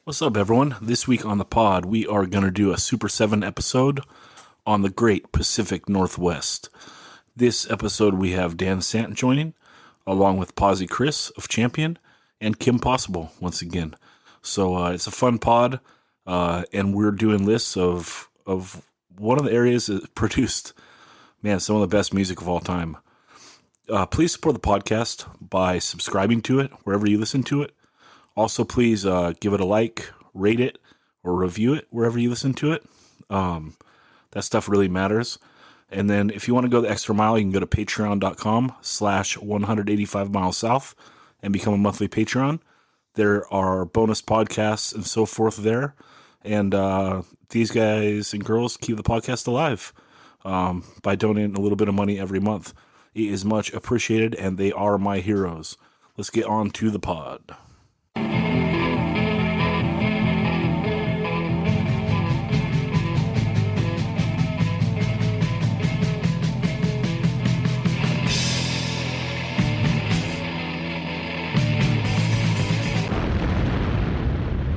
What's up, everyone? This week on the pod, we are going to do a Super 7 episode on the Great Pacific Northwest. This episode, we have Dan Sant joining, along with Posy Chris of Champion, and Kim Possible once again. So it's a fun pod, and we're doing lists of one of the areas that produced, some of the best music of all time. Please support the podcast by subscribing to it wherever you listen to it. Also, please give it a like, rate it, or review it wherever you listen to it. That stuff really matters. And then if you want to go the extra mile, you can go to patreon.com/185 miles south and become a monthly Patreon. There are bonus podcasts and so forth there. And these guys and girls keep the podcast alive by donating a little bit of money every month. It is much appreciated, and they are my heroes. Let's get on to the pod.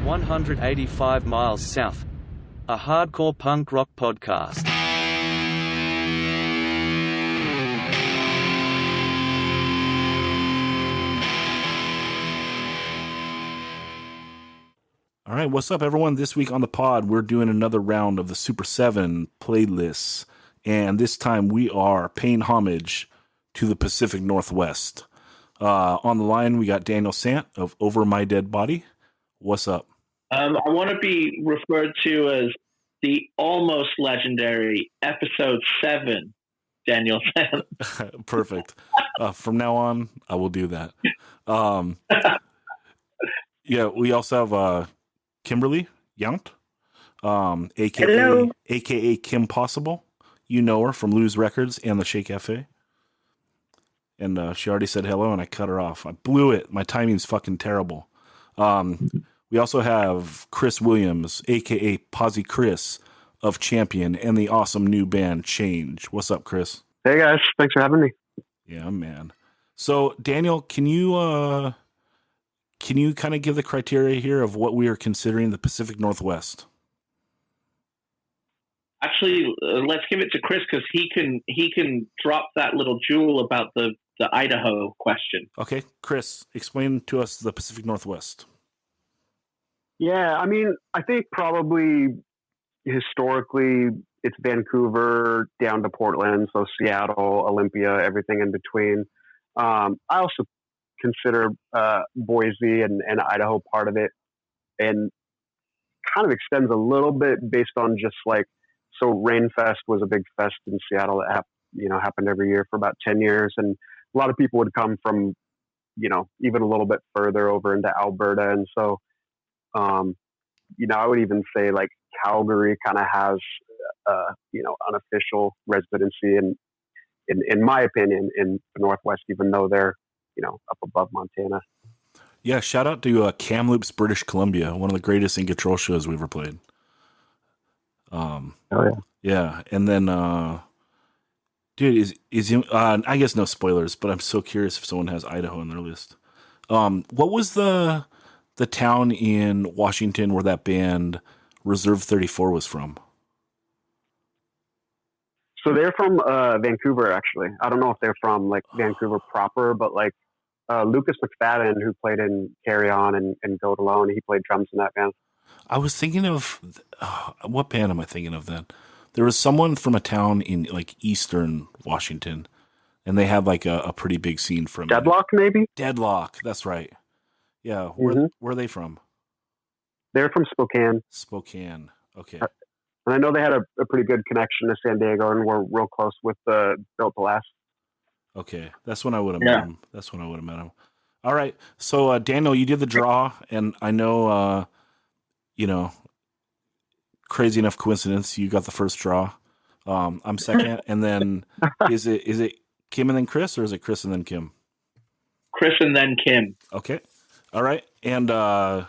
185 miles south. A hardcore punk rock podcast. All right, what's up, everyone? This week on the pod, we're doing another round of the Super 7 playlists, and this time we are paying homage to the Pacific Northwest. On the line, we got Daniel Sant of Over My Dead Body. What's up? I want to be referred to as the almost legendary Episode 7 Daniel Sant. Perfect. From now on, I will do that. Yeah, we also have Kimberly Yount, aka Kim Possible. You know her from Lose Records and the Shea Cafe. And she already said hello, and I cut her off. I blew it. My timing's fucking terrible. We also have Chris Williams, aka Posy Chris of Champion, and the awesome new band Change. What's up, Chris? Hey guys, thanks for having me. Yeah, man. So, Daniel, can you kind of give the criteria here of what we are considering the Pacific Northwest? Actually, let's give it to Chris because he can drop that little jewel about the Idaho question. Okay, Chris, explain to us the Pacific Northwest. Yeah, I mean, I think probably historically it's Vancouver down to Portland, so Seattle, Olympia, everything in between. I also consider Boise and Idaho part of it, and kind of extends a little bit based on just like, so Rainfest was a big fest in Seattle that happened every year for about 10 years, and a lot of people would come from even a little bit further over into Alberta, and so I would even say like Calgary kind of has unofficial residency in my opinion in the Northwest, even though they're up above Montana. Yeah, shout out to Kamloops, British Columbia, one of the greatest in control shows we ever played. Oh yeah. Yeah, and then dude, is I guess no spoilers, but I'm so curious if someone has Idaho on their list. What was the town in Washington where that band Reserve 34 was from? So they're from Vancouver, actually. I don't know if they're from like Vancouver proper, but like Lucas McFadden, who played in Carry On and Go It Alone, he played drums in that band. I was thinking of what band am I thinking of then? There was someone from a town in like eastern Washington, and they had like a pretty big scene from Deadlock, maybe? Deadlock, that's right. Yeah, where are they from? They're from Spokane. Spokane, okay. And I know they had a pretty good connection to San Diego, and were real close with Built to Last. Okay, that's when I would have met him. That's when I would have met him. All right, so Daniel, you did the draw, and I know, crazy enough coincidence, you got the first draw. I'm second, and then is it Kim and then Chris, or is it Chris and then Kim? Chris and then Kim. Okay, all right, and are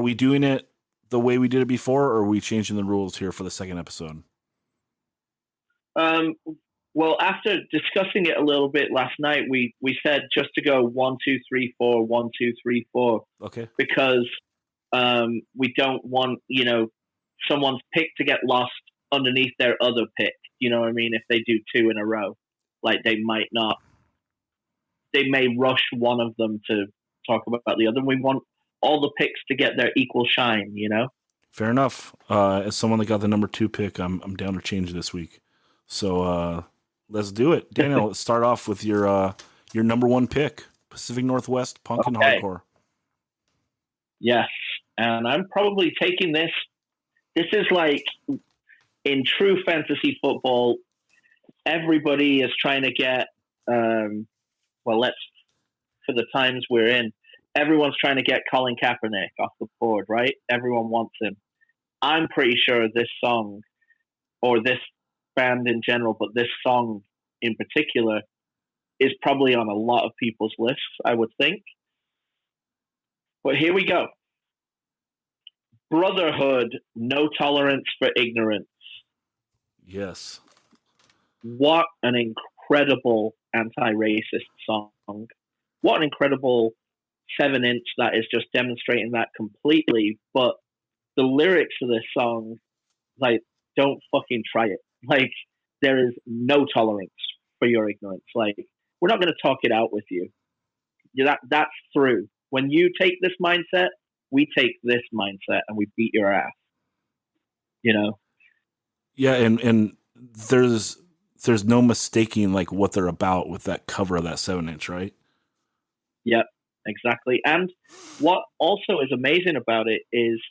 we doing it the way we did it before, or are we changing the rules here for the second episode? Well, after discussing it a little bit last night, we said just to go 1, 2, 3, 4, 1, 2, 3, 4. Okay. Because We don't want, someone's pick to get lost underneath their other pick. You know what I mean? If they do two in a row, like they may rush one of them to talk about the other. We want all the picks to get their equal shine, Fair enough. As someone that got the number 2 pick, I'm down to change this week. So let's do it. Daniel, let's start off with your number 1 pick, Pacific Northwest punk and hardcore. Yes, and I'm probably taking this. This is like in true fantasy football, everybody is trying to get. For the times we're in, everyone's trying to get Colin Kaepernick off the board, right? Everyone wants him. I'm pretty sure this song, or this band in general, but this song in particular, is probably on a lot of people's lists, I would think. But here we go. Brotherhood, No Tolerance for Ignorance. Yes. What an incredible anti-racist song. What an incredible 7-inch that is just demonstrating that completely. But the lyrics of this song, like, don't fucking try it. Like, there is no tolerance for your ignorance. Like, we're not going to talk it out with you. That's through. When you take this mindset, we take this mindset and we beat your ass. Yeah, and there's no mistaking like what they're about with that cover of that 7-inch, right? Yep, exactly. And what also is amazing about it is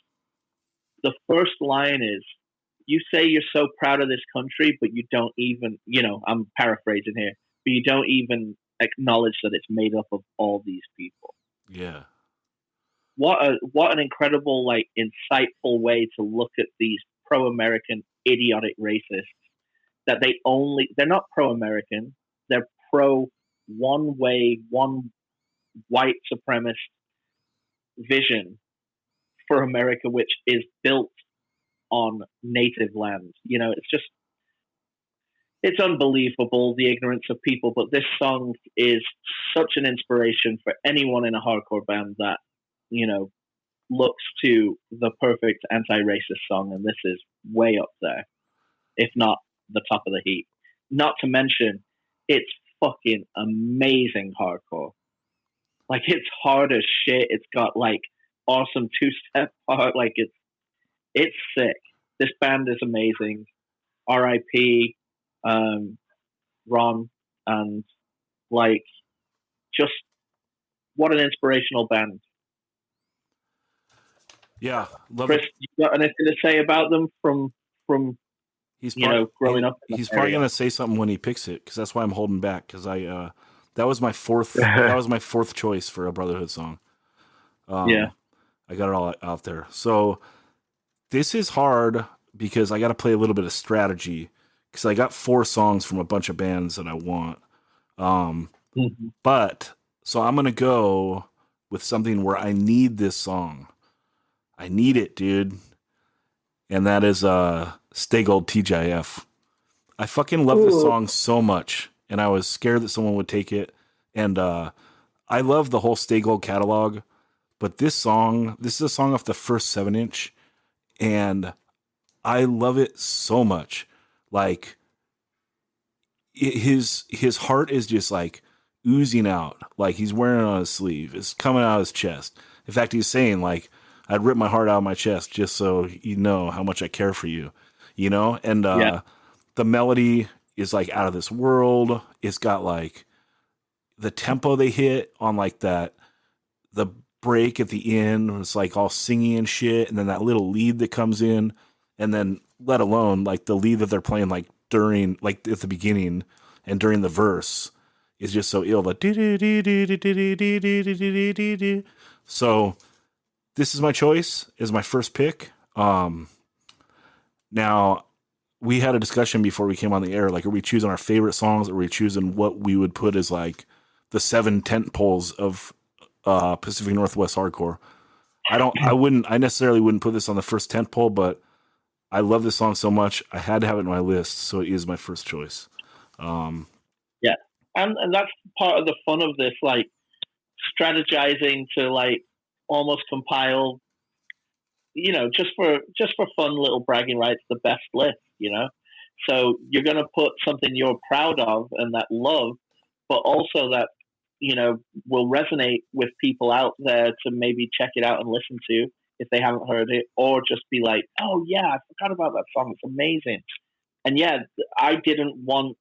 the first line is, you say you're so proud of this country, but you don't even, I'm paraphrasing here, but you don't even acknowledge that it's made up of all these people. Yeah. What an incredible, like, insightful way to look at these pro-American idiotic racists, that they're not pro-American, they're pro one white supremacist vision for America, which is built on native land. It's unbelievable, the ignorance of people, but this song is such an inspiration for anyone in a hardcore band that, looks to the perfect anti-racist song, and this is way up there, if not the top of the heap. Not to mention, it's fucking amazing hardcore. Like, it's hard as shit. It's got, like, awesome 2-step part. Like, it's sick. This band is amazing. R.I.P. Ron, and, like, just what an inspirational band. Yeah, love Chris, it. you got anything to say about them from growing up? He's probably gonna say something when he picks it, because that's why I'm holding back. Because that was my fourth choice for a Brotherhood song. I got it all out there. So this is hard because I got to play a little bit of strategy, because I got 4 songs from a bunch of bands that I want. But so I'm gonna go with something where I need this song. I need it, dude. And that is Stay Gold TGIF. I fucking love this song so much, and I was scared that someone would take it. And I love the whole Stay Gold catalog, but this is a song off the first 7-inch, and I love it so much. Like, his heart is just like oozing out, like he's wearing it on his sleeve. It's coming out of his chest. In fact, he's saying, like, I'd rip my heart out of my chest just so you know how much I care for you, And the melody is like out of this world. It's got like the tempo they hit on like that, the break at the end, it's like all singing and shit, and then that little lead that comes in, and then let alone like the lead that they're playing like during, like at the beginning and during the verse is just so ill. So this is my choice, is my first pick. Now, we had a discussion before we came on the air, like, are we choosing our favorite songs, or are we choosing what we would put as like the 7 tent poles of Pacific Northwest hardcore? I necessarily wouldn't put this on the first tent pole, but I love this song so much, I had to have it in my list, so it is my first choice. Yeah, and that's part of the fun of this, like, strategizing to, like, almost compile just for fun little bragging rights, the best list. So you're going to put something you're proud of and that love, but also that will resonate with people out there to maybe check it out and listen to if they haven't heard it, or just be like, oh yeah, I forgot about that song. It's amazing. And yeah, I didn't want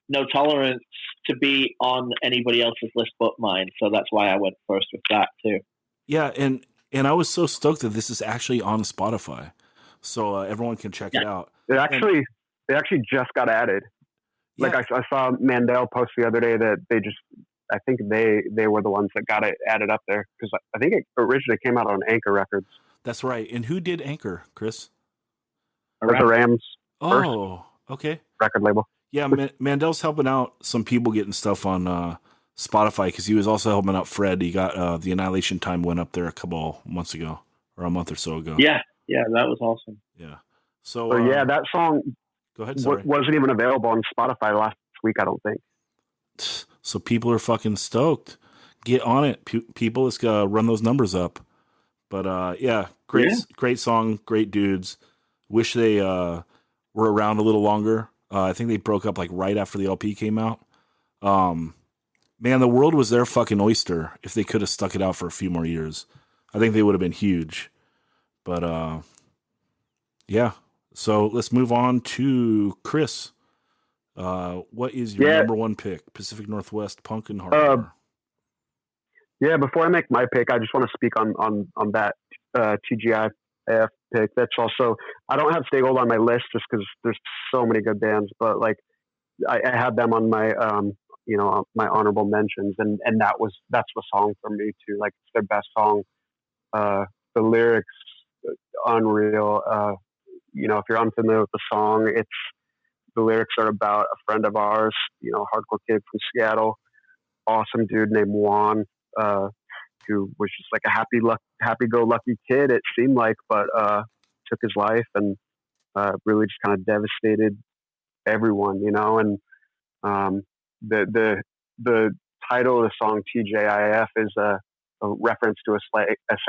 No Tolerance to be on anybody else's list but mine, so that's why I went first with that too. Yeah, and I was so stoked that this is actually on Spotify, so everyone can check it out. They actually just got added. Yeah. Like I saw Mandel post the other day that I think they were the ones that got it added up there, because I think it originally came out on Anchor Records. That's right. And who did Anchor, Chris? The Rams. Oh, okay. Record label. Yeah, Mandel's helping out some people getting stuff on Spotify, because he was also helping out Fred. He got the Annihilation Time went up there a couple months ago, or a month or so ago. Yeah, that was awesome. Yeah. So that song go ahead, sorry. Wasn't even available on Spotify last week, I don't think. So people are fucking stoked. Get on it, people. Let's run those numbers up. But yeah, great song, great dudes. Wish they were around a little longer. I think they broke up like right after the LP came out. Man, the world was their fucking oyster. If they could have stuck it out for a few more years, I think they would have been huge. But yeah. So let's move on to Chris. What is your number one pick? Pacific Northwest punk and hardcore. Yeah, before I make my pick, I just want to speak on that TGIF pick. That's also, I don't have Stay Gold on my list just because there's so many good bands, but like I had them on my my honorable mentions, and that's the song for me too. Like, it's their best song. The lyrics, unreal. If you're unfamiliar with the song, the lyrics are about a friend of ours, hardcore kid from Seattle, awesome dude named Juan, who was just like a happy-go-lucky kid, it seemed like, but took his life and really just kind of devastated everyone, and the title of the song TJIF is a reference to a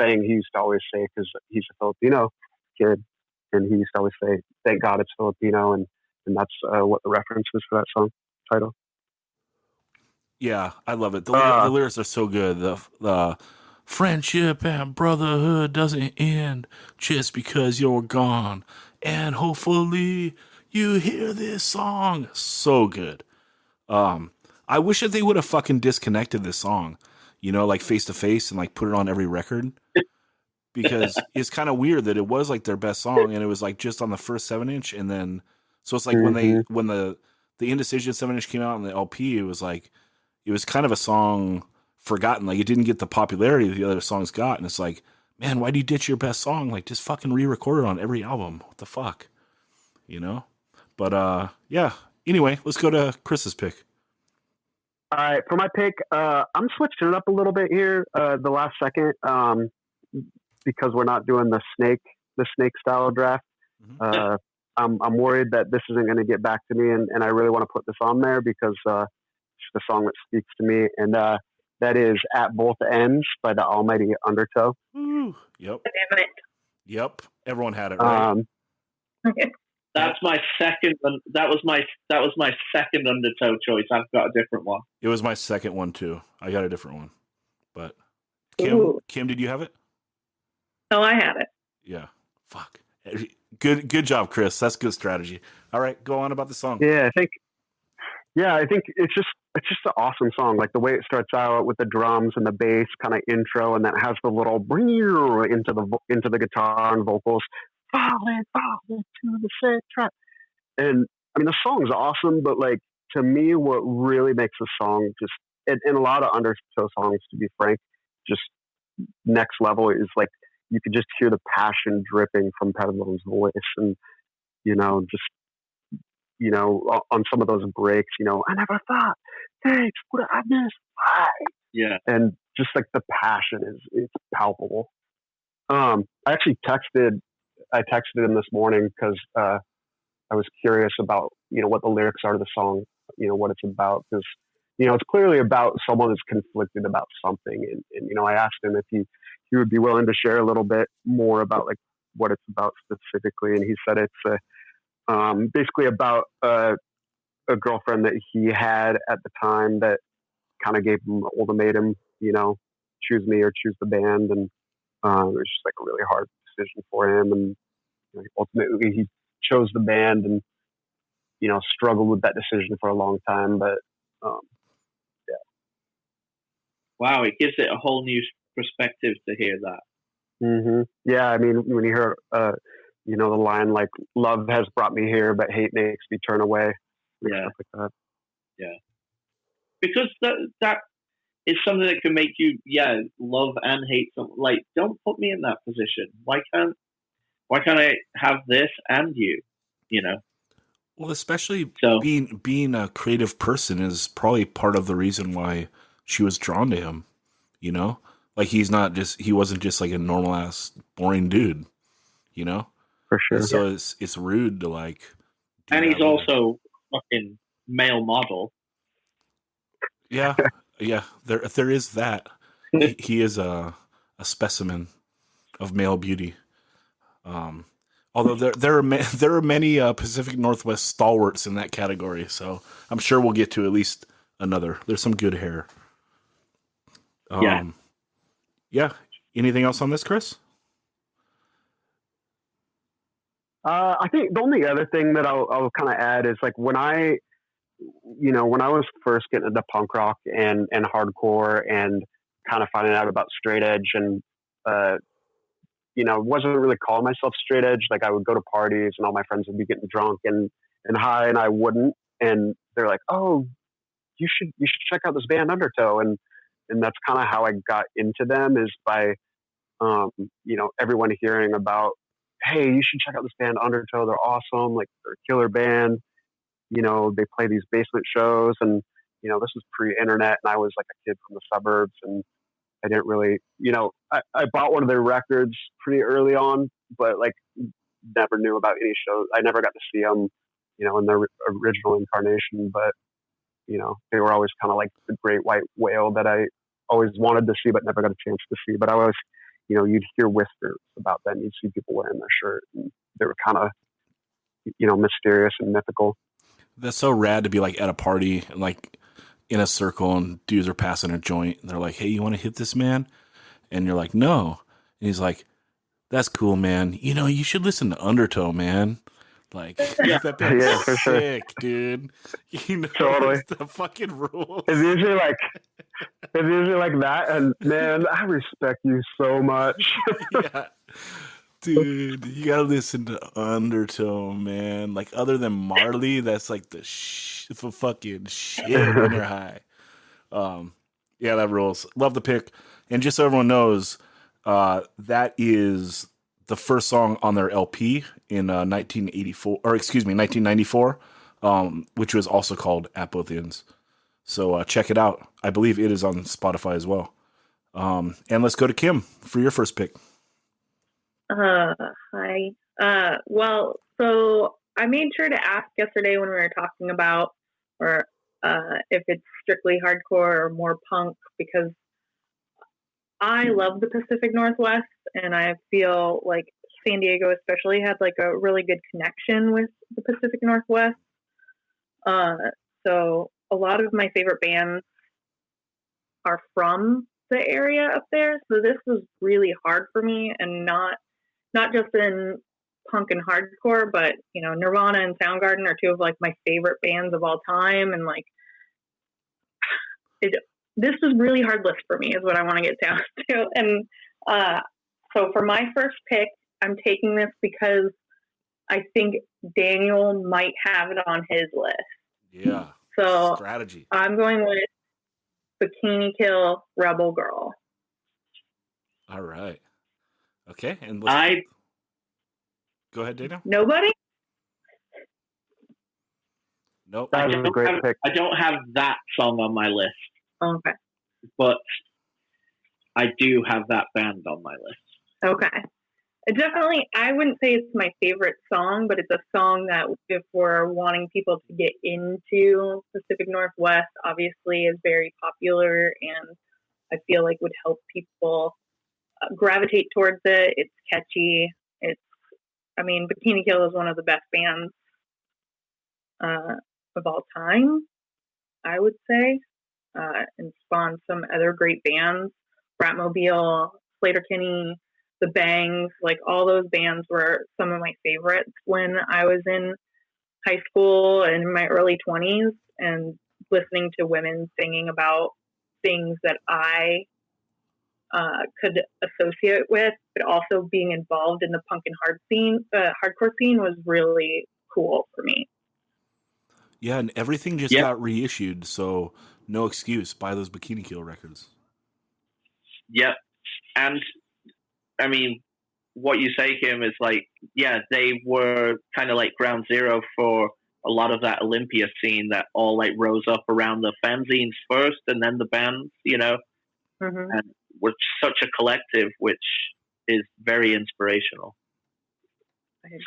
saying he used to always say, because he's a Filipino kid, and he used to always say, "Thank God it's Filipino," and that's what the reference was for that song title. Yeah, I love it. The lyrics are so good. The friendship and brotherhood doesn't end just because you're gone, and hopefully you hear this song. So good. I wish that they would have fucking disconnected this song, like Face to Face, and like put it on every record, because it's kind of weird that it was like their best song and it was like just on the first 7-inch, and then so it's like when the Indecision 7-inch came out on the LP, it was like, it was kind of a song forgotten. Like, it didn't get the popularity that the other songs got. And it's like, man, why do you ditch your best song? Like, just fucking re-record it on every album. What the fuck? But, yeah. Anyway, let's go to Chris's pick. All right. For my pick, I'm switching it up a little bit here, the last second, because we're not doing the snake style draft. Mm-hmm. I'm worried that this isn't going to get back to me, and I really want to put this on there because it's the song that speaks to me, and that is At Both Ends by the Almighty Undertow. Ooh, yep. Damn it. Yep. Everyone had it right. That's my second. That was my second Undertow choice. I've got a different one. It was my second one too. I got a different one, but Kim, did you have it? No, I had it. Yeah. Fuck. Good job, Chris. That's good strategy. All right, go on about the song. Yeah, I think it's just an awesome song. Like, the way it starts out with the drums and the bass kind of intro, and then it has the little into the guitar and vocals. Falling to the same track. And I mean, the song's awesome, but like, to me, what really makes the song just, and a lot of Undertow songs, to be frank, just next level, is like, you could just hear the passion dripping from Pettibon's voice, and on some of those breaks, I never thought, thanks, what I missed. Yeah. And just like the passion it's palpable. I actually texted him this morning because I was curious about, what the lyrics are to the song, what it's about, because it's clearly about someone who's conflicted about something. And I asked him if he would be willing to share a little bit more about like what it's about specifically. And he said it's basically about a girlfriend that he had at the time that kind of gave him an ultimatum, choose me or choose the band. And it was just like a really hard decision for him. And ultimately he chose the band and, struggled with that decision for a long time. But yeah. Wow, it gives it a whole new perspective to hear that. Mm-hmm. Yeah, I mean, when you hear, the line like "Love has brought me here, but hate makes me turn away." Yeah, stuff like that. Yeah, because that is something that can make you, love and hate something. Like, don't put me in that position. Why can't I have this and you? Well, especially So, being a creative person is probably part of the reason why she was drawn to him. Like he wasn't just like a normal ass boring dude. For sure. And so it's rude to like. And he's also fucking male model. Yeah. There is that. He is a specimen of male beauty. Although there are many Pacific Northwest stalwarts in that category, so I'm sure we'll get to at least another. There's some good hair. Yeah. Anything else on this, Chris? I think the only other thing that I'll kind of add is like when I was first getting into punk rock and hardcore and kind of finding out about straight edge and, wasn't really calling myself straight edge. Like I would go to parties and all my friends would be getting drunk and high and I wouldn't. And they're like, "Oh, you should check out this band Undertow." And that's kind of how I got into them, is by, everyone hearing about, "Hey, you should check out this band Undertow. They're awesome. Like they're a killer band. They play these basement shows." And, this was pre-internet and I was like a kid from the suburbs and I didn't really, I bought one of their records pretty early on, but like never knew about any shows. I never got to see them, in their original incarnation, but, they were always kind of like the great white whale that I always wanted to see, but never got a chance to see. But I always, you'd hear whispers about them. You'd see people wearing their shirt and they were kind of, mysterious and mythical. That's so rad to be like at a party and like in a circle and dudes are passing a joint and they're like, "Hey, you want to hit this, man?" And you're like, "No." And he's like, "That's cool, man. You should listen to Undertow, man. Like, that band's for sick, sure. Dude. Totally. It's the fucking rules." It's usually like that. And man, I respect you so much. Yeah. Dude, you gotta listen to Undertow, man. Like, other than Marley, that's like the fucking shit when you're high. Yeah, that rules. Love the pick. And just so everyone knows, that is the first song on their LP in 1994, which was also called At Both Ends. So check it out. I believe it is on Spotify as well. And let's go to Kim for your first pick. Hi. Well, so I made sure to ask yesterday when we were talking about, or if it's strictly hardcore or more punk, because I love the Pacific Northwest, and I feel like San Diego especially had like a really good connection with the Pacific Northwest. So a lot of my favorite bands are from the area up there. So this was really hard for me, and not just in punk and hardcore, but Nirvana and Soundgarden are two of like my favorite bands of all time, and like this was really hard list for me, is what I want to get down to. And so for my first pick, I'm taking this because I think Daniel might have it on his list. Yeah. So strategy. I'm going with Bikini Kill, Rebel Girl. All right. Okay. And go ahead, Daniel. Nobody? Nope. That was a great pick. I don't have that song on my list. Okay. But I do have that band on my list. Okay. definitely, I wouldn't say it's my favorite song, but it's a song that if we're wanting people to get into Pacific Northwest, obviously is very popular and I feel like would help people gravitate towards it. It's catchy. Bikini Kill is one of the best bands of all time, I would say, and spawned some other great bands, Bratmobile, Slater-Kinney, The Bangs, like all those bands were some of my favorites when I was in high school and in my early 20s, and listening to women singing about things that I could associate with, but also being involved in the punk and hardcore scene was really cool for me. Yeah, and everything just got reissued, so no excuse. Buy those Bikini Kill records. Yep. And I mean, what you say, Kim, is like, yeah, they were kind of like ground zero for a lot of that Olympia scene that all like rose up around the fanzines first and then the bands, you know, and we're such a collective, which is very inspirational.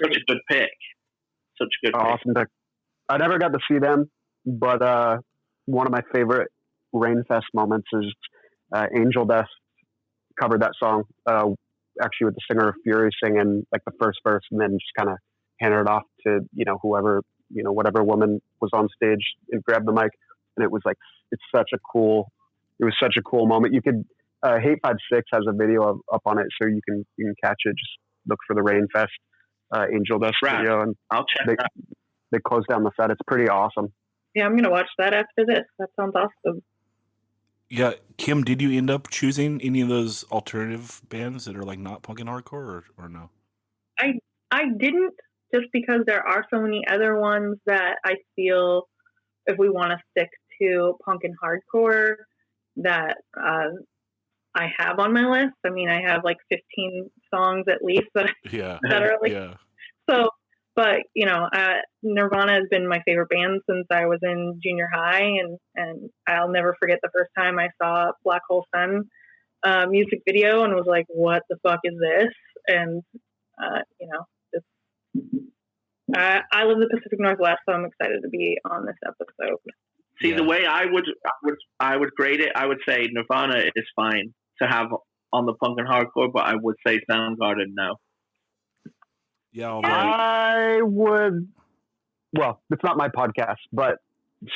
Such a good pick. Such a good pick. Awesome pick. I never got to see them, but one of my favorite Rainfest moments is Angel Dust covered that song, actually with the singer of Fury singing like the first verse and then just kind of handed it off to, whoever, whatever woman was on stage and grabbed the mic. And it was like, it was such a cool moment. You could, Hate 56 has a video up on it, so you can catch it. Just look for the Rainfest Angel Dust video, and I'll check that. They close down the set. It's pretty awesome. Yeah, I'm going to watch that after this. That sounds awesome. Yeah, Kim, did you end up choosing any of those alternative bands that are like not punk and hardcore, or no? I didn't, just because there are so many other ones that I feel if we want to stick to punk and hardcore that I have on my list. I mean, I have like 15 songs at least that are like so. But Nirvana has been my favorite band since I was in junior high, and I'll never forget the first time I saw Black Hole Sun music video and was like, "What the fuck is this?" And I live in the Pacific Northwest, so I'm excited to be on this episode. See, the way I would grade it, I would say Nirvana is fine to have on the punk and hardcore, but I would say Soundgarden no. Yeah, I would. Well, it's not my podcast, but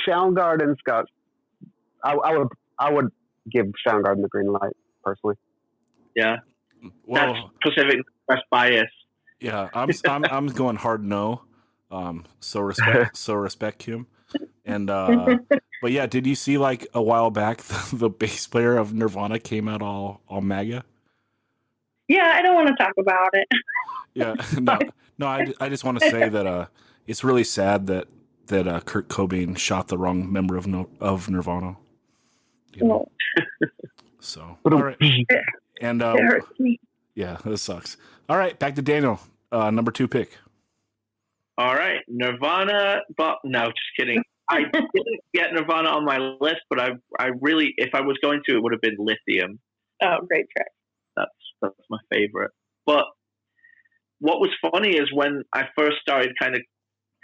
Soundgarden's got. I would give Soundgarden the green light personally. Yeah, well, that's Pacific Northwest bias. Yeah, I'm going hard no. So respect Kim, and but yeah, did you see like a while back the bass player of Nirvana came out all MAGA? Yeah, I don't want to talk about it. Yeah, no. I just want to say that it's really sad that Kurt Cobain shot the wrong member of Nirvana. So all right, and it hurts me. Yeah, this sucks. All right, back to Daniel, number 2 pick. All right, Nirvana, but no, just kidding. I didn't get Nirvana on my list, but I really, if I was going to, it would have been Lithium. Oh, great track. That's my favorite. But what was funny is when I first started kind of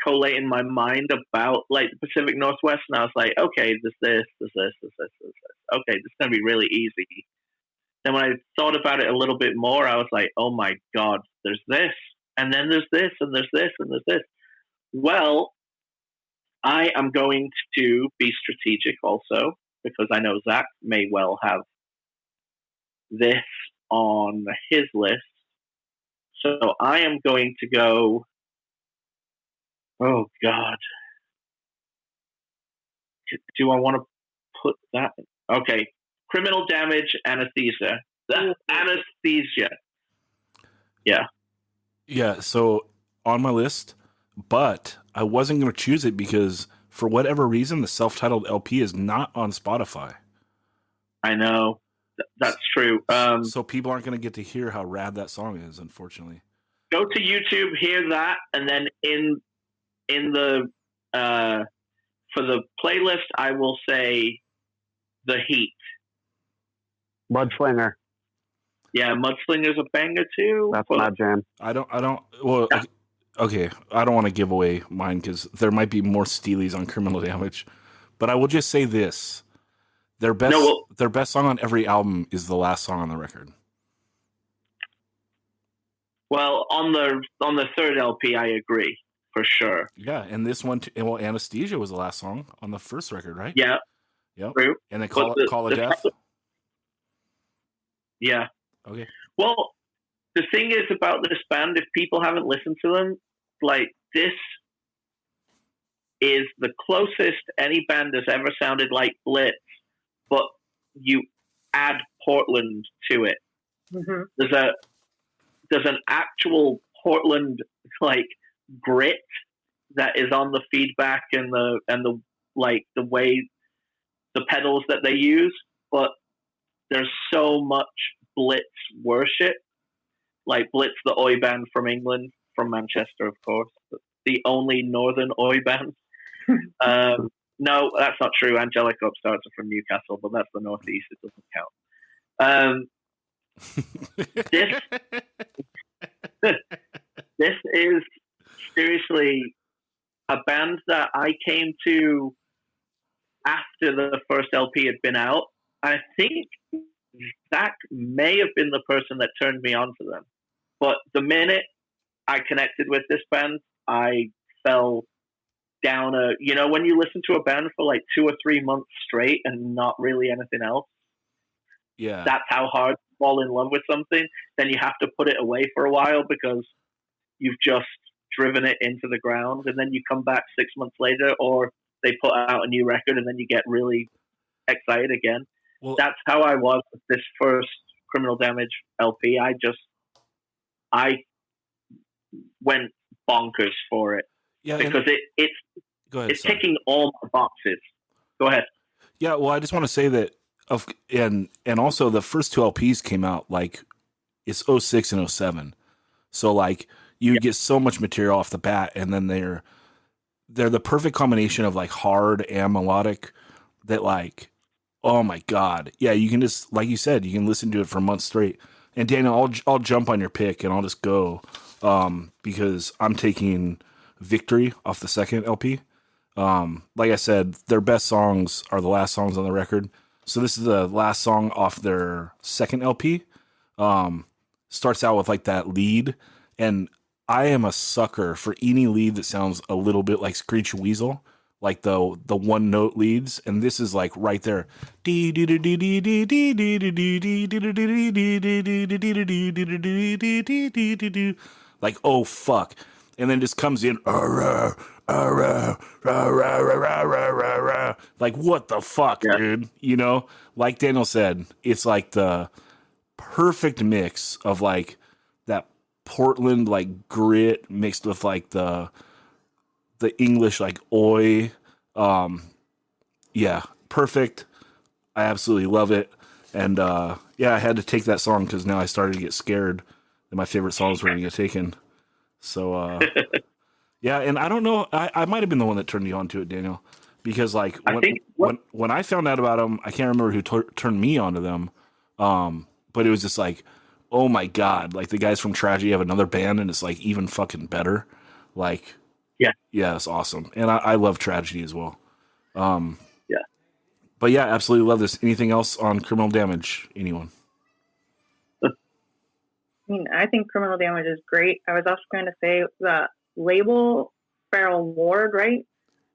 collating my mind about like the Pacific Northwest, and I was like, okay, there's this. Okay, this is going to be really easy. Then when I thought about it a little bit more, I was like, oh my God, there's this. And then there's this, and there's this, and there's this. Well, I am going to be strategic also, because I know Zach may well have this on his list. So I am going to go, oh God. Do I want to put that? Okay. Criminal Damage, Anesthesia. Anesthesia. Yeah. Yeah, so on my list, but I wasn't going to choose it because for whatever reason, the self-titled LP is not on Spotify. I know. That's true. So people aren't going to get to hear how rad that song is, unfortunately. Go to YouTube, hear that, and then in the for the playlist, I will say The Heat. Mudslinger. Yeah, Mudslinger's a banger too. That's but my jam. I don't. Well, okay. I don't want to give away mine because there might be more Steelies on Criminal Damage, but I will just say this: their best song on every album is the last song on the record. Well, on the third LP, I agree for sure. Yeah, and this one, well, Anesthesia was the last song on the first record, right? Yeah, Yep. true. And then But Call of Death. Yeah. Okay. Well, the thing is about this band, if people haven't listened to them, like this is the closest any band has ever sounded like Blitz, but you add Portland to it. Mm-hmm. There's an actual Portland like grit that is on the feedback and the like the way the pedals that they use, but there's so much Blitz worship. Like Blitz, the Oi band from England, from Manchester, of course, the only northern Oi band. No, that's not true. Angelic Upstarts are from Newcastle, but that's the northeast. It doesn't count. This is seriously a band that I came to after the first LP had been out. I think Zach may have been the person that turned me on to them. But the minute I connected with this band, I fell down when you listen to a band for like 2 or 3 months straight and not really anything else. Yeah. That's how hard to fall in love with something. Then you have to put it away for a while because you've just driven it into the ground, and then you come back 6 months later, or they put out a new record and then you get really excited again. Well, that's how I was with this first Criminal Damage LP. I went bonkers for it. Yeah, because it's sorry. ticking all my boxes. Go ahead. Yeah, well, I just want to say that and also the first 2 LPs came out like it's 06 and 07. So like you get so much material off the bat, and then they're the perfect combination of like hard and melodic that like, oh my God. Yeah, you can just, like you said, you can listen to it for months straight. And Daniel, I'll jump on your pick and I'll just go because I'm taking Victory off the second LP. Like I said, their best songs are the last songs on the record. So this is the last song off their second LP. Starts out with like that lead, and I am a sucker for any lead that sounds a little bit like Screech Weasel, like the one note leads, and this is like right there. Like, oh fuck. And then just comes in like, what the fuck, dude? You know, like Daniel said, it's like the perfect mix of like that Portland like grit mixed with like the English like oi. Yeah, perfect. I absolutely love it. And yeah, I had to take that song because now I started to get scared that my favorite songs were going to get taken. So yeah, and I don't know, I might have been the one that turned you on to it, Daniel, because like when I found out about them, I can't remember who turned me on to them, but it was just like, oh my God, like the guys from Tragedy have another band and it's like even fucking better. Like, yeah, it's awesome. And I love Tragedy as well. Yeah. But yeah, absolutely love this. Anything else on Criminal Damage? Anyone? I mean, I think Criminal Damage is great. I was also going to say the label, Feral Ward, right?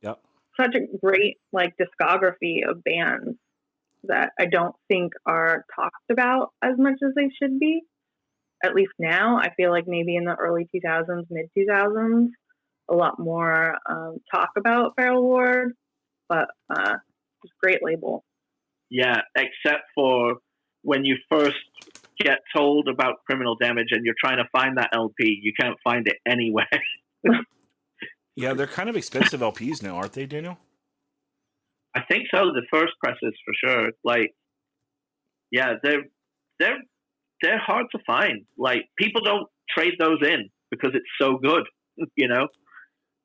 Yep. Such a great like discography of bands that I don't think are talked about as much as they should be. At least now, I feel like maybe in the early 2000s, mid 2000s, a lot more talk about Feral Ward, but it's a great label. Yeah, except for when you first get told about Criminal Damage and you're trying to find that LP, you can't find it anywhere. Yeah, they're kind of expensive LPs now, aren't they, Daniel? I think so. The first presses for sure. Like, yeah, they're hard to find. Like, people don't trade those in because it's so good, you know.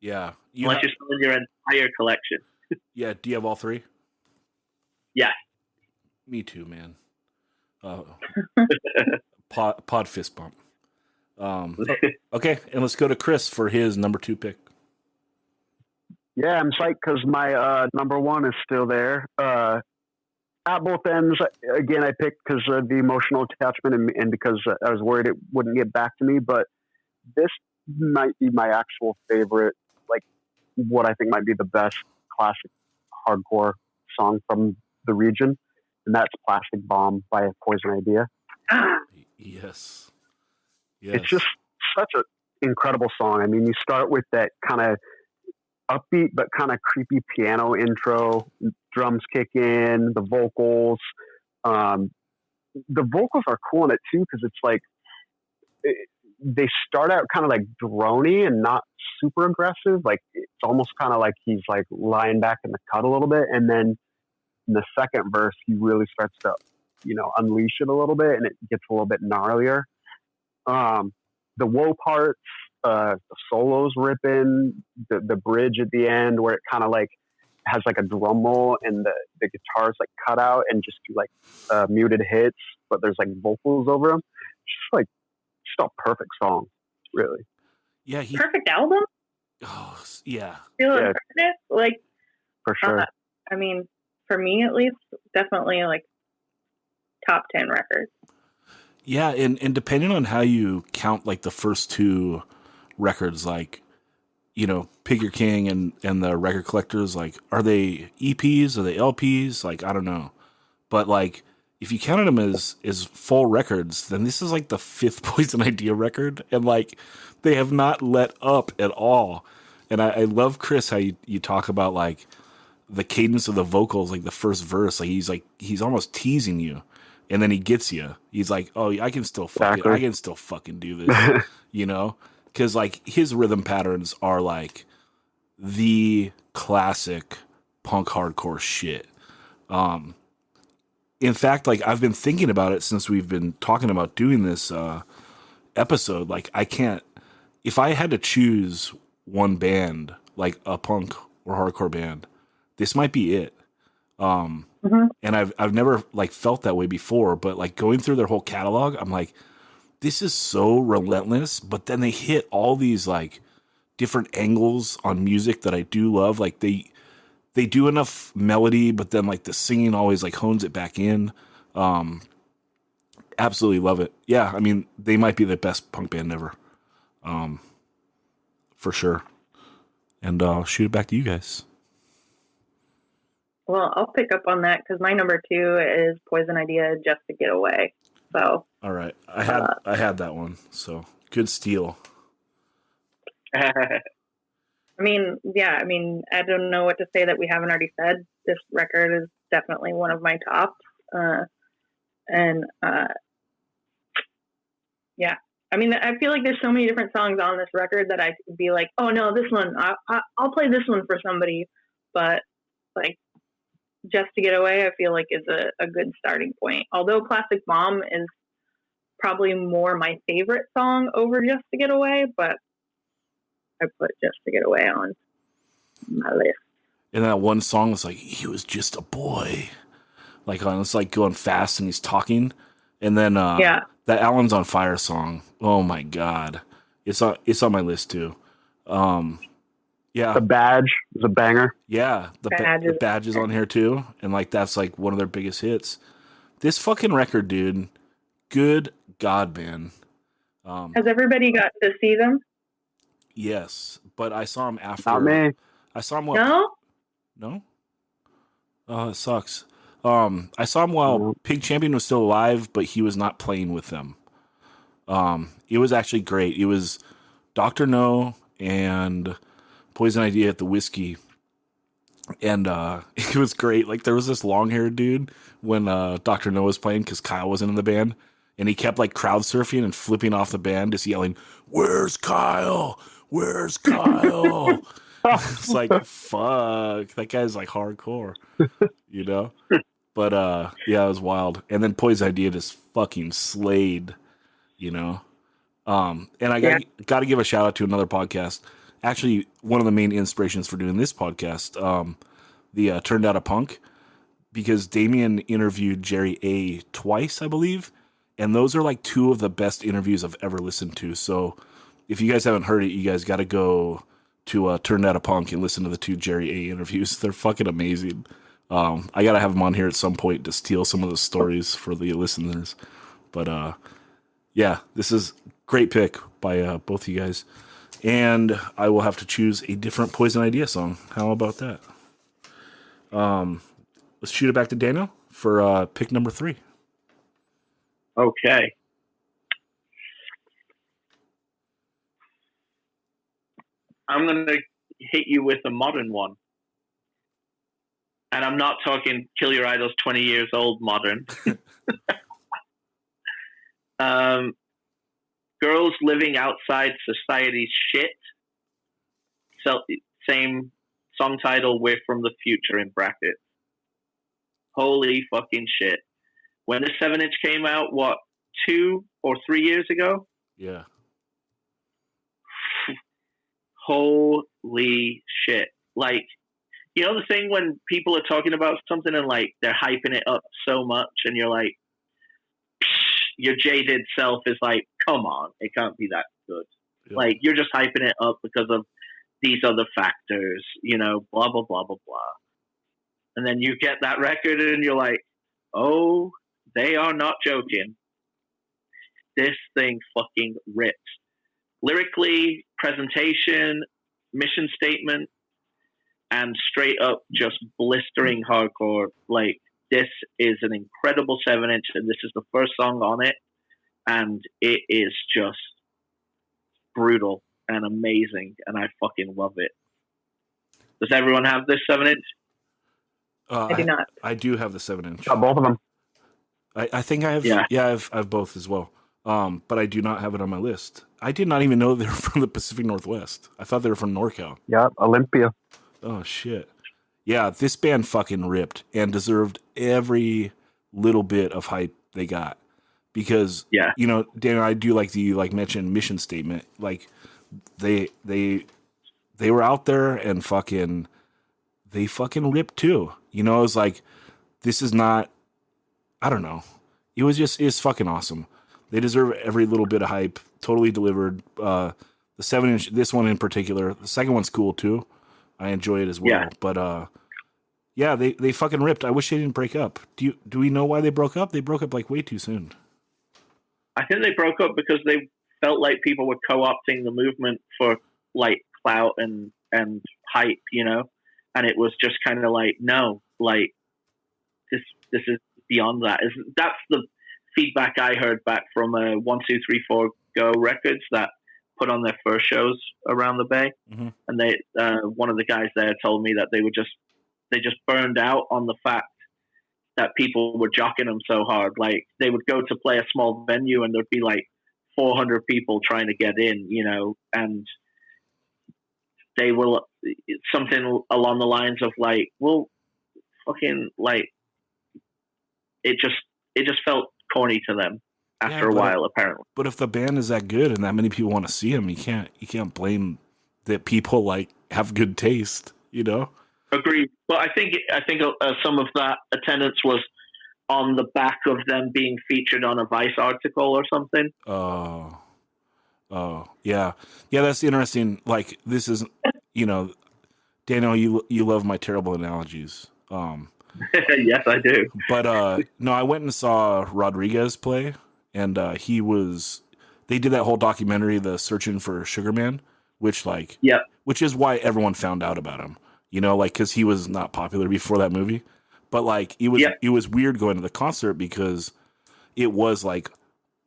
Yeah, unless you're selling your entire collection. Yeah, do you have all 3? Yeah. Me too, man. pod fist bump. Okay, and let's go to Chris for his number 2 pick. Yeah, I'm psyched because my number 1 is still there. At both ends, again, I picked because of the emotional attachment and because I was worried it wouldn't get back to me. But this might be my actual favorite, like what I think might be the best classic hardcore song from the region, and that's "Plastic Bomb" by Poison Idea. Yes. It's just such an incredible song. I mean, you start with that kind of upbeat but kind of creepy piano intro, drums kick in, the vocals. The vocals are cool in it too because it's like they start out kind of like droney and not super aggressive. Like it's almost kind of like he's like lying back in the cut a little bit, and then in the second verse he really starts to unleash it a little bit, and it gets a little bit gnarlier. The woe parts, the solos ripping, the bridge at the end where it kind of like has like a drum roll and the guitars like cut out and just do like muted hits, but there's like vocals over them. Just a perfect song, really. Yeah, perfect album. Oh yeah, like for sure. I mean, for me at least, definitely like top 10 records. Yeah, and depending on how you count like the first 2 records, like, Pig Your King and the Record Collectors, like, are they EPs? Are they LPs? Like, I don't know. But like, if you counted them as full records, then this is like the 5th Poison Idea record. And like, they have not let up at all. And I love, Chris, how you talk about like the cadence of the vocals, like the first verse, like he's almost teasing you. And then he gets you. He's like, "Oh, I can still fucking do this," Because like his rhythm patterns are like the classic punk hardcore shit. In fact, like I've been thinking about it since we've been talking about doing this episode. Like I can't, if I had to choose one band, like a punk or hardcore band, this might be it. And I've never like felt that way before, but like going through their whole catalog, I'm like, this is so relentless, but then they hit all these like different angles on music that I do love. Like they do enough melody, but then like the singing always like hones it back in. Absolutely love it. Yeah. I mean, they might be the best punk band ever. For sure. And I'll shoot it back to you guys. Well, I'll pick up on that because my number 2 is Poison Idea, Just to Get Away. So. All right, I had that one. So good steal. I mean, I don't know what to say that we haven't already said. This record is definitely one of my tops. Yeah. I mean, I feel like there's so many different songs on this record that I could be like, oh no, this one, I'll play this one for somebody. But like, Just to Get Away, I feel like is a good starting point. Although Plastic Bomb is probably more my favorite song over Just to Get Away, but I put Just to Get Away on my list. And that one song was like, he was just a boy. Like it's like going fast and he's talking. And then that Alan's on Fire song. Oh my God. It's on my list too. Yeah. The Badge is a banger. Yeah. The Badge is on here too. And like, that's like one of their biggest hits. This fucking record, dude. Good God, man. Has everybody got to see them? Yes. But I saw him after. Not me. I saw him. No? Oh, it sucks. I saw him while Pig Champion was still alive, but he was not playing with them. It was actually great. It was Dr. No and Poison Idea at the Whiskey. And it was great. Like there was this long-haired dude when Dr. No was playing because Kyle wasn't in the band. And he kept like crowd surfing and flipping off the band, just yelling, "Where's Kyle? Where's Kyle?" It's like, fuck, that guy's like hardcore, But yeah, it was wild. And then Poison Idea just fucking slayed, And I got to give a shout out to another podcast. Actually, one of the main inspirations for doing this podcast, the Turned Out a Punk, because Damien interviewed Jerry A twice, I believe. And those are like two of the best interviews I've ever listened to. So if you guys haven't heard it, you guys got to go to Turn That a Punk and listen to the two Jerry A interviews. They're fucking amazing. I got to have them on here at some point to steal some of the stories for the listeners. But yeah, this is great pick by both of you guys. And I will have to choose a different Poison Idea song. How about that? Let's shoot it back to Daniel for pick number 3. Okay. I'm going to hit you with a modern one. And I'm not talking Kill Your Idols 20 years old modern. Girls Living Outside Society's Shit. So, same song title, We're From the Future in brackets. Holy fucking shit. When the 7-inch came out, 2 or 3 years ago? Yeah. Holy shit. Like, you know the thing when people are talking about something and like they're hyping it up so much and you're like, your jaded self is like, come on, it can't be that good. Yeah. Like, you're just hyping it up because of these other factors, you know, blah, blah, blah, blah, blah. And then you get that record and you're like, oh, they are not joking. This thing fucking rips. Lyrically, presentation, mission statement, and straight up just blistering hardcore. Like, this is an incredible 7-inch, and this is the first song on it, and it is just brutal and amazing, and I fucking love it. Does everyone have this 7-inch? I do not. I do have the 7-inch. Both of them. I think I have. Yeah, I've both as well. But I do not have it on my list. I did not even know they were from the Pacific Northwest. I thought they were from NorCal. Yeah, Olympia. Oh, shit. Yeah, this band fucking ripped and deserved every little bit of hype they got. Because, you know, Daniel, I do like the mentioned mission statement. Like, they were out there and they fucking ripped too. You know, it was like, this is not, I don't know. It's fucking awesome. They deserve every little bit of hype. Totally delivered. The 7-inch, this one in particular. The second one's cool too. I enjoy it as well. Yeah. But yeah, they fucking ripped. I wish they didn't break up. Do we know why they broke up? They broke up like way too soon. I think they broke up because they felt like people were co-opting the movement for like clout and hype, you know. And it was just kind of like, no, like this is beyond that. That's the feedback I heard back from 1, 2, 3, 4 Go Records that put on their first shows around the Bay. Mm-hmm. And they one of the guys there told me that they just burned out on the fact that people were jocking them so hard. Like, they would go to play a small venue and there'd be like 400 people trying to get in, you know, and they will something along the lines of like, well, fucking like, it just felt corny to them after a while, apparently. But if the band is that good and that many people want to see them, you can't blame that people like have good taste, you know? Agreed. But I think some of that attendance was on the back of them being featured on a Vice article or something. Oh, yeah. That's interesting. Like, this is, you know, Daniel, you love my terrible analogies. Yes, I do. But no, I went and saw Rodriguez play, and they did that whole documentary, the Searching for Sugar Man, which is why everyone found out about him. You know, like, because he was not popular before that movie. But, like, it was weird going to the concert because it was, like,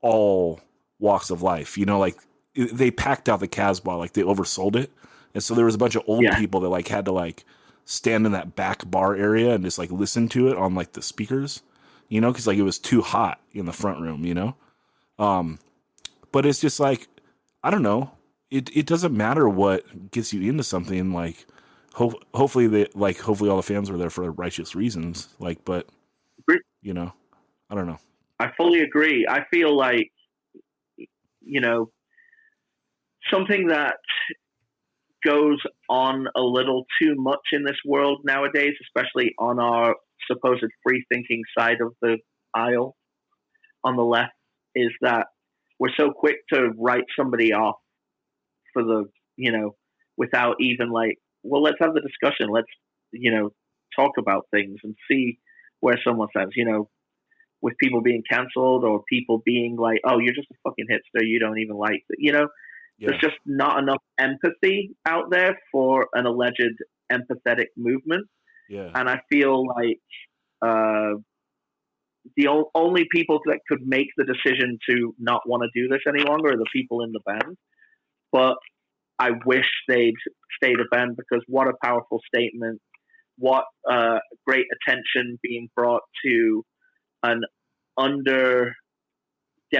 all walks of life. You know, like, they packed out the Casbah. Like, they oversold it. And so there was a bunch of old people that, like, had to, like, stand in that back bar area and just, like, listen to it on, like, the speakers. You know, because, like, it was too hot in the front room, you know? But it's just, like, I don't know. It doesn't matter what gets you into something, like... Hopefully all the fans were there for righteous reasons. Like, but you know, I don't know. I fully agree. I feel like, you know, something that goes on a little too much in this world nowadays, especially on our supposed free thinking side of the aisle on the left, is that we're so quick to write somebody off for the, without even like, well, let's have the discussion. Let's, talk about things and see where someone stands, with people being canceled or people being like, oh, you're just a fucking hipster. You don't even like it. Yeah. There's just not enough empathy out there for an alleged empathetic movement. Yeah. And I feel like the only people that could make the decision to not want to do this any longer are the people in the band. But I wish they'd stayed a band, because what a powerful statement. What great attention being brought to an under, I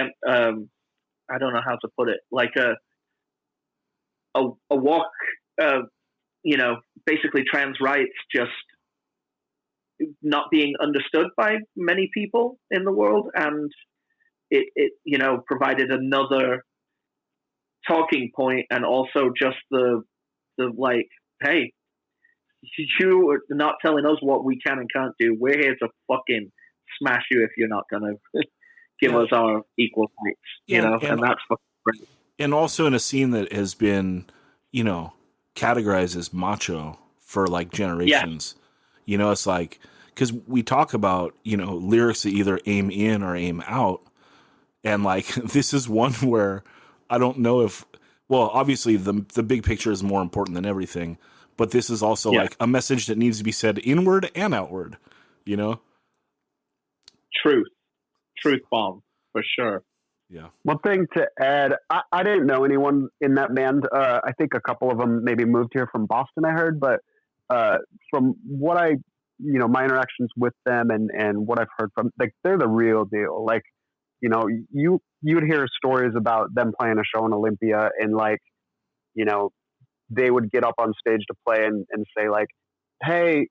don't know how to put it, like a walk, basically trans rights just not being understood by many people in the world. And it provided another talking point, and also just the like, hey, you are not telling us what we can and can't do. We're here to fucking smash you if you're not going to give us our equal rights, and that's fucking great. And also in a scene that has been, categorized as macho for like generations. It's like, because we talk about, lyrics that either aim in or aim out. And like, this is one where I don't know if, well, obviously the big picture is more important than everything, but this is also like a message that needs to be said inward and outward, Truth bomb, for sure. Yeah. One thing to add, I didn't know anyone in that band. I think a couple of them maybe moved here from Boston, I heard, but from what I, my interactions with them and what I've heard from, like, they're the real deal. Like, you would hear stories about them playing a show in Olympia, and like, they would get up on stage to play and say like, hey,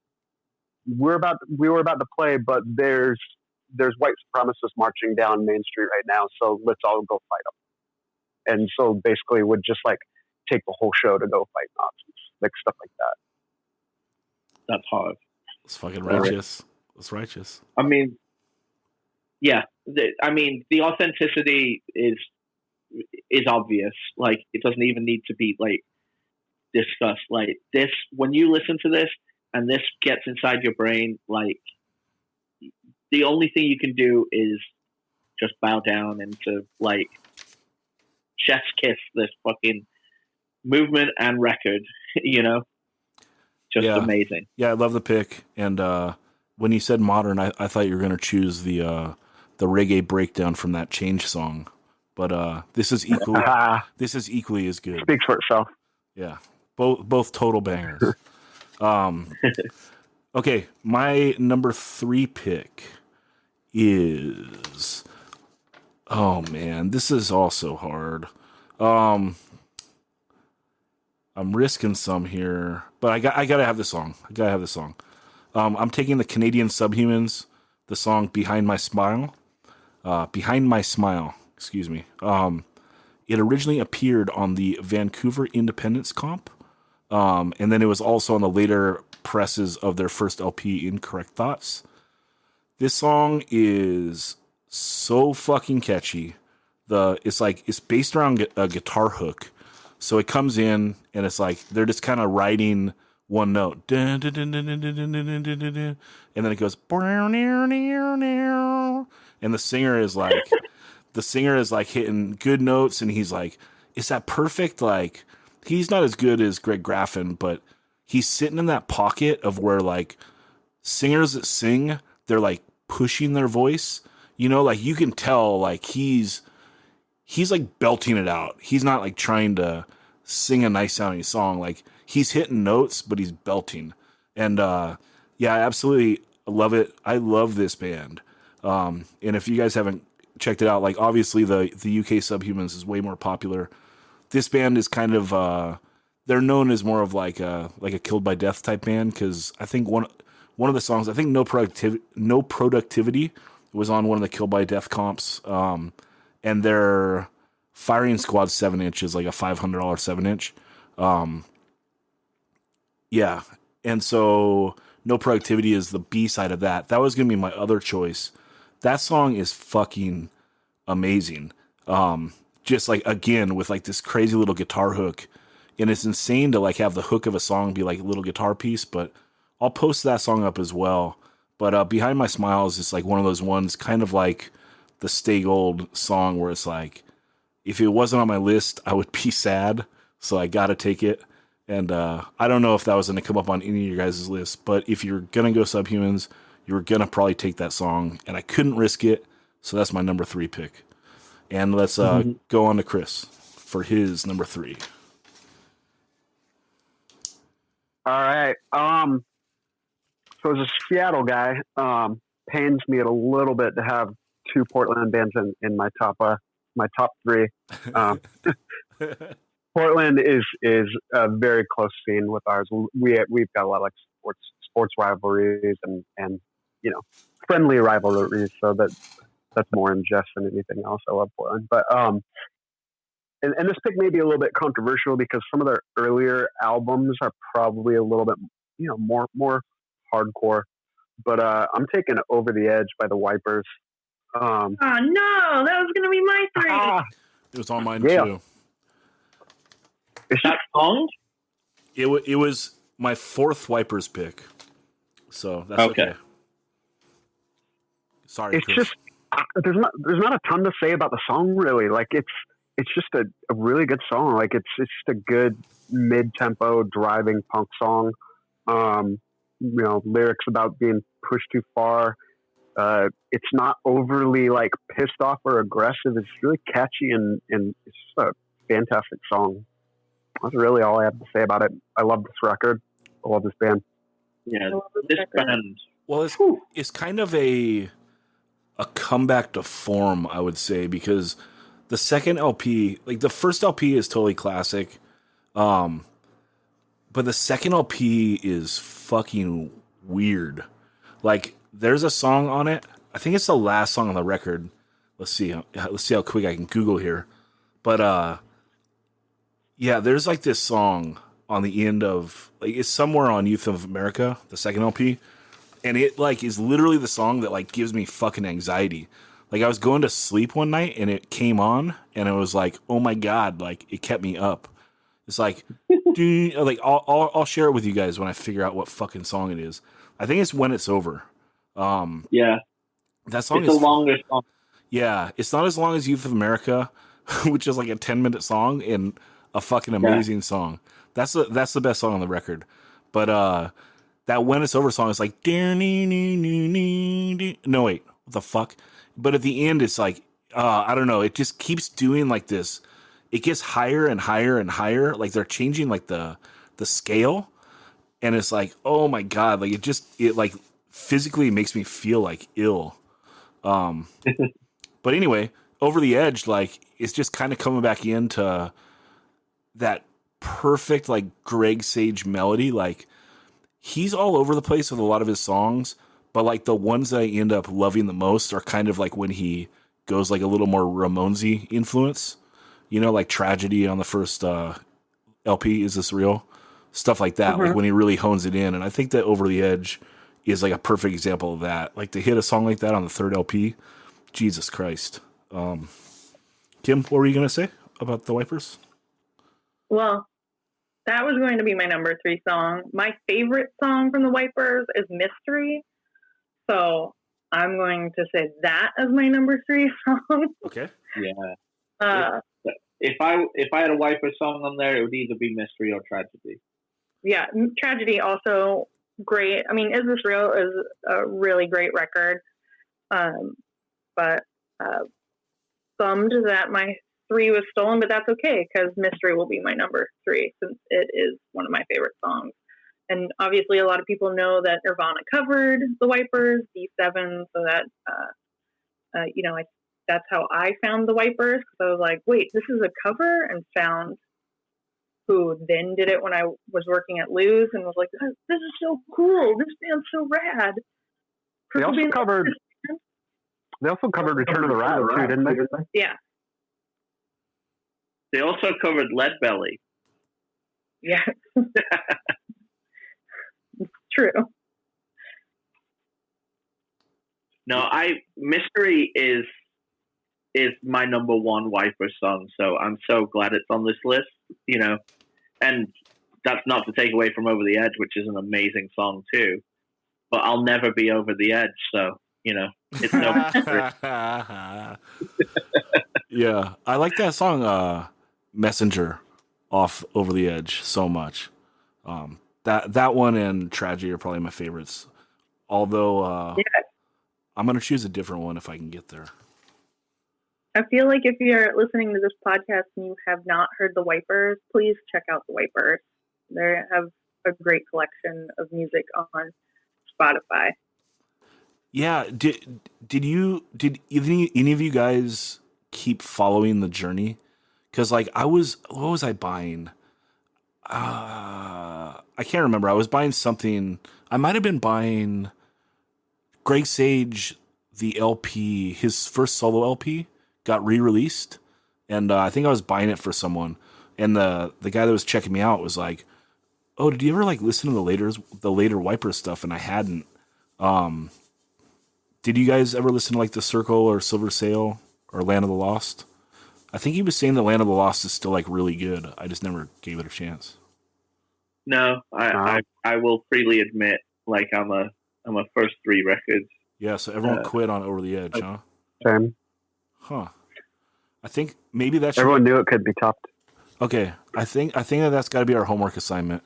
we were about to play, but there's white supremacists marching down Main Street right now, so let's all go fight them. And so basically would just like take the whole show to go fight Nazis, like stuff like that. That's hard. It's fucking righteous. It's righteous. I mean, yeah. The authenticity is obvious. Like, it doesn't even need to be like discussed. Like this, when you listen to this and this gets inside your brain, like, the only thing you can do is just bow down and to like chef's kiss this fucking movement and record, just amazing. Yeah, I love the pick. And when you said modern, I thought you were going to choose the reggae breakdown from that Change song, but this is equally as good. Speaks for itself. Yeah, both total bangers. Okay, my number 3 pick is, oh man, this is also hard. I'm risking some here, but I gotta have this song. I'm taking the Canadian Subhumans, the song Behind My Smile. Excuse me. It originally appeared on the Vancouver Independence comp, and then it was also on the later presses of their first LP, Incorrect Thoughts. This song is so fucking catchy. It's based around a guitar hook. So it comes in and it's like they're just kind of writing one note. And then it goes, and the singer is like hitting good notes, and he's like, is that perfect? Like, he's not as good as Greg Graffin, but he's sitting in that pocket of where like singers that sing, they're like pushing their voice, like you can tell like he's like belting it out. He's not like trying to sing a nice sounding song. Like, he's hitting notes, but he's belting. And I absolutely love it. I love this band. And if you guys haven't checked it out, like obviously the UK Subhumans is way more popular. This band is kind of they're known as more of like a Killed by Death type band, because I think one of the songs, I think No Productivity was on one of the Killed by Death comps, and their Firing Squad 7-inch is like a $500 7-inch. And so No Productivity is the B side of that. That was going to be my other choice. That song is fucking amazing. Just like, again, with like this crazy little guitar hook, and it's insane to like have the hook of a song be like a little guitar piece, but I'll post that song up as well. But Behind My Smiles is like one of those ones, kind of like the Stay Gold song, where it's like, if it wasn't on my list, I would be sad, so I gotta take it. And I don't know if that was going to come up on any of your guys' lists, but if you're going to go Subhumans, you're going to probably take that song, and I couldn't risk it, so that's my number 3 pick. And let's go on to Chris for his number 3. All right. So as a Seattle guy, pains me a little bit to have 2 Portland bands in my top 3. Portland is a very close scene with ours. We've got a lot of like sports rivalries and friendly rivalries. So that's more in jest than anything else. I love Portland, but and this pick may be a little bit controversial because some of their earlier albums are probably a little bit more hardcore. But I'm taking Over the Edge by the Wipers. Oh no, that was gonna be my 3. It was on mine too. Is that song? It was my 4th Wipers pick, so that's okay. Sorry, it's Chris. just there's not a ton to say about the song really. Like it's just a really good song. Like it's just a good mid-tempo driving punk song. Lyrics about being pushed too far. It's not overly like pissed off or aggressive. It's really catchy and it's just a fantastic song. That's really all I have to say about it. I love this record. I love this band. Yeah, this band. Well, it's kind of a comeback to form, I would say, because the second LP, like the first LP is totally classic, but the second LP is fucking weird. Like, there's a song on it. I think it's the last song on the record. Let's see how quick I can Google here. But yeah, there's like this song on the end of, like, it's somewhere on Youth of America, the second LP, and it like is literally the song that like gives me fucking anxiety. Like, I was going to sleep one night and it came on and it was like, oh my God, like it kept me up. It's like, like I'll share it with you guys when I figure out what fucking song it is. I think it's When It's Over. Yeah, that song is the longest song. Yeah, it's not as long as Youth of America, which is like a 10-minute song and a fucking amazing song. That's the best song on the record. But that When It's Over song is like, no wait, what the fuck? But at the end, it's like, I don't know. It just keeps doing like this. It gets higher and higher and higher. Like they're changing like the scale, and it's like, oh my God! Like it like physically makes me feel like ill. But anyway, Over the Edge, like it's just kind of coming back into that perfect like Greg Sage melody. Like he's all over the place with a lot of his songs, but like the ones that I end up loving the most are kind of like when he goes like a little more Ramonesy influence, like Tragedy on the first LP, Is This Real? Stuff like that, like when he really hones it in. And I think that Over the Edge is like a perfect example of that. Like to hit a song like that on the third LP, Jesus Christ. Kim, what were you going to say about the Wipers? Well, that was going to be my number 3 song. My favorite song from the Wipers is Mystery. So I'm going to say that as my number 3 song. Okay. Yeah. If I had a Wipers song on there, it would either be Mystery or Tragedy. Yeah, Tragedy also great. I mean, Is This Real is a really great record. But bummed that my 3 was stolen, but that's okay because Mystery will be my number 3 since it is one of my favorite songs. And obviously, a lot of people know that Nirvana covered the Wipers, D7, so that that's how I found the Wipers. So I was like, wait, this is a cover, and found who then did it when I was working at Lou's, and was like, this is so cool. This band's so rad. They also covered Return of the Rat too, didn't they? Yeah. They also covered Leadbelly. Yeah. It's true. No, Mystery is is my number one Wipers song. So I'm so glad it's on this list, and that's not to take away from Over the Edge, which is an amazing song too. But I'll never be over the edge, so it's no. Yeah, I like that song, "Messenger," off Over the Edge so much. That one and Tragedy are probably my favorites. Although I'm gonna choose a different one if I can get there. I feel like if you're listening to this podcast and you have not heard the Wipers, please check out the Wipers. They have a great collection of music on Spotify. Yeah, did any of you guys keep following the journey? Because what was I buying? I can't remember. I was buying something. I might have been buying Greg Sage, the LP, his first solo LP got re-released, and I think I was buying it for someone. And the guy that was checking me out was like, "Oh, did you ever listen to the later Wiper stuff?" And I hadn't. Did you guys ever listen to The Circle or Silver Sail or Land of the Lost? I think he was saying the Land of the Lost is still really good. I just never gave it a chance. No, I will freely admit, I'm a first three records. Yeah, so everyone quit on Over the Edge, huh? Same. Huh. I think maybe that should. Everyone knew it could be topped. Okay, I think that's got to be our homework assignment.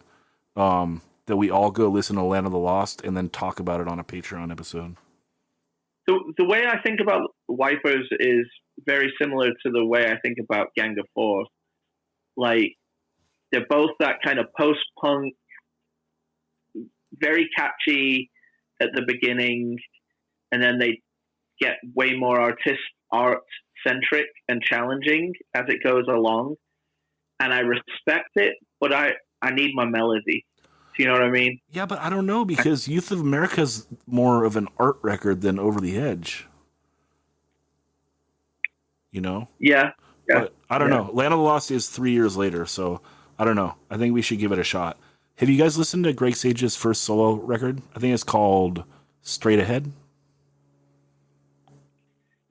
That we all go listen to Land of the Lost and then talk about it on a Patreon episode. So the way I think about Wipers is very similar to the way I think about Gang of Four. They're both that kind of post-punk, very catchy at the beginning, and then they get way more art-centric and challenging as it goes along. And I respect it, but I need my melody. Do you know what I mean? Yeah, but I don't know, because Youth of America's more of an art record than Over the Edge. Yeah. But I don't know. Land of the Lost is 3 years later, so I don't know. I think we should give it a shot. Have you guys listened to Greg Sage's first solo record? I think it's called Straight Ahead.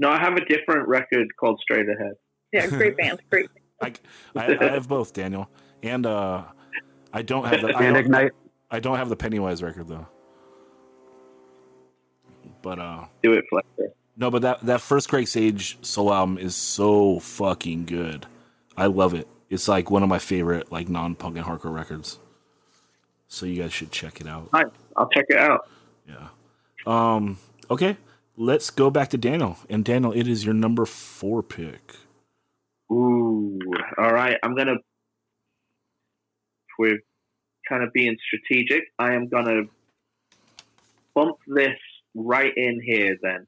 No, I have a different record called Straight Ahead. Yeah, great band, great. I have both, Daniel, and I don't have the And Ignite. I don't have the Pennywise record though. But Do it, Fletcher. no, but that first Greg Sage solo album is so fucking good. I love it. It's one of my favorite non-punk and hardcore records. So you guys should check it out. Nice. I'll check it out. Yeah. Okay. Let's go back to Daniel. And Daniel, it is your number 4 pick. Ooh. All right. We're kind of being strategic. I am going to bump this right in here then.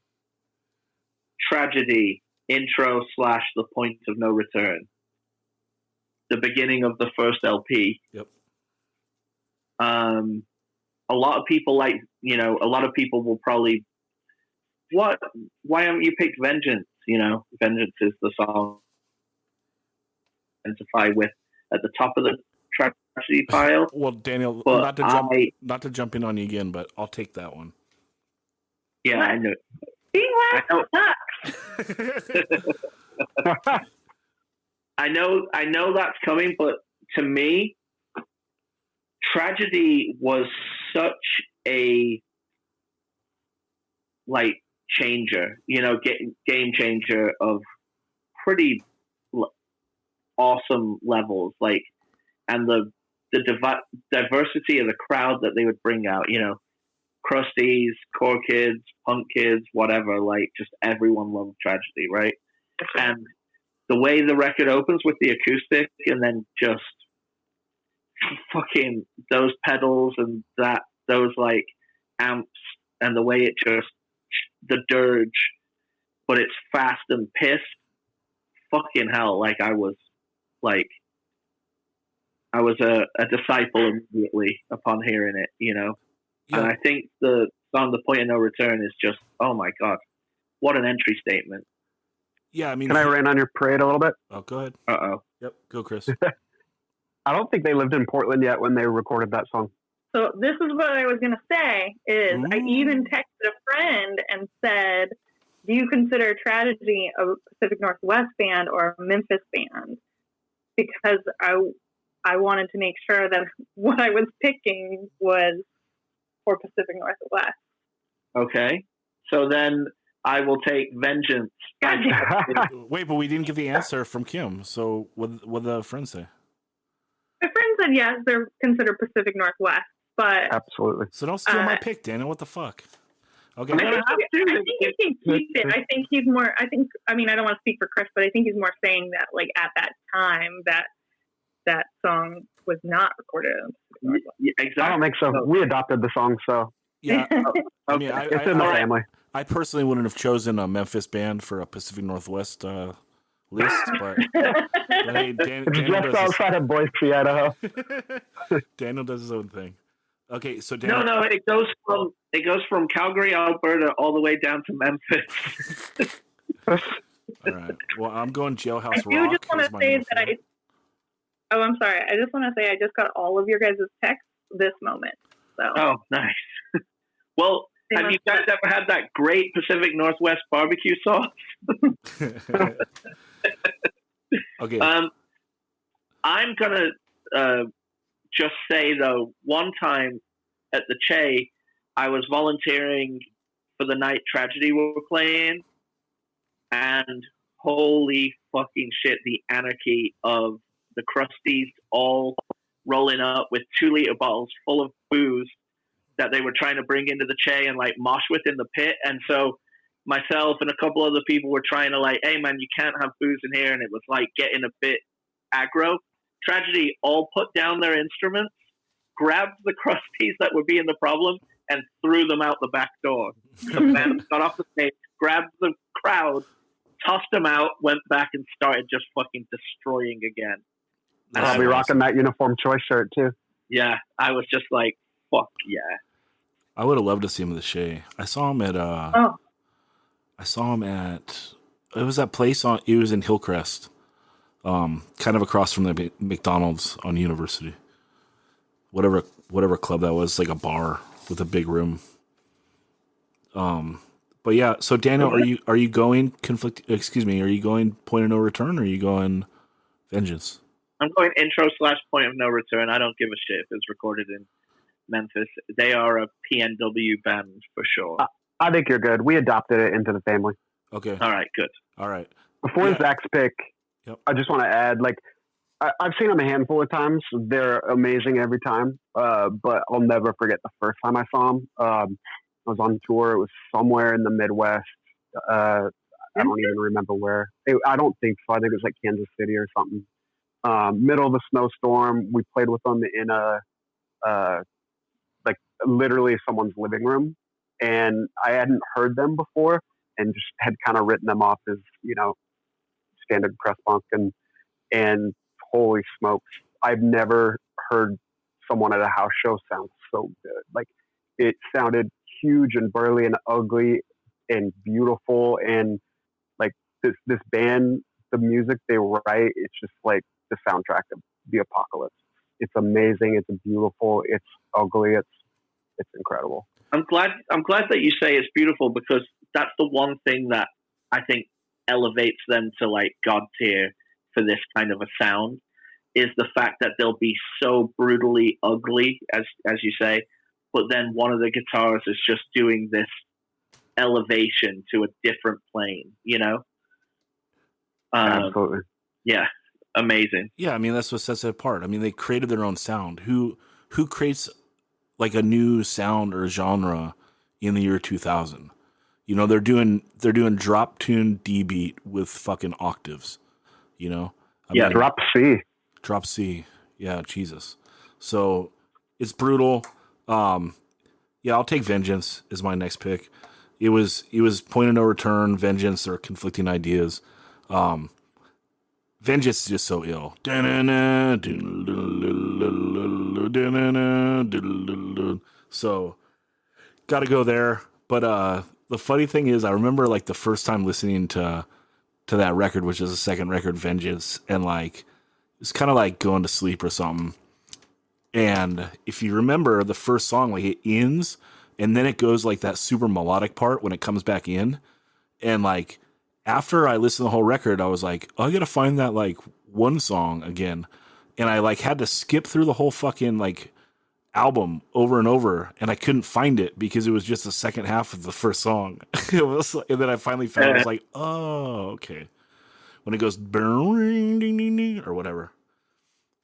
Tragedy, intro / the point of no return. The beginning of the first LP. Yep. A lot of people a lot of people will probably, why haven't you picked Vengeance? Vengeance is the song I identify with at the top of the Tragedy pile. Well, Daniel, But not to jump in on you again, but I'll take that one. Yeah, I know. Being last sucks. I know that's coming, but to me, Tragedy was such a changer, game changer of pretty awesome levels, and the diversity of the crowd that they would bring out, crusties, core kids, punk kids, whatever, just everyone loved Tragedy, right? And the way the record opens with the acoustic and then just fucking those pedals and those amps and the way it just, the dirge, but it's fast and pissed. Fucking hell. I was a disciple immediately upon hearing it, Yeah. And I think the song The Point of No Return is just, oh my God, what an entry statement. Yeah, I mean, Can I rain on your parade a little bit? Oh, go ahead. Uh-oh. Yep, go, Chris. I don't think they lived in Portland yet when they recorded that song. So this is what I was going to say is I even texted a friend and said, do you consider Tragedy a Pacific Northwest band or a Memphis band? Because I wanted to make sure that what I was picking was for Pacific Northwest. Okay. So then I will take Vengeance. Wait, but we didn't get the answer from Kim. So what did the friend say? My friend said yes, they're considered Pacific Northwest, but Absolutely. So don't steal my pick, Daniel. What the fuck? Okay. I think he can keep it. I think he's more. I mean, I don't want to speak for Chris, but I think he's more saying that, like, at that time, that song was not recorded. Exactly. I don't think so. We adopted the song, so Yeah. I mean, it's in the family. I personally wouldn't have chosen a Memphis band for a Pacific Northwest list, but hey, It's just outside of Boise, Idaho. Daniel does his own thing. Okay, so Daniel, No, it goes from Calgary, Alberta, all the way down to Memphis. all right. Well, I'm going Jailhouse I do Rock. just want to say that I'm sorry. I just want to say I just got all of your guys' texts this moment. So. Oh, nice. Well, have you guys ever had that great Pacific Northwest barbecue sauce? Okay. I'm gonna just say though, one time at the Che, I was volunteering for the night Tragedy we were playing, and holy fucking shit, the anarchy of the Crusties all rolling up with 2-liter bottles full of booze that they were trying to bring into the Che and like mosh with in the pit. And so myself and a couple other people were trying to like, hey man, you can't have booze in here. And it was like getting a bit aggro. Tragedy all put down their instruments, grabbed the Crusties that were being the problem, and threw them out the back door. The band got off the stage, grabbed the crowd, tossed them out, went back and started just fucking destroying again. And I'll be rocking that Uniform Choice shirt too. Yeah, I was just like, fuck yeah. I would have loved to see him at the Shea. I saw him at it was that place it was in Hillcrest. Kind of across from the McDonald's on University. Whatever club that was, like a bar with a big room. But yeah, so Daniel, are you going are you going Point of No Return or are you going Vengeance? I'm going intro / Point of No Return. I don't give a shit if it's recorded in Memphis. They are a PNW band for sure. I think you're good. We adopted it into the family. Okay. All right, good. All right. Before Zach's pick, Yep. I just want to add, like, I've seen them a handful of times. They're amazing every time, but I'll never forget the first time I saw them. I was on tour. It was somewhere in the Midwest. I don't even remember where. I don't think so. I think it was like Kansas City or something. Middle of a snowstorm. We played with them in like literally someone's living room, and I hadn't heard them before, and just had kind of written them off as, you know, standard crust punk, and holy smokes, I've never heard someone at a house show sound so good. Like, it sounded huge and burly and ugly and beautiful, and like this band, the music they write, it's just like the soundtrack of the apocalypse. It's amazing. It's beautiful. It's ugly. It's incredible. I'm glad that you say it's beautiful, because that's the one thing that I think elevates them to like God tier for this kind of a sound, is the fact that they'll be so brutally ugly, as you say, but then one of the guitars is just doing this elevation to a different plane, you know? Absolutely. Yeah, amazing. Yeah, I mean that's what sets it apart. I mean they created their own sound. Who creates like a new sound or genre in the year 2000? You know, they're doing drop tune D beat with fucking octaves. You know, I mean, drop C. Yeah, Jesus. So it's brutal. Yeah, I'll take Vengeance as my next pick. It was Point of No Return, Vengeance, or conflicting ideas. Vengeance is just so ill. So gotta go there. But the funny thing is, I remember like the first time listening to that record, which is the second record, Vengeance, and like it's kind of like going to sleep or something. And if you remember the first song, like it ends and then it goes like that super melodic part when it comes back in, And like after I listened to the whole record, I was like, oh, I gotta find that like one song again. And I like had to skip through the whole fucking like album over and over, and I couldn't find it because it was just the second half of the first song. It was, and then I finally found it. I was like, oh, okay. When it goes ding ding ding or whatever.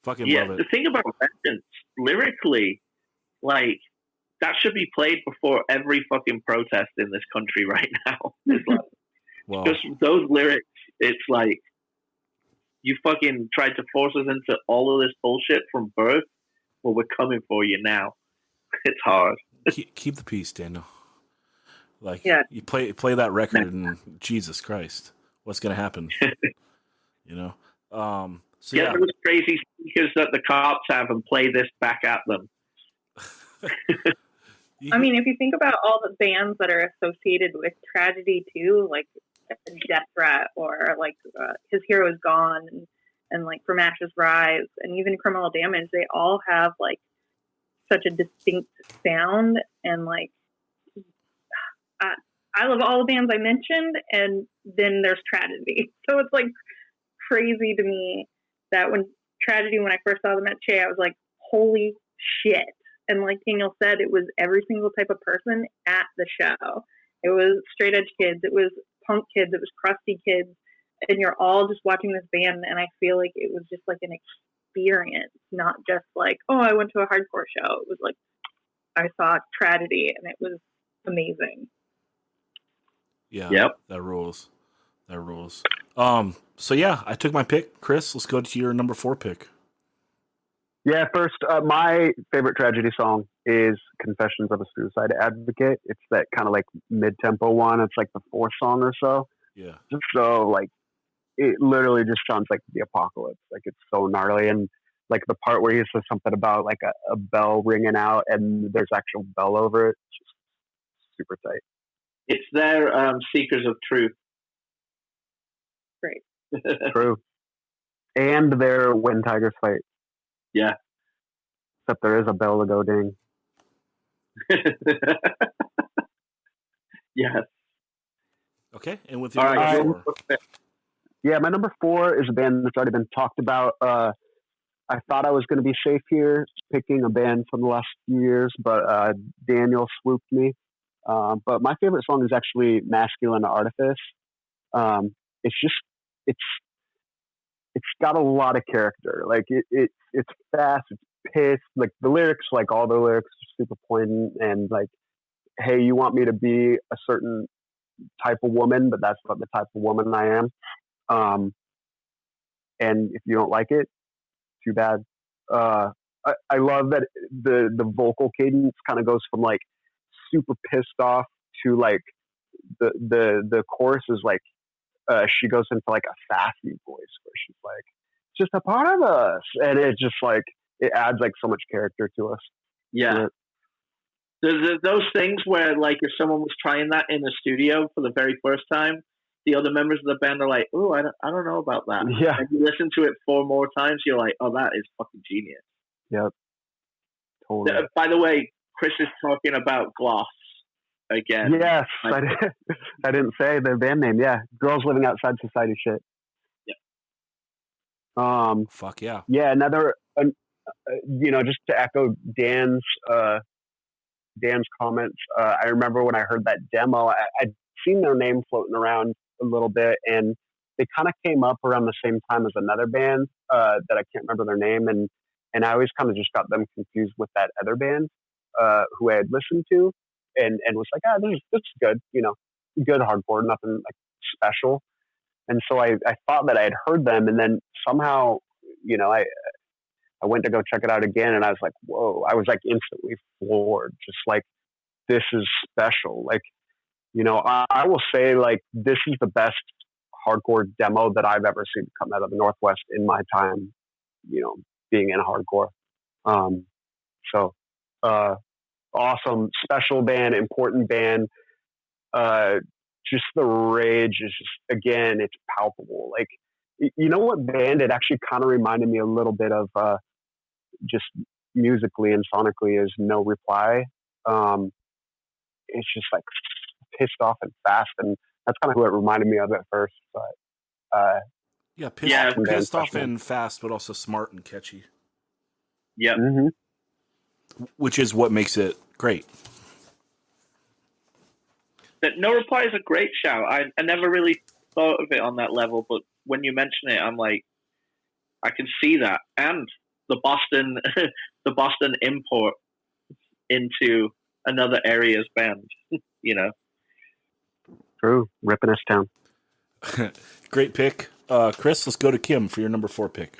Fucking love it. The thing about Vengeance, lyrically, like, that should be played before every fucking protest in this country right now. It's like, Well, just those lyrics, it's like, you fucking tried to force us into all of this bullshit from birth. Well, we're coming for you now. It's hard. keep the peace, Daniel. Like, Yeah. you play that record, and Jesus Christ, what's gonna happen? You know. So Get those crazy speakers that the cops have and play this back at them. I mean, if you think about all the bands that are associated with tragedy too, like Death Threat or like His Hero Is Gone and like From Ashes Rise and even Criminal Damage, they all have like such a distinct sound, and like I love all the bands I mentioned, and then there's Tragedy. So it's like crazy to me that when I first saw them at Che, I was like, holy shit. And like Daniel said, it was every single type of person at the show. It was straight edge kids, it was punk kids, it was crusty kids, and you're all just watching this band, and I feel like it was just like an experience, not just like, oh, I went to a hardcore show. It was like I saw Tragedy, and it was amazing. Yeah. Yep. That rules. So yeah, I took my pick. Chris, let's go to your number 4 pick. Yeah, first, my favorite Tragedy song is Confessions of a Suicide Advocate. It's that kind of like mid-tempo one. It's like the 4th song or so. Yeah. So like, it literally just sounds like the apocalypse. Like, it's so gnarly. And like the part where he says something about like a bell ringing out and there's actual bell over it. It's just super tight. It's their Seekers of Truth. Great. True. And their When Tigers Fight. Yeah. Except there is a bell to go ding. Yes. Okay, and with your All right, number 4. Yeah, my number 4 is a band that's already been talked about. I thought I was going to be safe here, picking a band from the last few years, but Daniel swooped me. But my favorite song is actually Masculine Artifice. It's got a lot of character. Like it's fast, it's pissed. Like the lyrics, like all the lyrics are super poignant and like, hey, you want me to be a certain type of woman, but that's not the type of woman I am. And if you don't like it, too bad. I love that the vocal cadence kind of goes from like super pissed off to like the chorus is like she goes into like a sassy voice where she's like, it's just a part of us, and it just like it adds like so much character to us. Yeah. There's those things where like if someone was trying that in the studio for the very first time, the other members of the band are like, oh, I don't know about that. Yeah. And you listen to it 4 more times, you're like, oh, that is fucking genius. Yep. Totally. By the way, Chris is talking about Gloss again. Yes, I didn't say the band name. Yeah, Girls Living Outside Society shit. Yeah. Fuck yeah. Yeah, another. Just to echo Dan's comments. I remember when I heard that demo, I'd seen their name floating around a little bit, and they kind of came up around the same time as another band that I can't remember their name, and I always kind of just got them confused with that other band who I had listened to, and was like, this is good, good hardcore, nothing like special. And so I thought that I had heard them, and then somehow, I went to go check it out again, and I was like, whoa, I was like instantly floored, just like, this is special. Like, I will say, like, this is the best hardcore demo that I've ever seen come out of the Northwest in my time, being in hardcore. Awesome, special band, important band. Just the rage is just, again, it's palpable. Like, you know what band it actually kind of reminded me a little bit of, just musically and sonically, is No Reply. It's just like pissed off and fast, and That's kind of who it reminded me of at first. But pissed off especially. and fast, but also smart and catchy, Yep. which is what makes it great. That No Reply is a great shout. I never really thought of it on that level, but when you mention it, I'm like, I can see that. And the Boston the Boston import into another area's band, you know. True. Ripping us down. Great pick. Chris, let's go to Kim for your number 4 pick.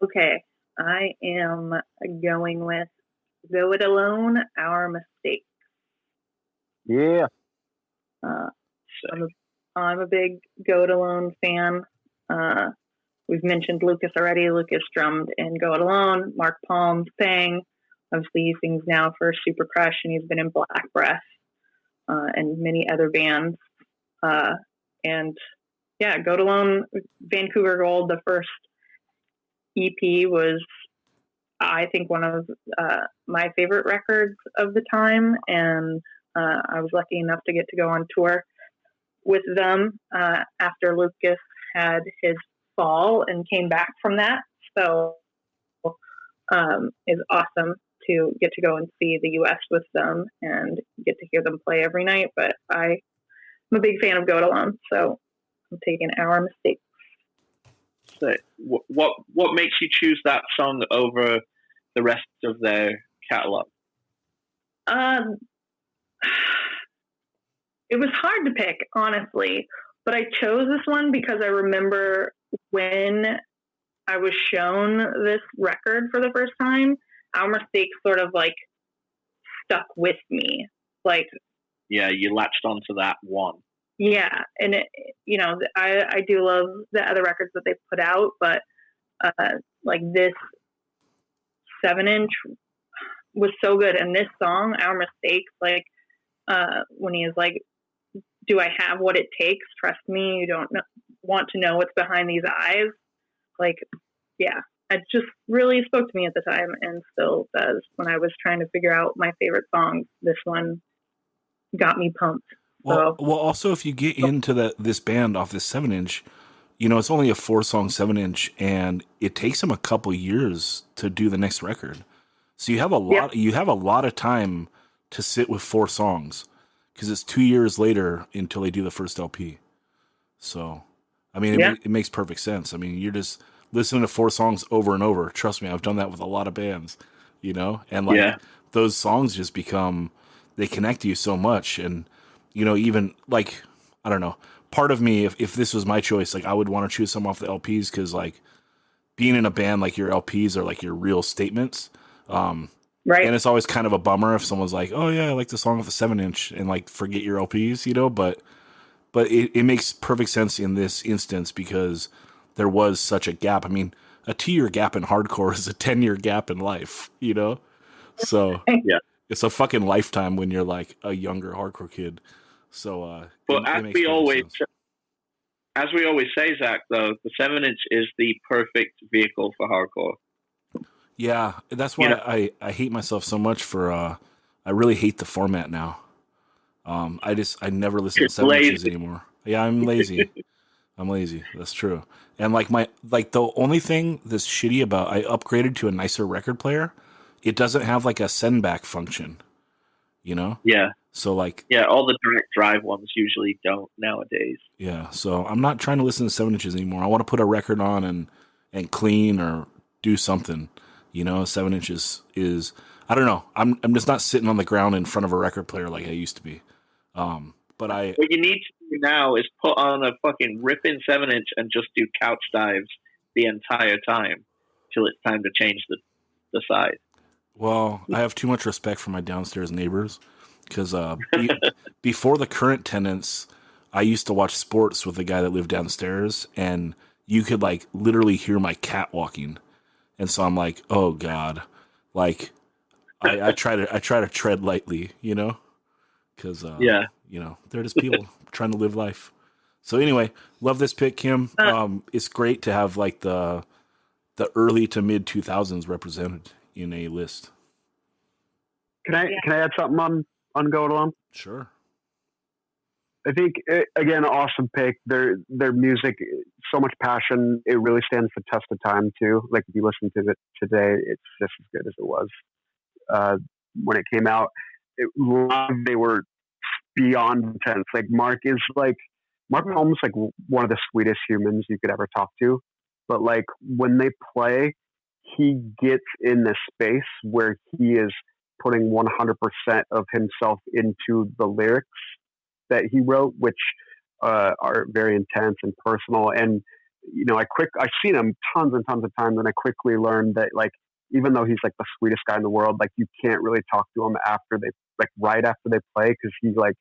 Okay, I am going with Go It Alone, Our Mistake. Yeah. I'm a big Go It Alone fan. We've mentioned Lucas already. Lucas drummed in Go It Alone. Mark Palm sang. Obviously, he sings now for Super Crush, and he's been in Black Breath and many other bands. And yeah, Go It Alone, Vancouver Gold, the first EP was, I think, one of my favorite records of the time. And I was lucky enough to get to go on tour with them after Lucas had his fall and came back from that. So it's awesome to get to go and see the U.S. with them and get to hear them play every night. But I'm a big fan of Go It Alone, so I'm taking Our Mistake. So what makes you choose that song over the rest of their catalog? It was hard to pick, honestly, but I chose this one because I remember when I was shown this record for the first time, Our Mistake sort of like stuck with me. Like, yeah, you latched onto that one. Yeah, and I do love the other records that they put out, but like this 7-inch was so good, and this song, Our Mistakes, like when he is like, "Do I have what it takes? Trust me, you don't want to know what's behind these eyes." Like, yeah, it just really spoke to me at the time, and still does. When I was trying to figure out my favorite songs, this one got me pumped. Well, also, if you get into this band off this 7-inch, it's only a 4-song 7-inch, and it takes them a couple years to do the next record. So you have a lot. You have a lot of time to sit with 4 songs, because it's 2 years later until they do the first LP. So, I mean, it makes perfect sense. I mean, you're just listening to 4 songs over and over. Trust me, I've done that with a lot of bands. And like those songs just they connect to you so much, and even like, I don't know, part of me, if this was my choice, like I would want to choose some off the LPs, because like being in a band, like your LPs are like your real statements. Right. And it's always kind of a bummer if someone's like, "Oh yeah, I like the song off the 7-inch," and like forget your LPs, but it makes perfect sense in this instance because there was such a gap. I mean, a 2-year gap in hardcore is a 10-year gap in life, So it's a fucking lifetime when you're like a younger hardcore kid. So, but as we always say, Zach, though, the 7-inch is the perfect vehicle for hardcore. Yeah, that's why I hate myself so much for. I really hate the format now. I never listen to 7-inches anymore. Yeah, I'm lazy. I'm lazy. That's true. And like the only thing that's shitty about, I upgraded to a nicer record player. It doesn't have like a send back function. Yeah. So like, all the direct drive ones usually don't nowadays. Yeah. So I'm not trying to listen to 7-inches anymore. I want to put a record on and clean or do something. 7-inches is, I don't know. I'm just not sitting on the ground in front of a record player like I used to be. But what you need to do now is put on a fucking ripping 7-inch and just do couch dives the entire time till it's time to change the side. Well, I have too much respect for my downstairs neighbors, because before the current tenants, I used to watch sports with the guy that lived downstairs, and you could like literally hear my cat walking. And so I'm like, oh God, like I try to tread lightly, because they're just people trying to live life. So anyway, love this pick, Kim. It's great to have like the early to mid 2000s represented in a list. Can I add something on Go It Alone? Sure. I think again, awesome pick. Their music, so much passion. It really stands the test of time too. Like if you listen to it today, it's just as good as it was when it came out. Live, they were beyond intense. Like Mark Holmes, like one of the sweetest humans you could ever talk to. But like when they play, he gets in this space where he is putting 100% of himself into the lyrics that he wrote, which are very intense and personal. And I've seen him tons and tons of times, and I quickly learned that like even though he's like the sweetest guy in the world, like you can't really talk to him right after they play, because he like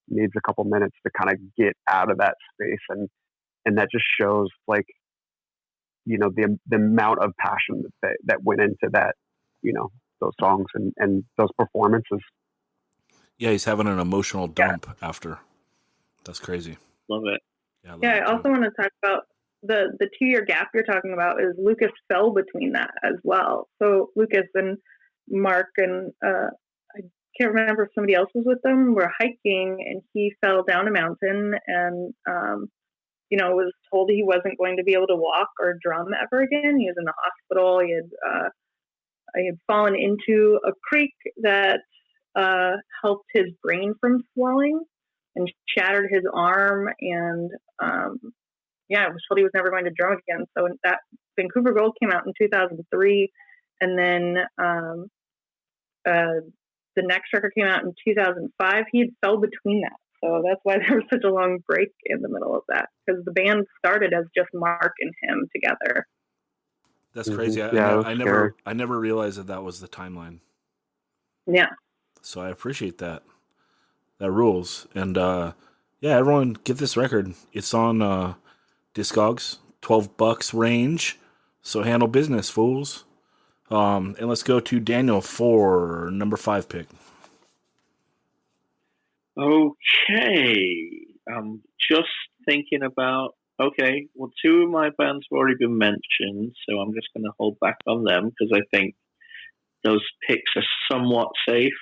needs a couple minutes to kind of get out of that space, and that just shows like the amount of passion that went into that, those songs and those performances. Yeah, he's having an emotional dump after. That's crazy. Love it. Yeah, I also want to talk about the 2-year gap you're talking about. Is Lucas fell between that as well. So Lucas and Mark and I can't remember if somebody else was with them, were hiking, and he fell down a mountain and was told he wasn't going to be able to walk or drum ever again. He was in the hospital. He had fallen into a creek that helped his brain from swelling and shattered his arm, and was told he was never going to drum again. So that Vancouver Gold came out in 2003, and then the next record came out in 2005. He had fell between that, so that's why there was such a long break in the middle of that, because the band started as just Mark and him together. That's crazy. Mm-hmm. I never realized that was the timeline. Yeah. So I appreciate that. That rules. And everyone get this record. It's on Discogs, $12 range. So handle business, fools. And let's go to Daniel for number 5 pick. Okay. I'm just thinking about, okay, well, 2 of my bands have already been mentioned, so I'm just going to hold back on them because I think those picks are somewhat safe.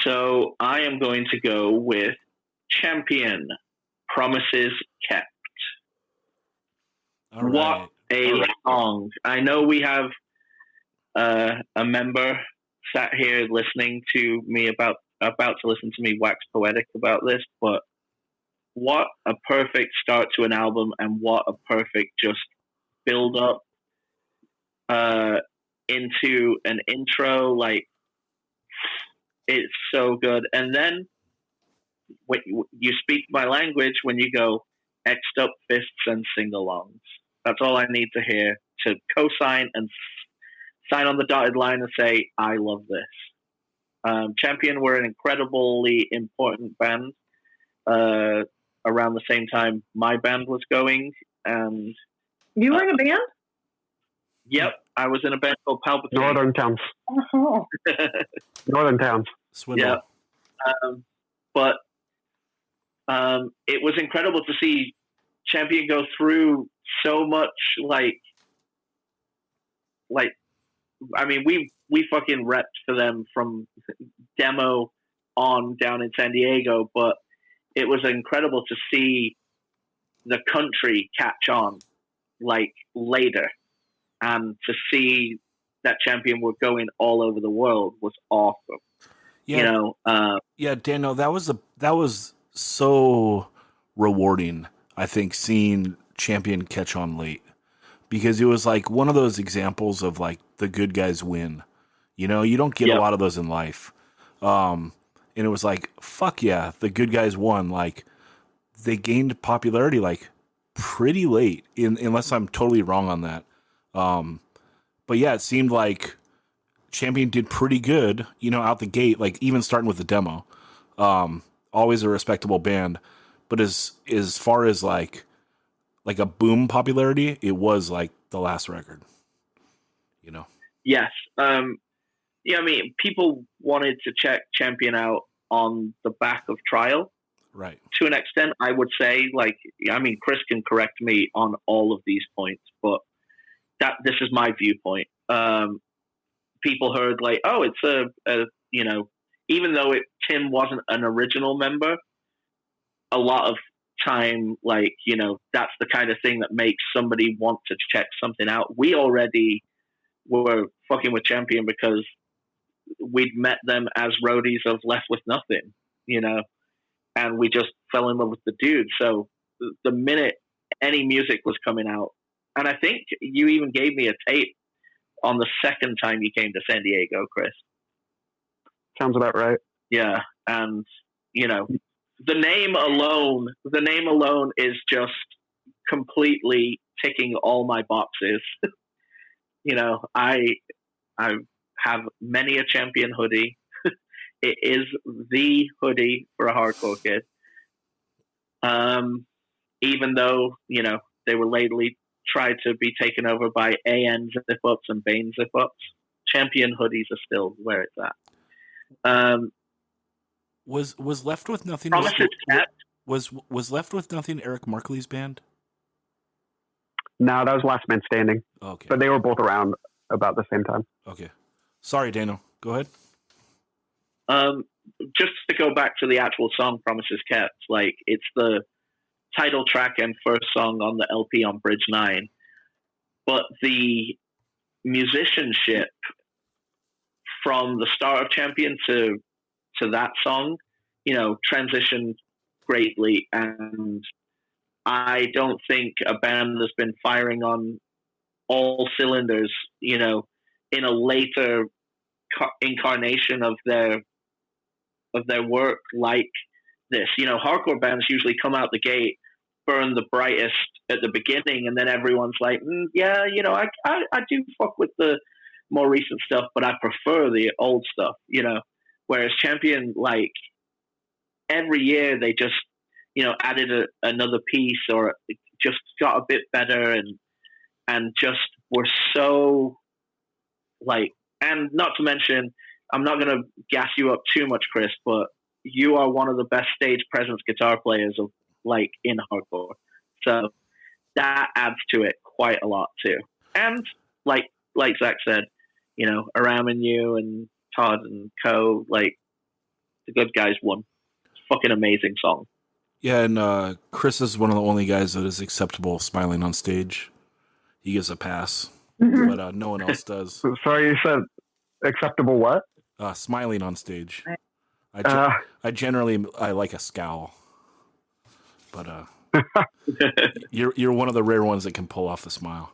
So I am going to go with Champion, Promises Kept. All right. What a song. I know we have a member sat here listening to me about to listen to me wax poetic about this, but what a perfect start to an album, and what a perfect just build up into an intro. Like, it's so good. And then when you speak my language when you go X'd up fists and sing-alongs. That's all I need to hear to co-sign and sign on the dotted line and say, I love this. Champion were an incredibly important band around the same time my band was going. And you were in a band? Yep, I was in a band called Palpatine. Northern Towns. Oh. Northern Towns. Swindle. Yeah. But it was incredible to see Champion go through so much, like I mean, we fucking repped for them from demo on down in San Diego, but it was incredible to see the country catch on like later, and to see that Champion were going all over the world was awesome. Yeah. Yeah, Daniel, that was so rewarding, I think, seeing Champion catch on late, because it was like one of those examples of like the good guys win. You don't get a lot of those in life. And it was like, fuck yeah, the good guys won. Like, they gained popularity like pretty late, unless I'm totally wrong on that. But yeah, it seemed like Champion did pretty good, out the gate, like even starting with the demo. Always a respectable band, but as far as like a boom popularity, it was like the last record. Yes. Yeah, I mean, people wanted to check Champion out on the back of Trial. Right. To an extent, I would say, like, I mean, Chris can correct me on all of these points, but this is my viewpoint. People heard like, oh, it's a even though Tim wasn't an original member, a lot of time, like, you know, that's the kind of thing that makes somebody want to check something out. We already were fucking with Champion because we'd met them as roadies of Left With Nothing, you know, and we just fell in love with the dude. So the minute any music was coming out, and I think you even gave me a tape on the second time you came to San Diego, Chris. Sounds about right. Yeah, and you know, the name alone is just completely ticking all my boxes. You know, I have many a Champion hoodie. It is the hoodie for a hardcore kid. Even though, you know, they were lately tried to be taken over by AN zip-ups and Bane zip-ups, Champion hoodies are still where it's at. Was Left With Nothing was Left With Nothing Eric Markley's band? No, that was Last Man Standing. Okay. But they were both around about the same time. Okay. Sorry, Daniel. Go ahead. Just to go back to the actual song Promises Kept, like, it's the title track and first song on the LP on Bridge 9. But the musicianship from the start of Champion to that song, you know, transitioned greatly, and I don't think a band that's been firing on all cylinders, you know, in a later incarnation of their work like this. You know, hardcore bands usually come out the gate, burn the brightest at the beginning, and then everyone's like, yeah, you know, I do fuck with the more recent stuff, but I prefer the old stuff, you know. Whereas Champion, like, every year they just, you know, added another piece, or just got a bit better, and just were so, like, and not to mention, I'm not going to gas you up too much, Chris, but you are one of the best stage presence guitar players of, like, in hardcore. So that adds to it quite a lot too. And like Zach said, you know, Aram and you and Todd and co, like, the good guys won. Fucking amazing song. Yeah, and Chris is one of the only guys that is acceptable smiling on stage. He gets a pass, but no one else does. Sorry, you said acceptable what? Smiling on stage. I generally like a scowl, but you're one of the rare ones that can pull off the smile.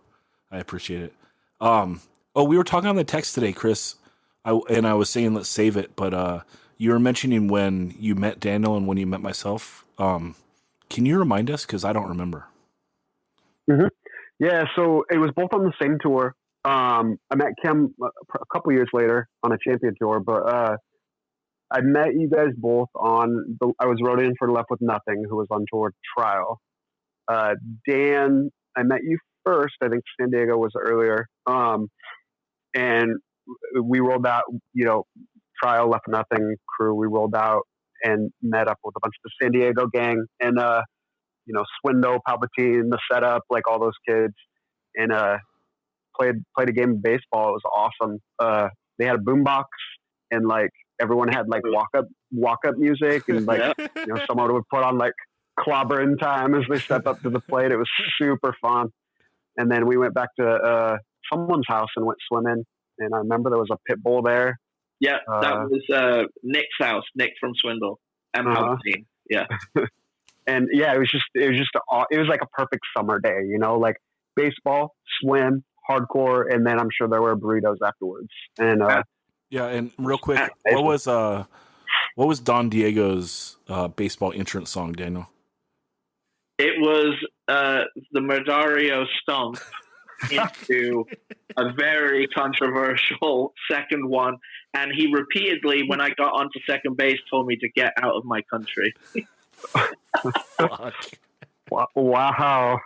I appreciate it. We were talking on the text today, Chris, I was saying let's save it, but you were mentioning when you met Daniel and when you met myself. Can you remind us? Because I don't remember. Mm-hmm. Yeah, so it was both on the same tour. I met Kim a couple years later on a Champion tour, but I met you guys both on I was roading for Left With Nothing, who was on tour Trial. Dan, I met you first. I think San Diego was earlier. And we rolled out, you know, Trial, Left With Nothing crew. We rolled out and met up with a bunch of the San Diego gang, and you know, Swindle, Palpatine, the Setup, like all those kids, and played a game of baseball. It was awesome. They had a boombox, and like everyone had like walk up music, and like you know, someone would put on like clobbering time as they step up to the plate. It was super fun. And then we went back to someone's house and went swimming, and I remember there was a pit bull there. Yeah, that was Nick's house. Nick from Swindle and Palpatine. Yeah. And yeah, it was like a perfect summer day, you know, like baseball, swim, hardcore, and then I'm sure there were burritos afterwards. And yeah, and real quick, what was Don Diego's baseball entrance song, Daniel? It was the Merdario stomp into a very controversial second one, and he repeatedly, when I got onto second base, told me to get out of my country. Fuck. Wow.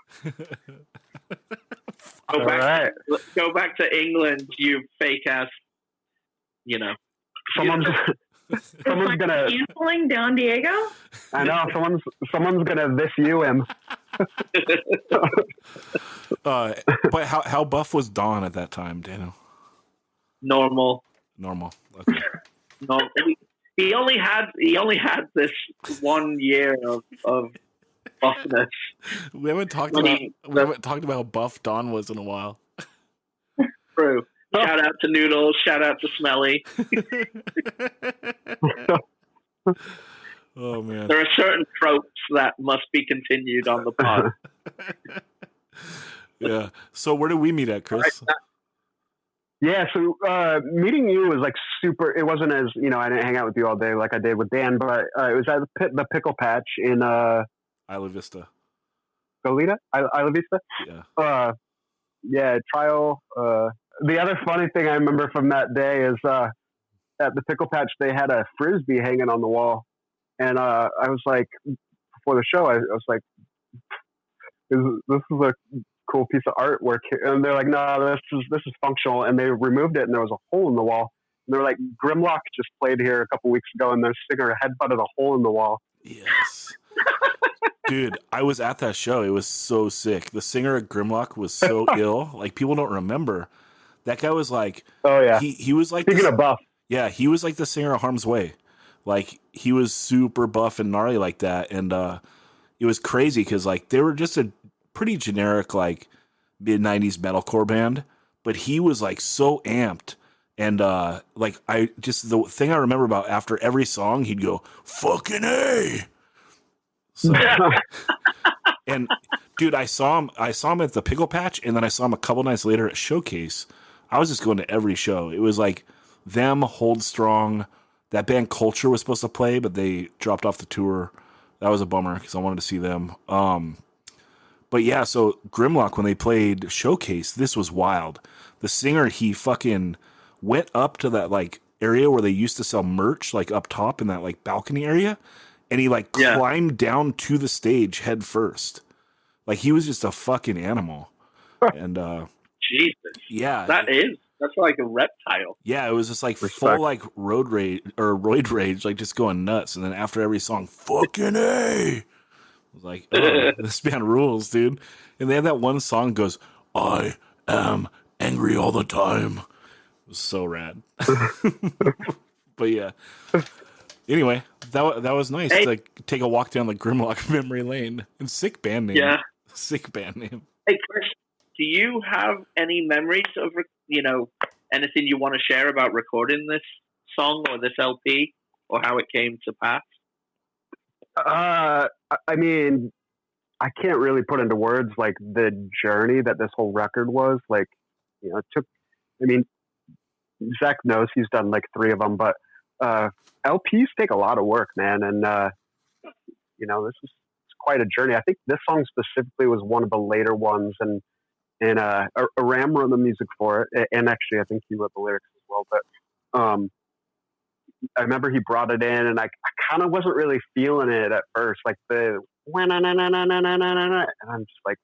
Go back to England, you fake ass. You know, someone's gonna canceling Don Diego. I know someone's gonna this you him. But how buff was Don at that time, Daniel? Normal. Okay. No, He only had this 1 year of buffness. We haven't talked When about he- how buff Don was in a while. True. Shout out to Noodles. Shout out to Smelly. Oh man. There are certain tropes that must be continued on the pod. Yeah. So where did we meet at, Chris? Yeah, so meeting you was like super. It wasn't as, you know, I didn't hang out with you all day like I did with Dan, but it was at the Pickle Patch in Isla Vista. Goleta, Isla Vista. Yeah. Yeah, trial. The other funny thing I remember from that day is at the Pickle Patch they had a Frisbee hanging on the wall, and I was like, before the show, I was like, this is a cool piece of artwork here. And they're like, no, this is functional, and they removed it and there was a hole in the wall, and they're like, Grimlock just played here a couple weeks ago and their singer headbutted a hole in the wall. Yes. Dude, I was at that show. It was so sick. The singer at Grimlock was so ill. Like, people don't remember. That guy was like, oh yeah, he was like, speaking of buff, yeah, he was like the singer of Harm's Way. Like, he was super buff and gnarly like that, and it was crazy because like they were just a pretty generic like mid-90s metalcore band, but he was like so amped, and like the thing I remember about after every song he'd go fucking A. So, and dude, I saw him at the Pickle Patch, and then I saw him a couple nights later at Showcase. I was just going to every show. It was like them, Hold Strong. That band Culture was supposed to play, but they dropped off the tour. That was a bummer because I wanted to see them. But yeah, so Grimlock, when they played Showcase, this was wild. The singer, he fucking went up to that like area where they used to sell merch, like up top in that like balcony area, and he like climbed down to the stage head first. Like, he was just a fucking animal. And Jesus. yeah. That's like a reptile. Yeah, it was just like full like roid rage, like just going nuts. And then after every song, fucking A. I was like, oh, this band rules, dude. And they had that one song that goes, I am angry all the time. It was so rad. But yeah. Anyway, that was nice to take a walk down the Grimlock memory lane. And sick band name. Yeah. Sick band name. Hey, Chris, do you have any memories of, anything you want to share about recording this song or this LP or how it came to pass? I mean, I can't really put into words like the journey that this whole record was. Like, it took, Zach knows, he's done like 3 of them, but LPs take a lot of work, man. And, this is quite a journey. I think this song specifically was one of the later ones, and Aram wrote the music for it. And actually, I think he wrote the lyrics as well. But I remember he brought it in, and I kind of wasn't really feeling it at first. Like the, and I'm just like,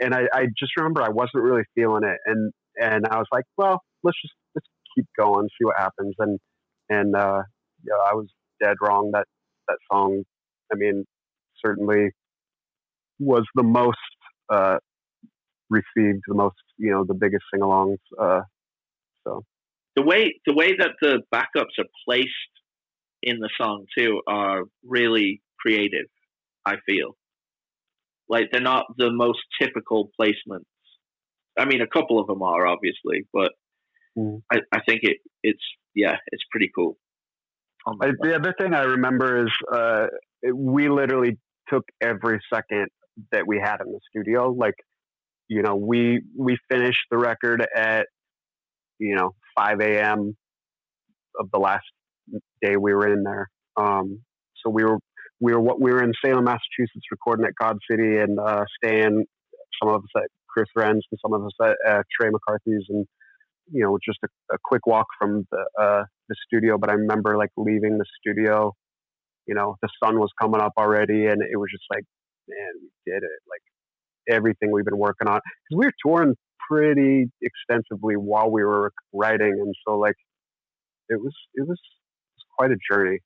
and I just remember I wasn't really feeling it. And I was like, well, let's keep going, see what happens. And I was dead wrong. That song, certainly was the most received, the most, the biggest sing-alongs. So the way that the backups are placed in the song too are really creative. I feel like they're not the most typical placements. A couple of them are obviously, but I think it's pretty cool. The other thing I remember is we literally took every second that we had in the studio. Like, we finished the record at 5 a.m. of the last day we were in there. So we were in Salem, Massachusetts, recording at God City, and staying, some of us at Chris Ren's and some of us at Trey McCarthy's, and just a quick walk from the studio. But I remember like leaving the studio, the sun was coming up already, and it was just like, man, we did it. Like, everything we've been working on, because we were touring pretty extensively while we were writing, and so like it was quite a journey.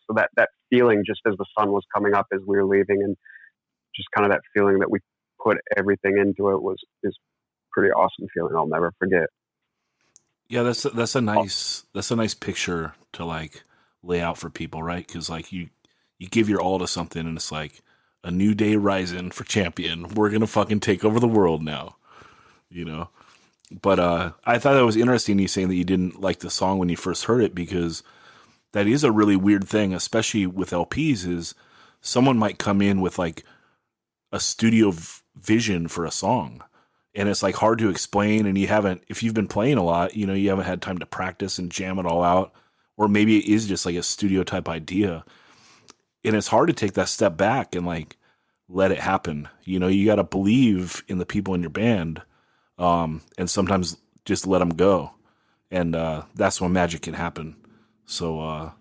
So that feeling just as the sun was coming up as we were leaving, and just kind of that feeling that we put everything into it is pretty awesome feeling. I'll never forget. Yeah, that's a nice picture to like lay out for people, right? Because like you give your all to something, and it's like a new day rising for Champion. We're gonna fucking take over the world now, you know. But I thought that was interesting. You saying that you didn't like the song when you first heard it, because that is a really weird thing, especially with LPs. Is someone might come in with like a studio vision for a song, and it's like hard to explain, and you haven't, if you've been playing a lot, you know, you haven't had time to practice and jam it all out, or maybe it is just like a studio type idea, and it's hard to take that step back and like let it happen. You know, you got to believe in the people in your band, and sometimes just let them go, and that's when magic can happen. So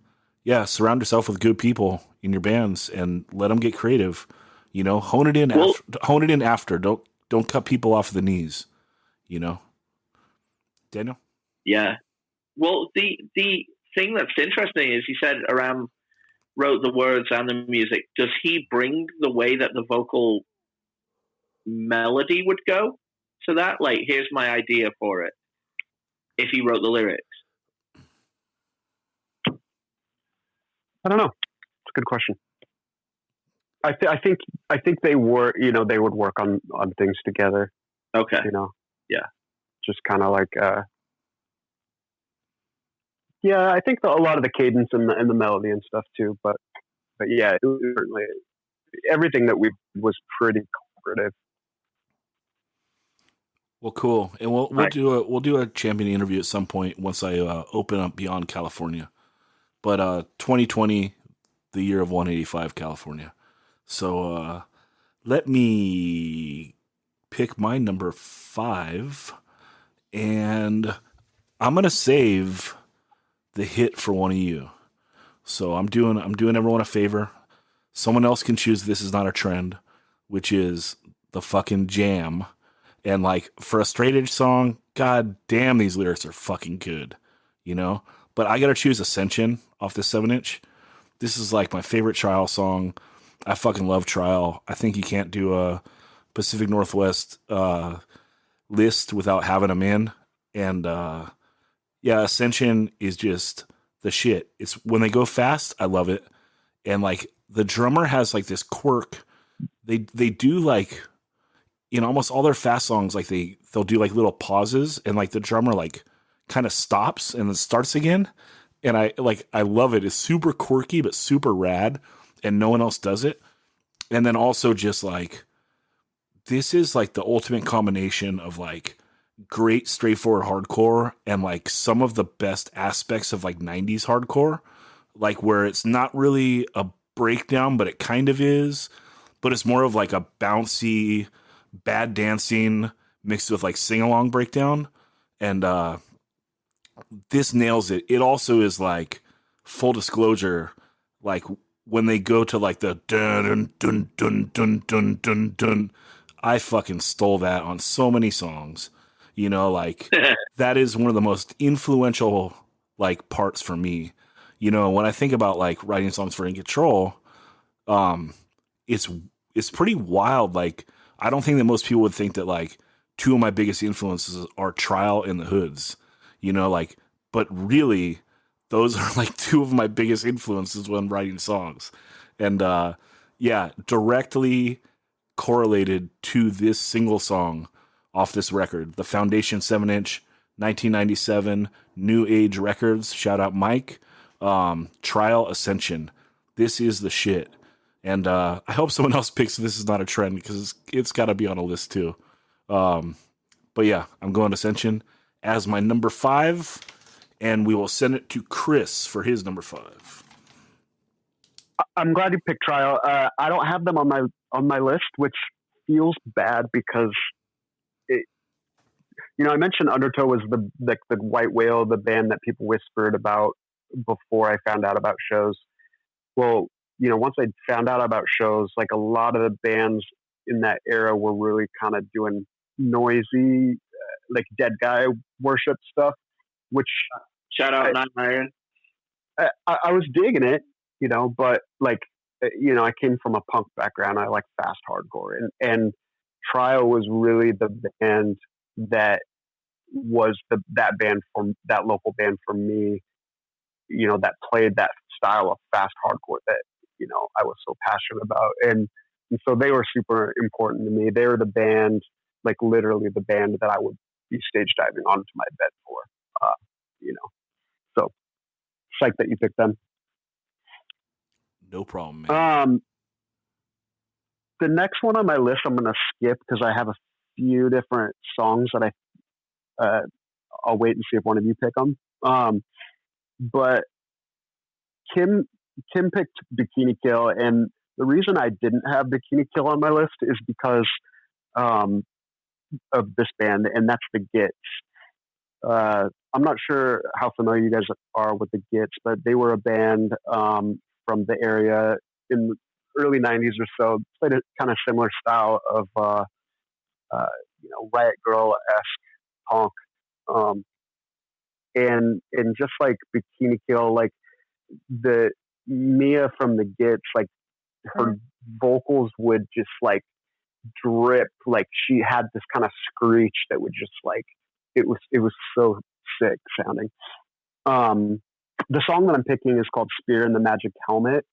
yeah, surround yourself with good people in your bands and let them get creative. You know, hone it in. Well- hone it in after. Don't cut people off the knees. You know, Daniel. Yeah. Well, the thing that's interesting is you said Aram wrote the words and the music. Does he bring the way that the vocal melody would go to that? Like, here's my idea for it. If he wrote the lyrics. I don't know. It's a good question. I think they were, you know, they would work on things together, Okay. you know. Yeah. Just kind of like yeah, I think a lot of the cadence and the melody and stuff too, but yeah, it was certainly everything that we was pretty collaborative. Well, cool, and we'll Right. do a Champion interview at some point once I open up beyond California. But 2020, the year of 185 California. So let me pick my number 5, and I'm gonna save the hit for one of you. So I'm doing everyone a favor. Someone else can choose This Is Not a Trend, which is the fucking jam. And like for a straight edge song, god damn, these lyrics are fucking good, you know? But I gotta choose Ascension off this 7-inch. This is like my favorite Trial song. I fucking love Trial. I think you can't do a Pacific Northwest list without having them in. And yeah, Ascension is just the shit. It's when they go fast, I love it. And like the drummer has like this quirk. They do like in almost all their fast songs, like they'll do like little pauses, and like the drummer like kind of stops and then starts again. And I love it. It's super quirky but super rad, and no one else does it. And then also just like this is like the ultimate combination of like great straightforward hardcore and like some of the best aspects of like 90s hardcore, like where it's not really a breakdown but it kind of is, but it's more of like a bouncy bad dancing mixed with like sing-along breakdown. And this nails it. It also is like, full disclosure, like when they go to like the dun dun dun dun dun dun dun, I fucking stole that on so many songs. You know, like that is one of the most influential like parts for me. You know, when I think about like writing songs for In Control, it's pretty wild. Like I don't think that most people would think that like two of my biggest influences are Trial and the Hoods. You know, like, but really those are like two of my biggest influences when writing songs. And yeah, directly correlated to this single song off this record, the Foundation 7-inch, 1997, New Age Records. Shout out Mike. Trial, Ascension. This is the shit. And I hope someone else picks This Is Not a Trend, because it's got to be on a list too. But yeah, I'm going to Ascension as my number 5, and we will send it to Chris for his number 5. I'm glad you picked Trial. I don't have them on my list, which feels bad because it, you know, I mentioned Undertow was the White Whale, the band that people whispered about before I found out about shows. Well, you know, once I found out about shows, like a lot of the bands in that era were really kind of doing noisy, like dead guy worship stuff, which Shout out Nine Iron. I was digging it, you know, but like, you know, I came from a punk background. I like fast hardcore, and Trial was really the band that was that band from that local band for me, that played that style of fast hardcore that, I was so passionate about. And so they were super important to me. They were the band, like literally the band that I would be stage diving onto my bed for, so psyched that you picked them. No problem, man. The next one on my list, I'm going to skip because I have a few different songs that I'll wait and see if one of you pick them. But Kim picked Bikini Kill, and the reason I didn't have Bikini Kill on my list is because of this band, and that's the Gits. I'm not sure how familiar you guys are with the Gits, but they were a band from the area in the early 90s or so. Played a kind of similar style of Riot Grrrl-esque punk, and just like Bikini Kill, like the Mia from the Gits, like her vocals would just like drip, like she had this kind of screech that would just like it was so sick sounding. The song that I'm picking is called Spear in the Magic Helmet,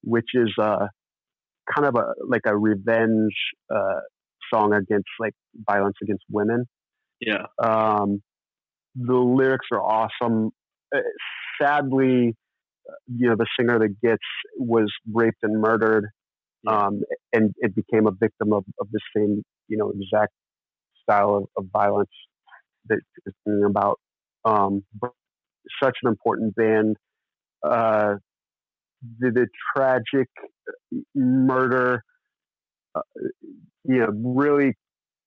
which is kind of a revenge song against like violence against women. Yeah. The lyrics are awesome. Sadly, the singer of the Gits was raped and murdered, and it became a victim of the same, exact style of violence that it's thinking about. But such an important band. The tragic murder, really,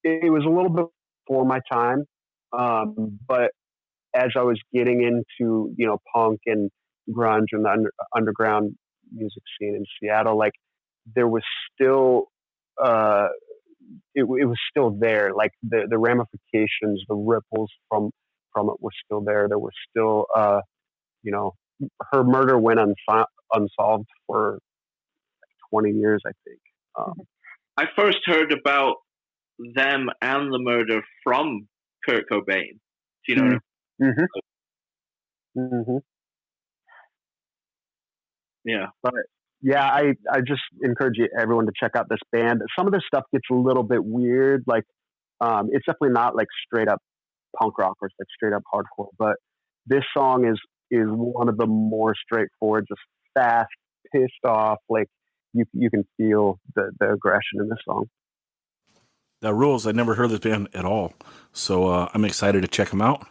it was a little bit before my time. But as I was getting into, punk and grunge and the underground music scene in Seattle, like there was still, it was still there. Like the ramifications, the ripples from it were still there. There was still, her murder went unsolved for 20 years, I think. I first heard about them and the murder from Kurt Cobain. Do you know? Mm-hmm. Mm-hmm. Yeah. But yeah, I just encourage everyone to check out this band. Some of their stuff gets a little bit weird. Like, it's definitely not like straight up punk rock or like straight up hardcore, but this song is one of the more straightforward, just fast, pissed off. Like you can feel the aggression in this song. That rules. I never heard this band at all, so I'm excited to check them out.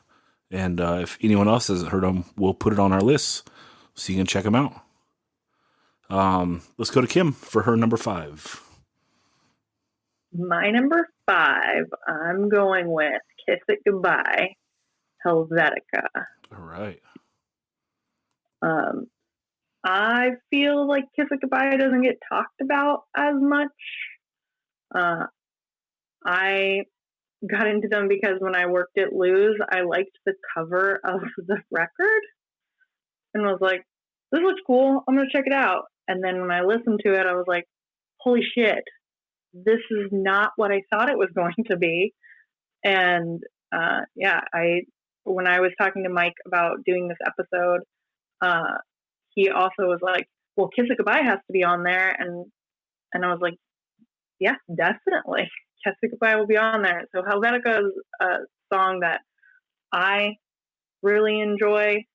And if anyone else hasn't heard them, we'll put it on our list so you can check them out. Let's go to Kim for her number 5. My number 5, I'm going with Kiss It Goodbye, Helvetica. All right. I feel like Kiss It Goodbye doesn't get talked about as much. I got into them because when I worked at Lou's, I liked the cover of the record and was like, this looks cool. I'm going to check it out. And then when I listened to it, I was like, holy shit, this is not what I thought it was going to be. And when I was talking to Mike about doing this episode, he also was like, well, Kiss It Goodbye has to be on there. And I was like, yeah, definitely. Kiss It Goodbye will be on there. So Helvetica is a song that I really enjoy.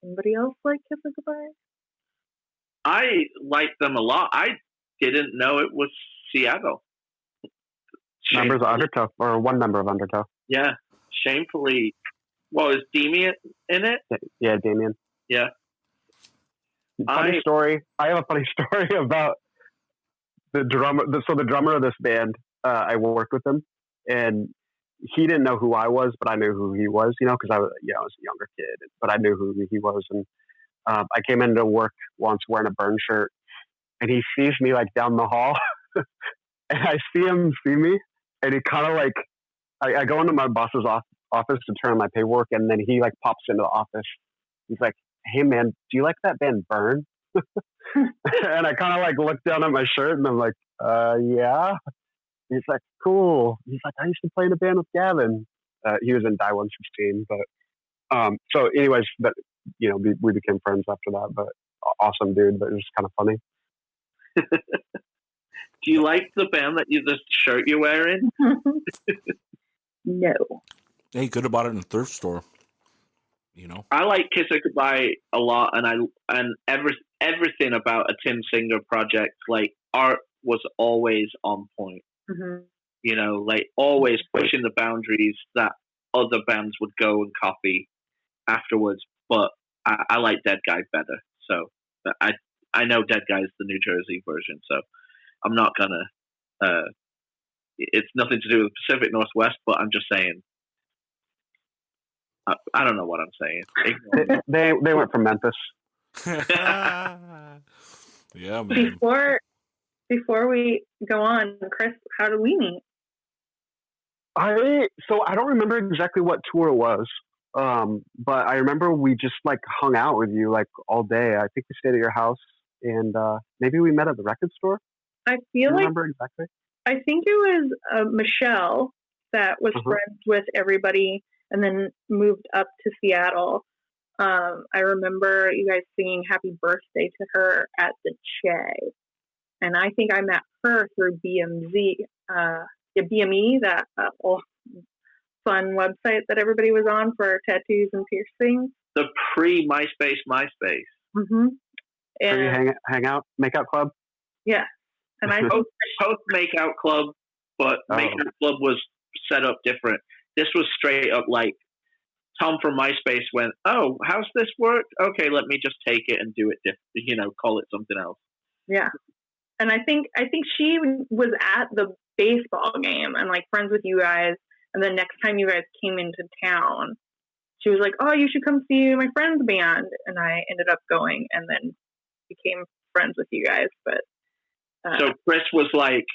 Anybody else like Kiss It Goodbye? I like them a lot. I didn't know it was Seattle. Members of Undertow, or one member of Undertow. Yeah, shamefully. Well, is Damien in it? Yeah, Damien. Yeah. Funny story. I have a funny story about the drummer. So the drummer of this band, I worked with him, and he didn't know who I was, but I knew who he was. Because I was a younger kid, but I knew who he was. And I came into work once wearing a Burn shirt, and he sees me like down the hall, and I see him see me, and he kind of like I go into my boss's office to turn on my paperwork, and then he like pops into the office. He's like, hey man, do you like that band Burn? And I kind of like look down at my shirt and I'm like, yeah. He's like, cool. He's like, I used to play in a band with Gavin. He was in Die 116, but so anyways, but we became friends after that. But awesome dude, but it was kind of funny. Do you like the band that the shirt you're wearing? No. Hey, you could have bought it in a thrift store. I like Kiss It Goodbye a lot, and everything about a Tim Singer project, like art was always on point. Mm-hmm. Like always pushing the boundaries that other bands would go and copy afterwards. But I like Dead Guy better. So I know Dead Guy is the New Jersey version, so I'm not gonna. It's nothing to do with Pacific Northwest, but I'm just saying. I don't know what I'm saying. They went from Memphis. Yeah, man. Before we go on, Chris, how did we meet? I don't remember exactly what tour it was, but I remember we just like hung out with you like all day. I think we stayed at your house, and maybe we met at the record store. I feel like remember exactly. I think it was Michelle that was friends with everybody, and then moved up to Seattle. I remember you guys singing "Happy Birthday" to her at the Che, and I think I met her through BME, that old fun website that everybody was on for tattoos and piercings. The pre-MySpace. Mm-hmm. And hangout, makeout club. Yeah, and I think post makeout club, but makeout club was set up different. This was straight up like Tom from MySpace went, "Oh, how's this work? Okay, let me just take it and do it different. Call it something else." Yeah, and I think she was at the baseball game and like friends with you guys. And then next time you guys came into town, she was like, "Oh, you should come see my friend's band." And I ended up going, and then became friends with you guys. But so Chris was like,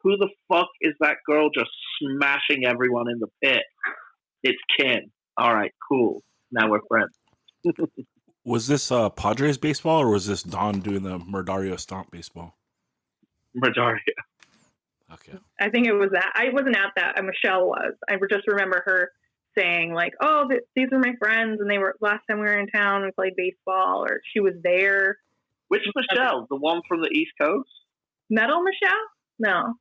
"Who the fuck is that girl just smashing everyone in the pit?" It's Ken. All right, cool. Now we're friends. Was this Padres baseball, or was this Don doing the Murdario Stomp baseball? Murdario. Okay. I think it was that. I wasn't at that. Michelle was. I just remember her saying like, "Oh, these are my friends, and they were last time we were in town. We played baseball," or she was there. Which Michelle? The one from the East Coast? Metal Michelle? No,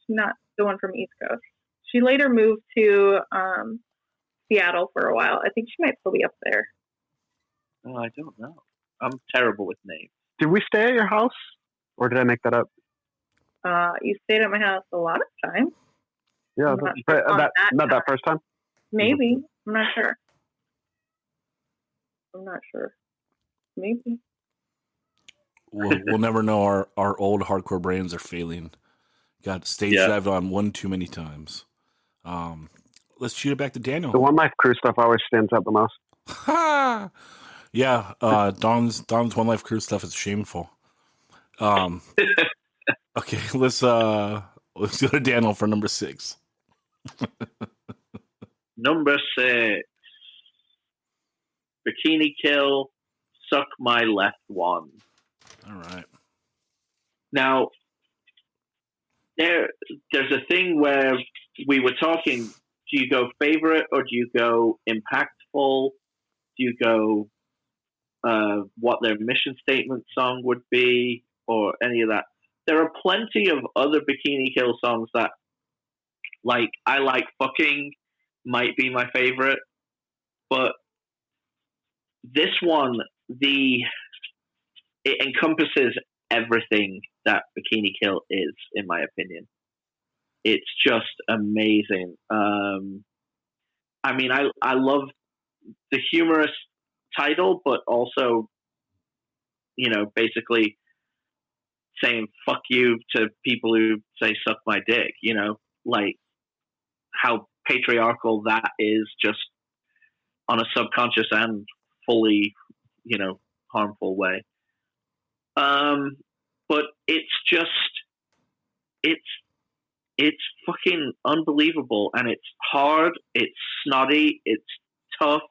she's not the one from East Coast. She later moved to Seattle for a while. I think she might still be up there. Oh, I don't know. I'm terrible with names. Did we stay at your house, or did I make that up? You stayed at my house a lot of times. Yeah, not that first time. Maybe. I'm not sure. Maybe. We'll never know. Our old hardcore brains are failing. Got stage dived on one too many times. Let's shoot it back to Daniel. The One Life Crew stuff always stands out the most. Yeah, Don's One Life Crew stuff is shameful. Okay, let's go to Daniel for number 6. Number 6. Bikini Kill, Suck My Left One. All right. Now, there's a thing where we were talking, do you go favorite or do you go impactful? Do you go what their mission statement song would be or any of that? There are plenty of other Bikini Kill songs that, like, I Like Fucking might be my favorite, but this one, it encompasses everything that Bikini Kill is, in my opinion. It's just amazing. I mean, I love the humorous title, but also, basically saying fuck you to people who say suck my dick, like how patriarchal that is, just on a subconscious and fully, harmful way. But it's fucking unbelievable, and it's hard, it's snotty, it's tough,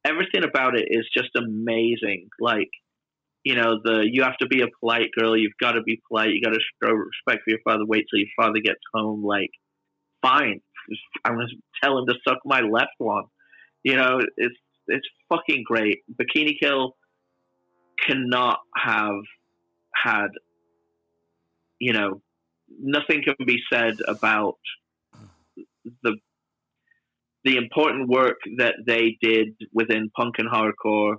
everything about it is just amazing. Like, you have to be a polite girl. You've got to be polite. You got to show respect for your father. Wait till your father gets home. Like, fine. I'm going to tell him to suck my left one. It's fucking great. Bikini Kill cannot have had, nothing can be said about the important work that they did within punk and hardcore.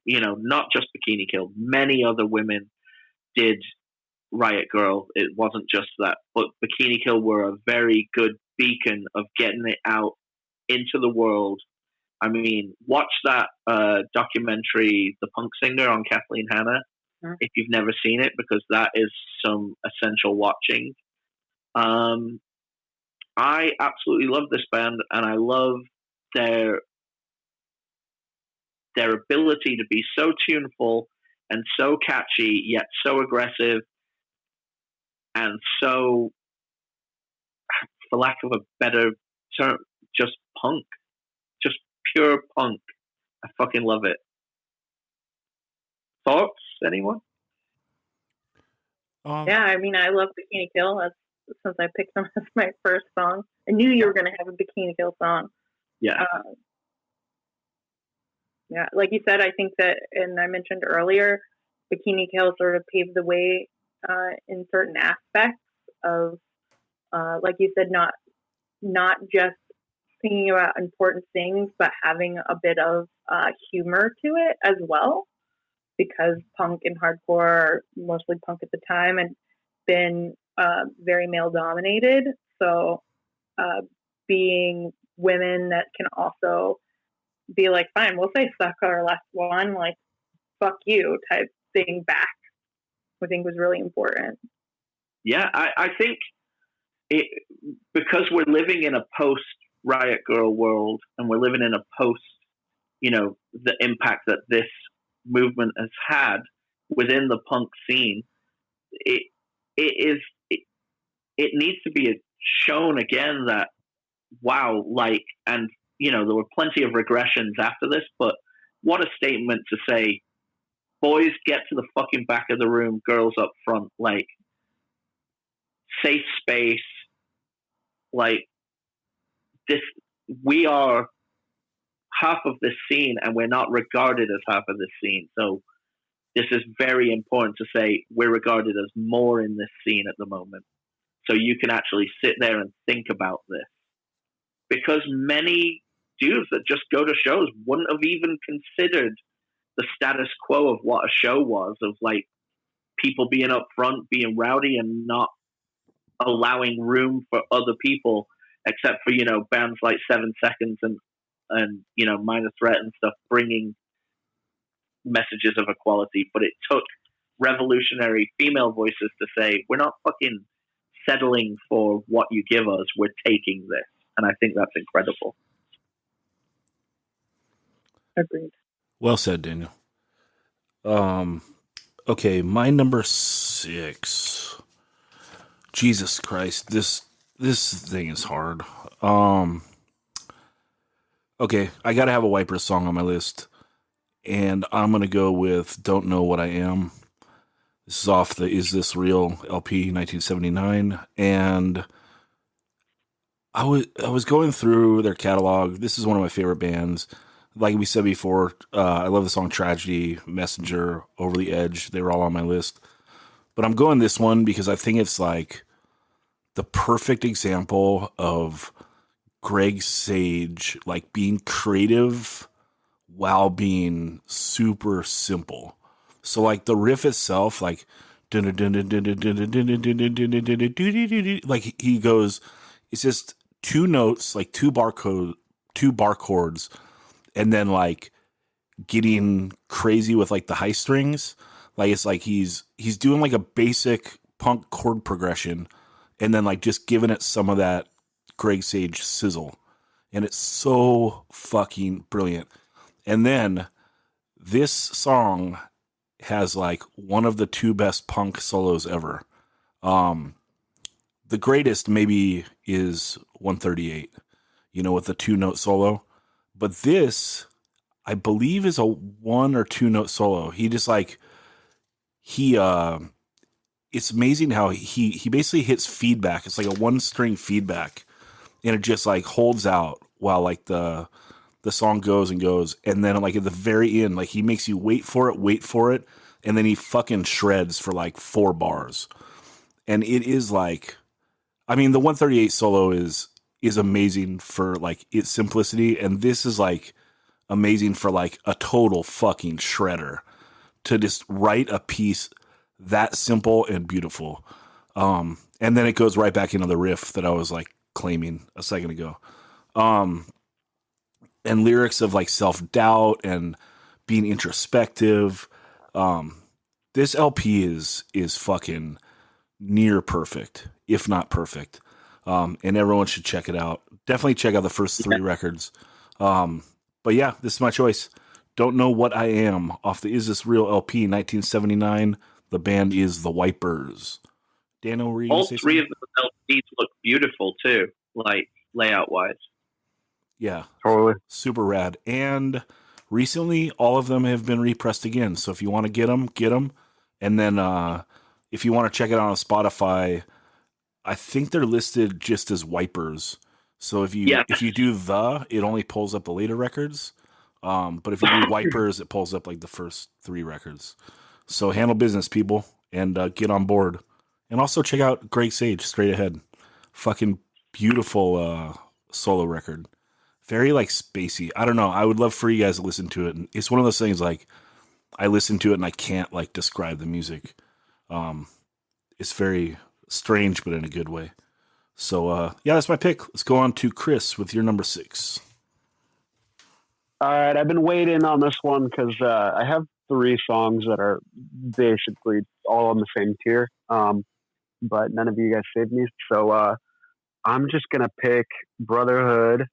Not just Bikini Kill. Many other women did Riot Grrrl. It wasn't just that, but Bikini Kill were a very good beacon of getting it out into the world. I mean, watch that documentary, The Punk Singer, on Kathleen Hanna, if you've never seen it, because that is some essential watching. I absolutely love this band, and I love their ability to be so tuneful and so catchy, yet so aggressive, and so, for lack of a better term, just punk. Just pure punk. I fucking love it. Thoughts, anyone? Yeah, I mean, I love Bikini Kill. Since I picked them as my first song. I knew you were going to have a Bikini Kill song. Yeah. Yeah, like you said, I think that, and I mentioned earlier, Bikini Kill sort of paved the way in certain aspects of, like you said, not just thinking about important things, but having a bit of humor to it as well, because punk and hardcore, mostly punk at the time, and been very male dominated. So being women that can also be like, fine, we'll say suck our last one, like fuck you type thing back, I think was really important. Yeah, I think because we're living in a post Riot Grrrl world, and we're living in a post, the impact that this movement has had within the punk scene, it needs to be shown again that, wow, like, and, there were plenty of regressions after this, but what a statement to say, boys get to the fucking back of the room, girls up front, like, safe space, like, this, we are half of this scene, and we're not regarded as half of this scene, so this is very important to say we're regarded as more in this scene at the moment. So you can actually sit there and think about this. Because many dudes that just go to shows wouldn't have even considered the status quo of what a show was, of like people being up front, being rowdy, and not allowing room for other people, except for, bands like 7 Seconds and Minor Threat and stuff, bringing messages of equality. But it took revolutionary female voices to say, we're not fucking settling for what you give us, we're taking this. And I think that's incredible. Agreed. Well said, Daniel. Okay, my number 6. Jesus Christ, this thing is hard. Okay, I gotta have a Wipers song on my list, and I'm gonna go with "Don't Know What I Am." This is off the "Is This Real" LP, 1979, and I was going through their catalog. This is one of my favorite bands. Like we said before, I love the song "Tragedy," "Messenger," "Over the Edge." They were all on my list, but I'm going this one because I think it's like the perfect example of Greg Sage, like being creative while being super simple. So like the riff itself, like like he goes, it's just 2 notes, like 2 bar chords, and then like getting crazy with like the high strings. Like it's like he's doing like a basic punk chord progression, and then like just giving it some of that Greg Sage sizzle, and it's so fucking brilliant. And then this song has like one of the 2 best punk solos ever. The greatest maybe is 138, with the 2-note solo, but this I believe is a 1 or 2 note solo. He just like it's amazing how he basically hits feedback. It's like a 1 string feedback, and it just like holds out while like the song goes and goes, and then like at the very end, like he makes you wait for it, and then he fucking shreds for like 4 bars, and it is like, I mean, the 138 solo is amazing for like its simplicity, and this is like amazing for like a total fucking shredder to just write a piece that simple and beautiful. And then it goes right back into the riff that I was like claiming a second ago. And lyrics of like self-doubt and being introspective. This LP is fucking near perfect, if not perfect. And everyone should check it out. Definitely check out the first 3 records. But yeah, this is my choice. Don't Know What I Am off the Is This Real LP 1979. The band is The Wipers. Dano, were you All say 3 something? of the LPs look beautiful too, like layout wise. Yeah, Totally. super rad. And recently, all of them have been repressed again. So if you want to get them, get them. And then if you want to check it out on Spotify, I think they're listed just as Wipers. So if you do it only pulls up the later records. But if you do Wipers, it pulls up like the first 3 records. So handle business, people, and get on board. And also check out Greg Sage, Straight Ahead. Fucking beautiful solo record. Very like spacey. I don't know. I would love for you guys to listen to it. And it's one of those things like I listen to it and I can't like describe the music. It's very strange, but in a good way. So yeah, that's my pick. Let's go on to Chris with your number 6. All right, I've been waiting on this one because I have 3 songs that are basically all on the same tier, but none of you guys saved me. So I'm just gonna pick Brotherhood,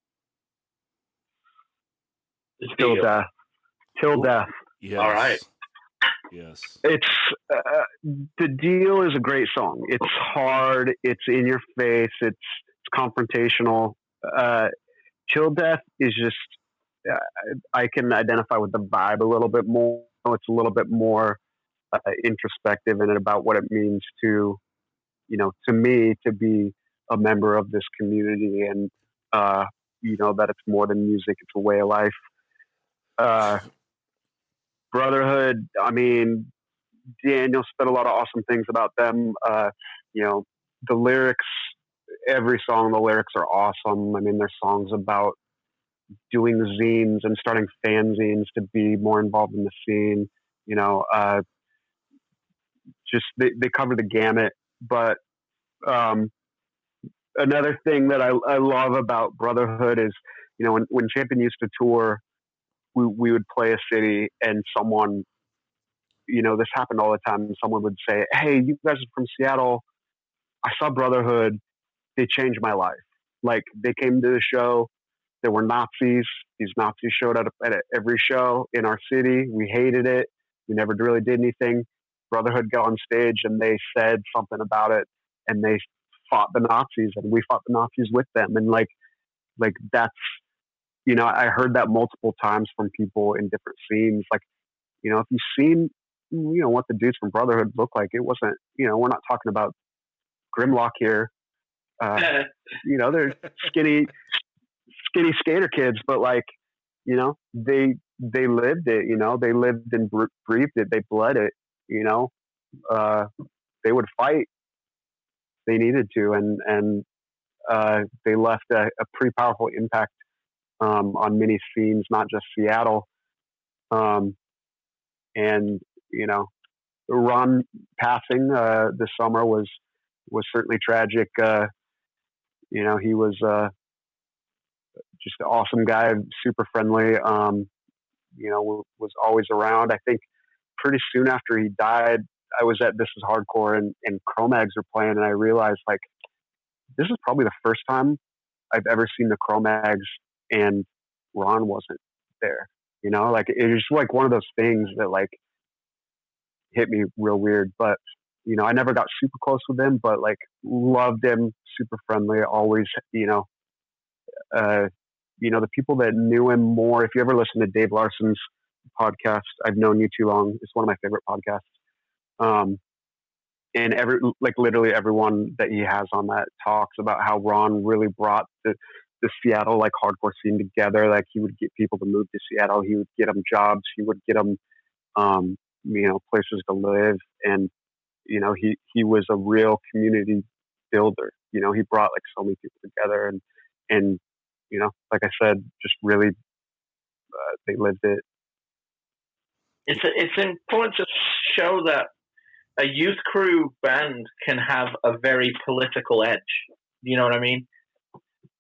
Till Death. Till Death. Yes. All right. Yes. It's The Deal is a great song. It's hard. It's in your face. It's confrontational. Till Death is just. I can identify with the vibe a little bit more. It's a little bit more introspective and about what it means to, to me, to be a member of this community, and that it's more than music; it's a way of life. Brotherhood. I mean, Daniel said a lot of awesome things about them. The lyrics. Every song, the lyrics are awesome. I mean, there's songs about doing zines and starting fanzines to be more involved in the scene. Just they cover the gamut. But another thing that I love about Brotherhood is, when Champion used to tour, we would play a city and someone, this happened all the time. Someone would say, "Hey, you guys are from Seattle. I saw Brotherhood. They changed my life. Like, they came to the show. There were Nazis. These Nazis showed up at every show in our city. We hated it. We never really did anything. Brotherhood got on stage and they said something about it, and they fought the Nazis, and we fought the Nazis with them." And like that's, I heard that multiple times from people in different scenes. Like, if you've seen, what the dudes from Brotherhood look like, it wasn't, we're not talking about Grimlock here. They're skinny skater kids, but like, they lived it, they lived and breathed it. They bled it, they would fight. They needed to, and they left a pretty powerful impact on many scenes, not just Seattle. And Ron passing this summer was certainly tragic. He was just an awesome guy, super friendly. Was always around. I think pretty soon after he died, I was at This Is Hardcore and Cro-Mags were playing, and I realized, like, this is probably the first time I've ever seen the Cro-Mags and Ron wasn't there. Like, it was like one of those things that like hit me real weird. But I never got super close with him, but like loved him, super friendly, always the people that knew him more. If you ever listen to Dave Larson's podcast, I've known you too long. It's one of my favorite podcasts. And literally everyone that he has on that talks about how Ron really brought the Seattle like hardcore scene together. Like he would get people to move to Seattle. He would get them jobs. He would get them, places to live. And, he was a real community builder. He brought like so many people together and, like I said, just really, they lived it. It's important to show that a youth crew band can have a very political edge. You know what I mean?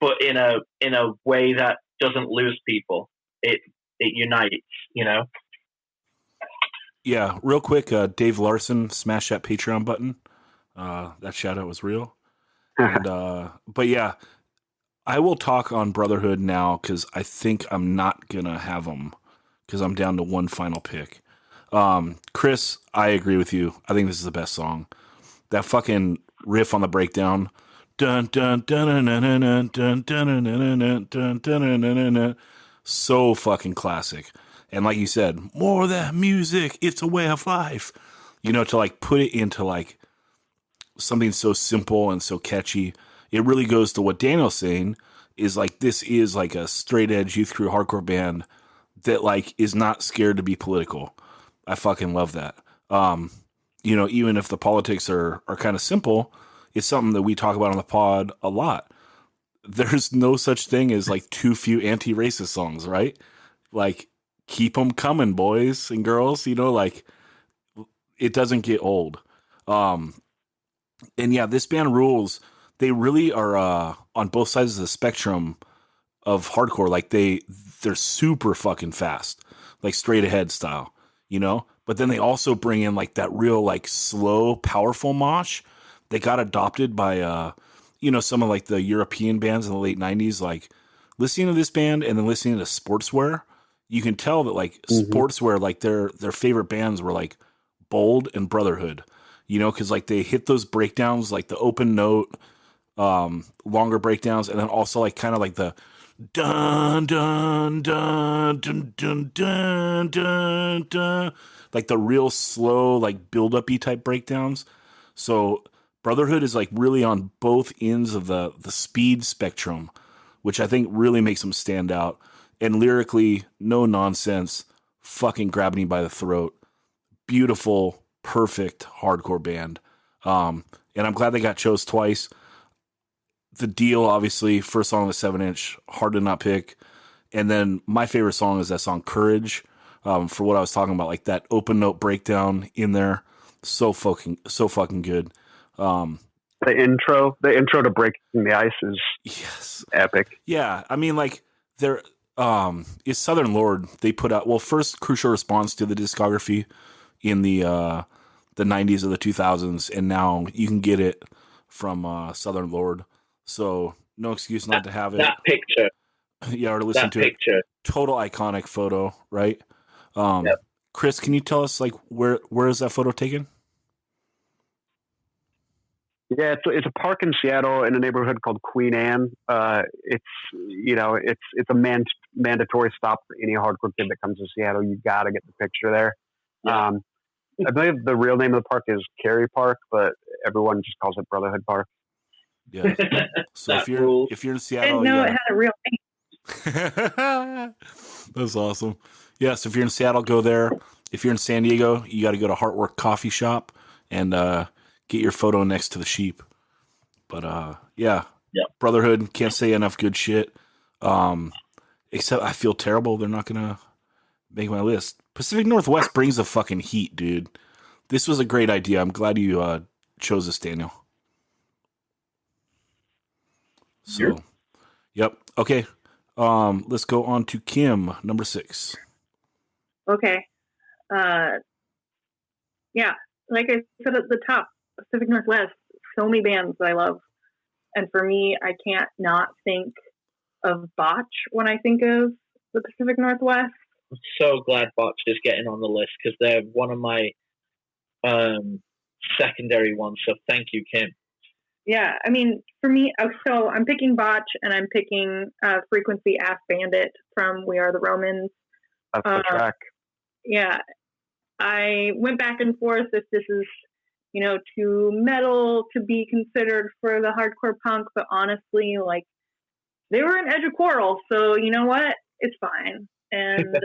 But in a way that doesn't lose people. It unites. Yeah, real quick, Dave Larson, smash that Patreon button. That shout out was real. And but yeah, I will talk on Brotherhood now because I think I'm not gonna have them because I'm down to one final pick. Chris, I agree with you. I think this is the best song. That fucking riff on the breakdown, dun dun dun dun dun dun dun dun dun dun dun dun, so fucking classic. And like you said, more of that music. It's a way of life. To like put it into like something so simple and so catchy. It really goes to what Daniel's saying is like this is like a straight edge youth crew hardcore band that like is not scared to be political. I fucking love that. Even if the politics are kind of simple, it's something that we talk about on the pod a lot. There's no such thing as like too few anti-racist songs, right? Like keep them coming, boys and girls, like it doesn't get old. And yeah, this band rules. They really are on both sides of the spectrum of hardcore. Like they're super fucking fast, like straight ahead style, but then they also bring in like that real like slow, powerful mosh. They got adopted by some of like the European bands in the late 90s. Like listening to this band and then listening to Sportswear, you can tell that like Sportswear, like their favorite bands were like Bold and Brotherhood, because like they hit those breakdowns, like the open note, longer breakdowns, and then also like kind of like the dun dun dun dun dun dun dun dun, like the real slow like build up-y type breakdowns. So Brotherhood is like really on both ends of the speed spectrum, which I think really makes them stand out. And lyrically, no nonsense, fucking grabbing you by the throat. Beautiful, perfect hardcore band. And I'm glad they got chose twice. The Deal, obviously, first song on the 7-inch, hard to not pick. And then my favorite song is that song Courage, for what I was talking about, like that open note breakdown in there. So fucking good. The intro to Breaking the Ice is epic. Yeah, I mean, like there is Southern Lord. They put out first Crucial Response to the discography in the 90s or the 2000s, and now you can get it from Southern Lord. So no excuse not to have it. That picture, or to listen to picture. it. Total iconic photo, right? Yep. Chris, can you tell us like where is that photo taken? Yeah, it's a park in Seattle in a neighborhood called Queen Anne. It's a mandatory stop for any hardcore kid that comes to Seattle. You got to get the picture there. Yeah. I believe the real name of the park is Cary Park, but everyone just calls it Brotherhood Park. Yeah. So if you're in Seattle, I didn't know it had a real name. That's awesome. Yeah. So if you're in Seattle, go there. If you're in San Diego, you got to go to Heartwork Coffee Shop and get your photo next to the sheep. But yeah. Brotherhood, can't say enough good shit. Except I feel terrible they're not gonna make my list. Pacific Northwest brings the fucking heat, dude. This was a great idea. I'm glad you chose this, Daniel. So, yep. Okay. Let's go on to Kim, number 6. Okay. Yeah, like I said at the top, Pacific Northwest, so many bands that I love. And for me, I can't not think of Botch when I think of the Pacific Northwest. I'm so glad Botch is getting on the list because they're one of my secondary ones. So thank you, Kim. Yeah, I mean, for me, so I'm picking Botch and I'm picking Frequency Ass Bandit from We Are the Romans. That's the track. Yeah, I went back and forth if this is, too metal to be considered for the hardcore punk, but honestly, like, they were in Edge of Quarrel, so you know what? It's fine. And,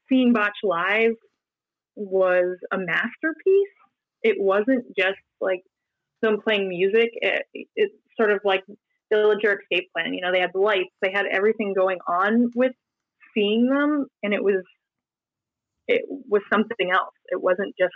seeing Botch live was a masterpiece. It wasn't just like them playing music. It's sort of like Dillinger Escape Plan. They had the lights, they had everything going on with seeing them, and it was something else. It wasn't just,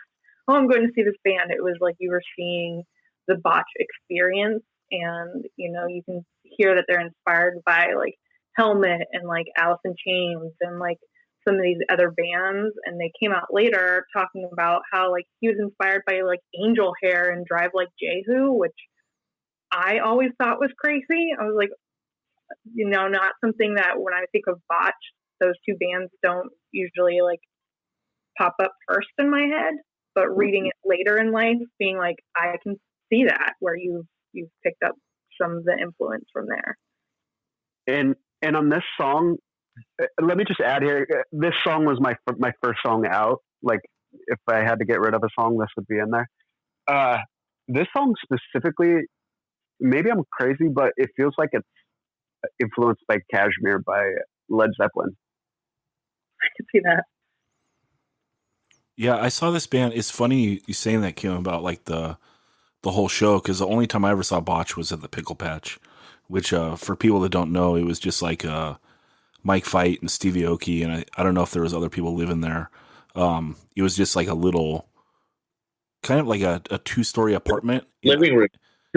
oh, I'm going to see this band. It was like you were seeing the Botch experience, and you can hear that they're inspired by like Helmet and like Alice in Chains and like some of these other bands. And they came out later talking about how like he was inspired by like Angel Hair and Drive Like Jehu, which I always thought was crazy. I was like, not something that when I think of Botch, those two bands don't usually like pop up first in my head, but reading it later in life, being like, I can see that where you've picked up some of the influence from there. And on this song, let me just add here, this song was my first song out. Like, if I had to get rid of a song, this would be in there. This song specifically, maybe I'm crazy, but it feels like it's influenced by Kashmir by Led Zeppelin. I can see that. Yeah, I saw this band. It's funny you saying that, Kim, about like the whole show, because the only time I ever saw Botch was at the Pickle Patch, which for people that don't know, it was just like Mike Fight and Stevie Aoki, and I don't know if there was other people living there. It was just like a little, kind of like a 2-story apartment. Living room.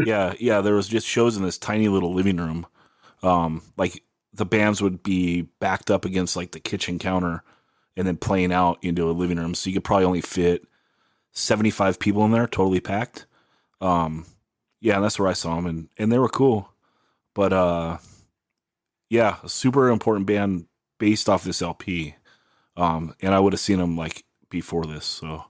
Yeah, there was just shows in this tiny little living room. Like the bands would be backed up against like the kitchen counter and then playing out into a living room. So you could probably only fit 75 people in there, totally packed. Yeah, and that's where I saw them, and they were cool. But yeah, a super important band based off this LP. And I would have seen them like before this. So,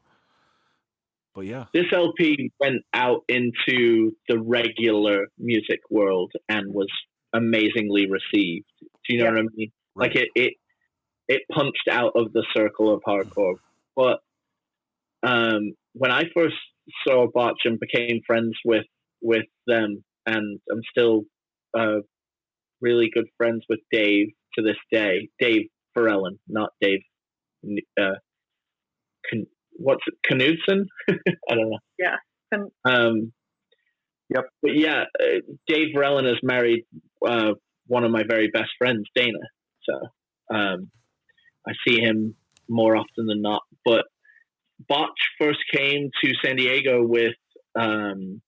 but yeah, this LP went out into the regular music world and was amazingly received. Do you know what I mean? Right. Like it punched out of the circle of hardcore. But when I first saw Botch and became friends with them, and I'm still really good friends with Dave to this day. Dave Farrellin, not Dave. What's it? Knudsen? I don't know. Yeah. Yep. But yeah, Dave Farrellin has married one of my very best friends, Dana. So I see him more often than not. But Botch first came to San Diego with the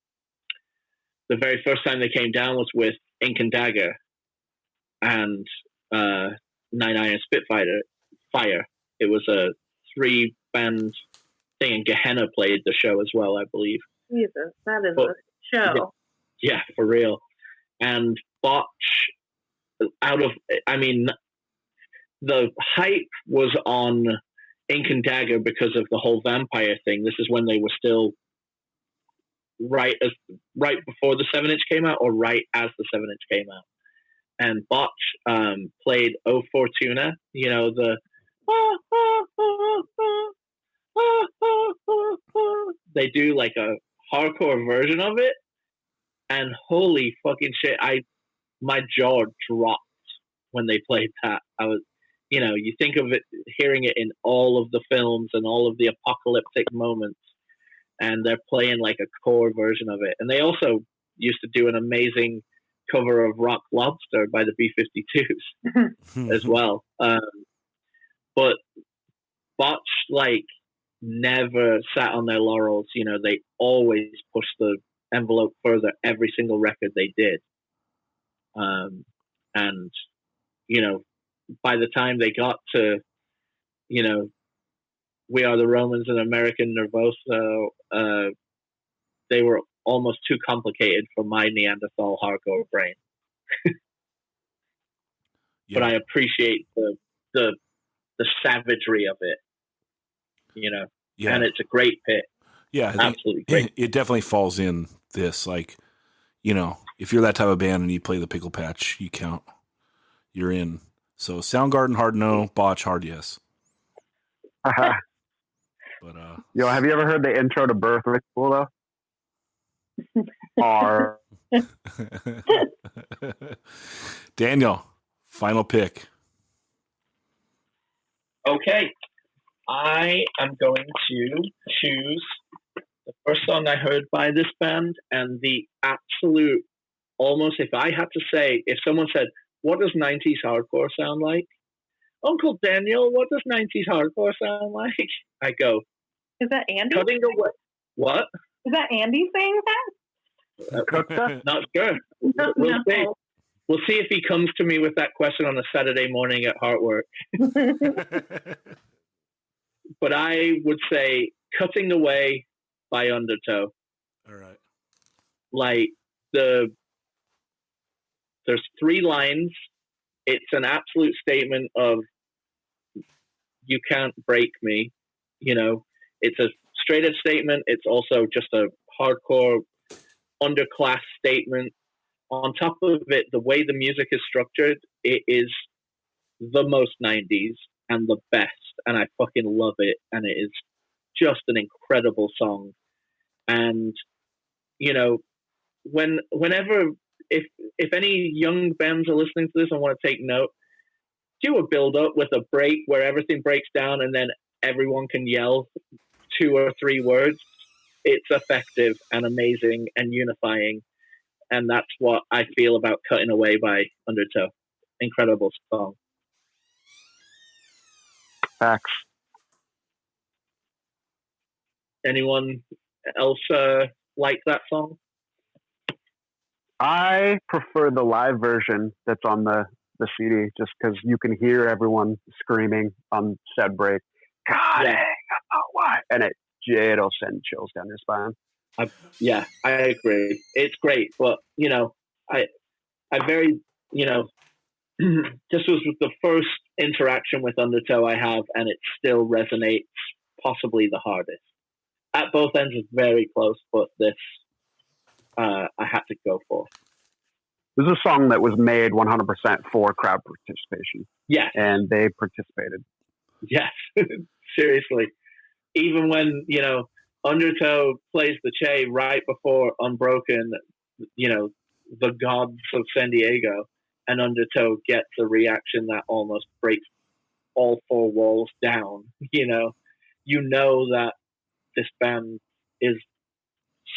very first time they came down was with Ink and Dagger and Nine Iron Spitfire. It was a 3-band thing, and Gehenna played the show as well, I believe. Jesus, that is a show. Yeah, for real. And Botch, the hype was on Ink and Dagger because of the whole vampire thing. This is when they were still right before the 7-inch came out, or right as the 7-inch came out. And Botch played O Fortuna, the they do like a hardcore version of it, and holy fucking shit, my jaw dropped when they played that. I was, you think of it, hearing it in all of the films and all of the apocalyptic moments, and they're playing like a core version of it. And they also used to do an amazing cover of Rock Lobster by the B-52s as well. But Botch, like, never sat on their laurels. They always pushed the envelope further every single record they did. And, by the time they got to, We Are the Romans and American Nervoso, they were almost too complicated for my Neanderthal hardcore brain. Yeah. But I appreciate the savagery of it, Yeah. and it's a great pick. Yeah, I think Absolutely great. it definitely falls in this. Like, you know, if you're that type of band and you play the Pickle Patch, you count. You're in. So Soundgarden, hard no. Botch, hard yes. Haha. But Yo, have you ever heard the intro to Birth Ritual though? Or Daniel, final pick. Okay, I am going to choose the first song I heard by this band, and the absolute, almost, if I had to say, if someone said, what does 90s hardcore sound like? Uncle Daniel, what does 90s hardcore sound like? I go, Is that Andy? cutting away. What? Is that Andy saying that? Not sure. No, We'll no. see. We'll see if he comes to me with that question on a Saturday morning at Heartwork. But I would say Cutting Away by Undertow. All right. Like there's 3 lines. It's an absolute statement of you can't break me. You know, it's a straight up statement. It's also just a hardcore underclass statement. On top of it, the way the music is structured, it is the most 90s and the best. And I fucking love it. And it is just an incredible song. And, you know, whenever, if any young bands are listening to this and want to take note, do a build up with a break where everything breaks down and then everyone can yell 2 or 3 words. It's effective and amazing and unifying. And that's what I feel about Cutting Away by Undertow. Incredible song. facts. Anyone else like that song? I prefer the live version that's on the CD, just because you can hear everyone screaming on said break. God, Yeah. why? And it'll send chills down your spine. Yeah, I agree. It's great, but you know, I very, you know, this was the first interaction with Undertow I have, and it still resonates possibly the hardest. At both ends, it's very close, but this I had to go for. This is a song that was made 100% for crowd participation, Yes, and they participated. yes, seriously. Even when, you know, Undertow plays the Che right before Unbroken, you know, the gods of San Diego, and Undertow gets a reaction that almost breaks all 4 walls down. You know that this band is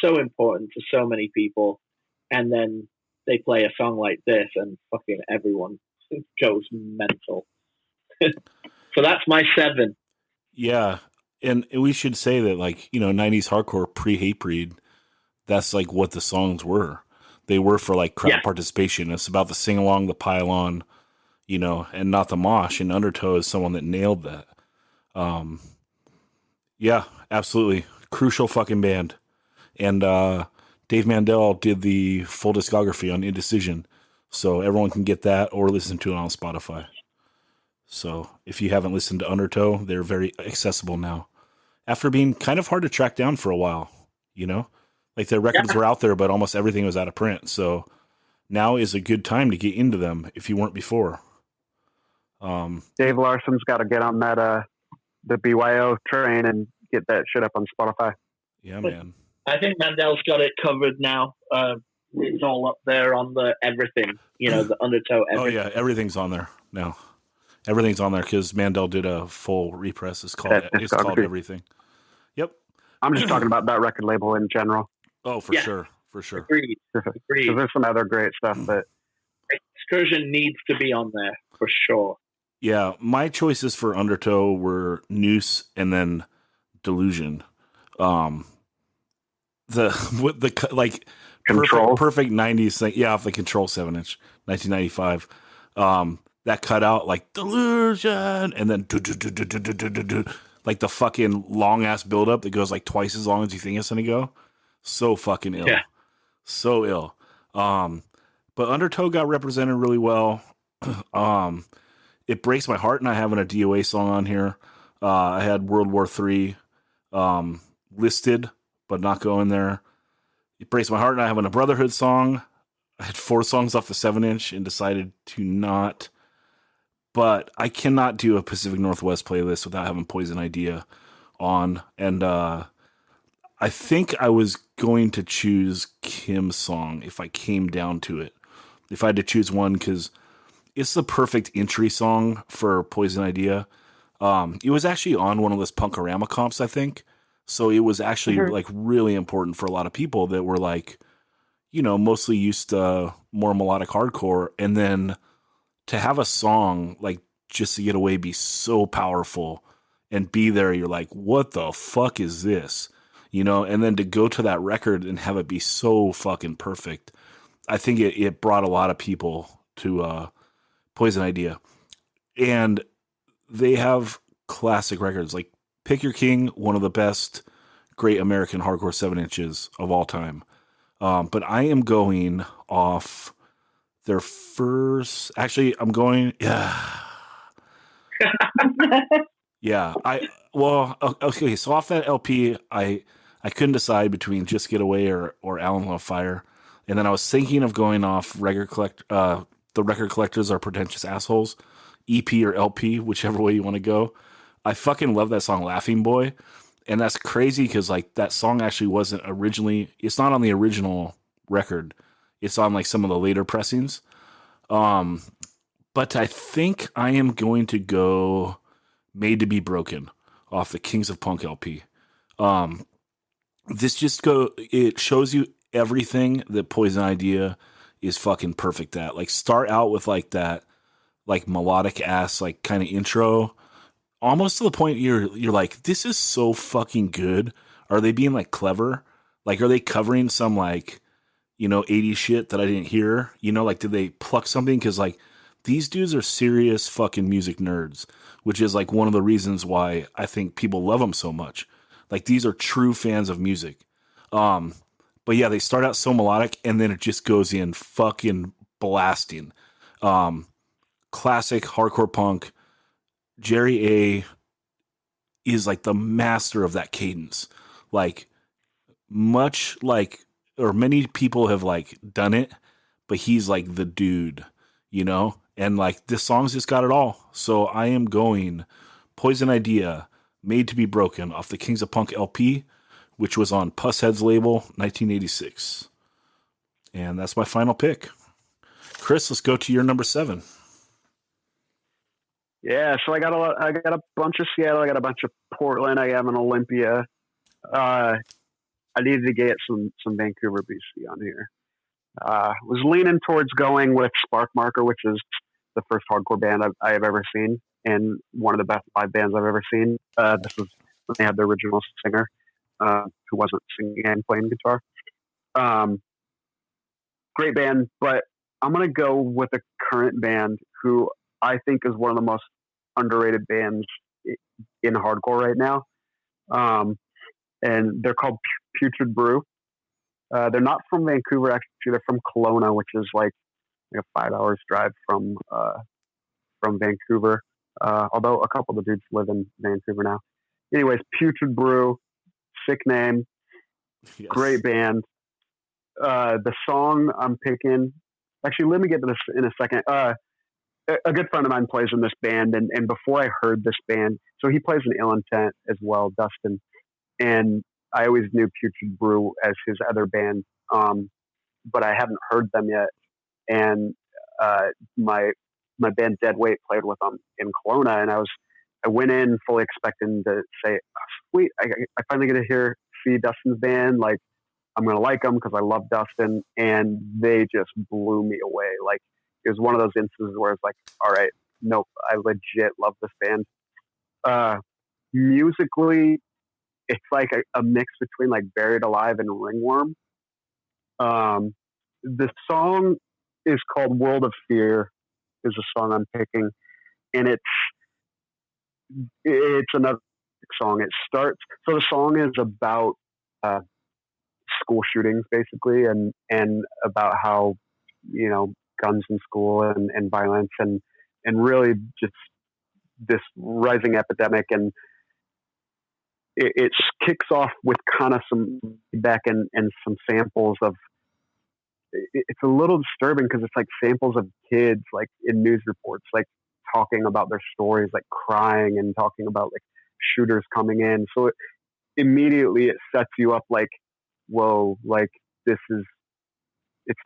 so important to so many people, and then they play a song like this and fucking everyone goes mental. So that's my 7. Yeah. And we should say that, like, you know, 90s hardcore pre-Hatebreed, that's like what the songs were. They were for like crowd participation. It's about the sing along, the pile on, you know, and not the mosh. And Undertow is someone that nailed that. Yeah, absolutely. Crucial fucking band. And Dave Mandel did the full discography on Indecision. So everyone can get that or listen to it on Spotify. So if you haven't listened to Undertow, they're very accessible now. After being kind of hard to track down for a while, you know? Like their records were out there, but almost everything was out of print. So now is a good time to get into them if you weren't before. Dave Larson's got to get on that the BYO train and get that shit up on Spotify. Yeah, man. I think Mandel's got it covered now. It's all up there on the everything, you know, the Undertow. Everything. Oh yeah, everything's on there now. Everything's on there because Mandel did a full repress. It's called Everything. Yep. I'm just talking about that record label in general. Oh, for sure. Agreed. Because there's some other great stuff that Excursion needs to be on there for sure. Yeah, my choices for Undertow were Noose and then Delusion. Control. Perfect 90s thing. Yeah, off the Control 7-inch, 1995. That cut out like Delusion and then like the fucking long ass buildup that goes like twice as long as you think it's gonna go. So fucking ill. Yeah. So ill. But Undertow got represented really well. It breaks my heart not having a DOA song on here. I had World War III listed but not going there. It Breaks My Heart, not having a Brotherhood song. I had 4 songs off the 7-inch and decided to not. But I cannot do a Pacific Northwest playlist without having Poison Idea on. And I think I was going to choose Kim's song if I came down to it. If I had to choose one, because it's the perfect entry song for Poison Idea. It was actually on one of those Punkorama comps, I think. So it was actually like really important for a lot of people that were like, you know, mostly used to more melodic hardcore. And then to have a song like Just to Get Away be so powerful and be there, you're like, what the fuck is this? You know, and then to go to that record and have it be so fucking perfect. I think it brought a lot of people to Poison Idea. And they have classic records like Pick Your King, one of the best great American hardcore 7-inches of all time. But I am going off their first. Actually, I'm going. Yeah. Okay. So off that LP, I couldn't decide between Just Get Away or Allen Love Fire, and then I was thinking of going off The Record Collectors Are Pretentious Assholes, EP or LP, whichever way you want to go. I fucking love that song, Laughing Boy. And that's crazy because like that song actually wasn't originally, it's not on the original record. It's on like some of the later pressings. But I think I am going to go Made to Be Broken off the Kings of Punk LP. It shows you everything that Poison Idea is fucking perfect at. Like start out with like that, like melodic ass, like kind of intro, almost to the point you're like, this is so fucking good. Are they being like clever? Like, are they covering some like, you know, 80s shit that I didn't hear? You know, like, did they pluck something? Because like these dudes are serious fucking music nerds, which is like one of the reasons why I think people love them so much. Like these are true fans of music. But yeah, they start out so melodic and then it just goes in fucking blasting. Classic hardcore punk. Jerry A is like the master of that cadence. Like much like, or many people have like done it, but he's like the dude, you know? And like this song's just got it all. So I am going Poison Idea, Made to Be Broken off the Kings of Punk LP, which was on Pusshead's label, 1986. And that's my final pick. Chris, let's go to your number 7. Yeah, so I got a bunch of Seattle, I got a bunch of Portland, I have an Olympia. I needed to get some Vancouver, BC on here. Was leaning towards going with Spark Marker, which is the first hardcore band I have ever seen, and one of the best live bands I've ever seen. This was when they had the original singer, who wasn't singing and playing guitar. Great band, but I'm gonna go with a current band who I think is one of the most underrated bands in hardcore right now. And they're called Putrid Brew. They're not from Vancouver, actually. They're from Kelowna, which is like a 5 hours drive from Vancouver. Although a couple of the dudes live in Vancouver now. Anyways, Putrid Brew, sick name, yes. Great band. The song I'm picking, actually, let me get to this in a second. A good friend of mine plays in this band, and before I heard this band, so he plays in Ill Intent as well, Dustin, and I always knew Putrid Brew as his other band, but I hadn't heard them yet. And my band Dead Weight played with them in Kelowna, and I went in fully expecting to say, oh, sweet, I finally get to see Dustin's band, like I'm gonna like them because I love Dustin, and they just blew me away. Like it was one of those instances where it's like, all right, nope, I legit love this band. Musically, it's like a mix between like Buried Alive and Ringworm. The song is called World of Fear, is the song I'm picking, and it's another song. It starts, so the song is about school shootings basically, and about how, you know, guns in school and violence and really just this rising epidemic. And it kicks off with kind of some feedback and some samples of. It's a little disturbing because it's like samples of kids like in news reports, like talking about their stories, like crying and talking about like shooters coming in. So immediately it sets you up like, whoa, like it's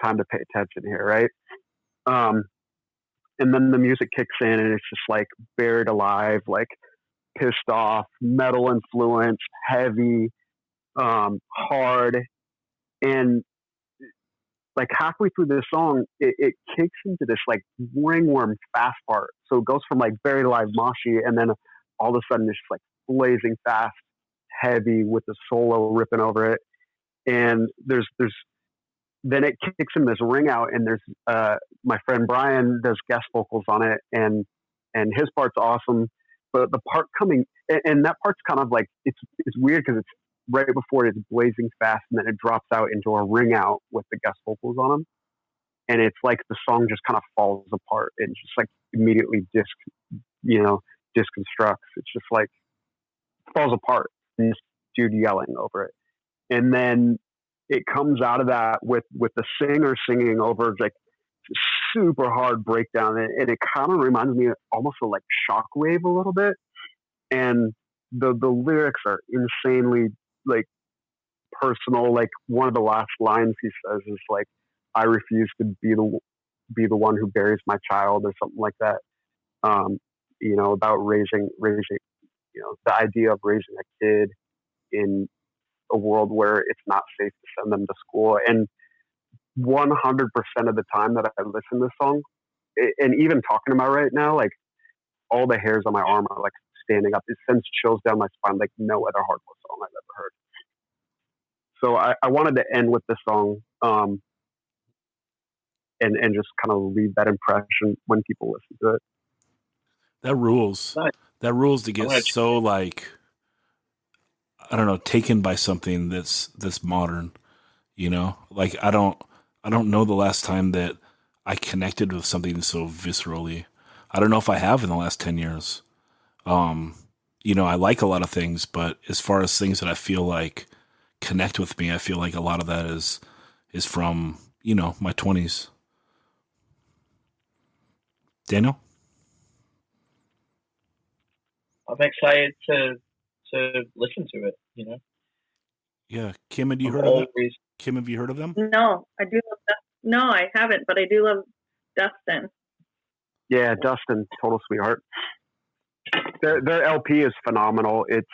time to pay attention here, right? And then the music kicks in and it's just like Buried Alive, like pissed off, metal influence, heavy, hard. And like halfway through this song, it kicks into this like ringworm fast part. So it goes from like Buried Alive, moshy, and then all of a sudden it's like blazing fast, heavy with the solo ripping over it. And then it kicks in this ring out, and there's my friend Brian does guest vocals on it, and his part's awesome. But the part coming, and that part's kind of like it's weird because it's right before it's blazing fast, and then it drops out into a ring out with the guest vocals on them, and it's like the song just kind of falls apart and just like immediately disconstructs. It's just like falls apart, and this dude yelling over it, and then it comes out of that with the singer singing over like super hard breakdown, and it kind of reminds me almost of like Shockwave a little bit, and the lyrics are insanely like personal. Like one of the last lines he says is like, "I refuse to be the one who buries my child," or something like that. About raising, the idea of raising a kid in a world where it's not safe to send them to school. And 100% of the time that I listen to this song, and even talking about it right now, like all the hairs on my arm are like standing up. It sends chills down my spine like no other hardcore song I've ever heard. So I wanted to end with this song, and just kind of leave that impression when people listen to it. That rules. Nice. That rules to get so like, I don't know, taken by something that's modern, like I don't know the last time that I connected with something so viscerally. I don't know if I have in the last 10 years. I like a lot of things, but as far as things that I feel like connect with me, I feel like a lot of that is from, my 20s. Daniel? I'm excited to listen to it, Yeah. Kim, have you heard of it? Kim, have you heard of them? No, I do love Dustin. No, I haven't, but I do love Dustin. Yeah, Dustin, total sweetheart. Their LP is phenomenal. It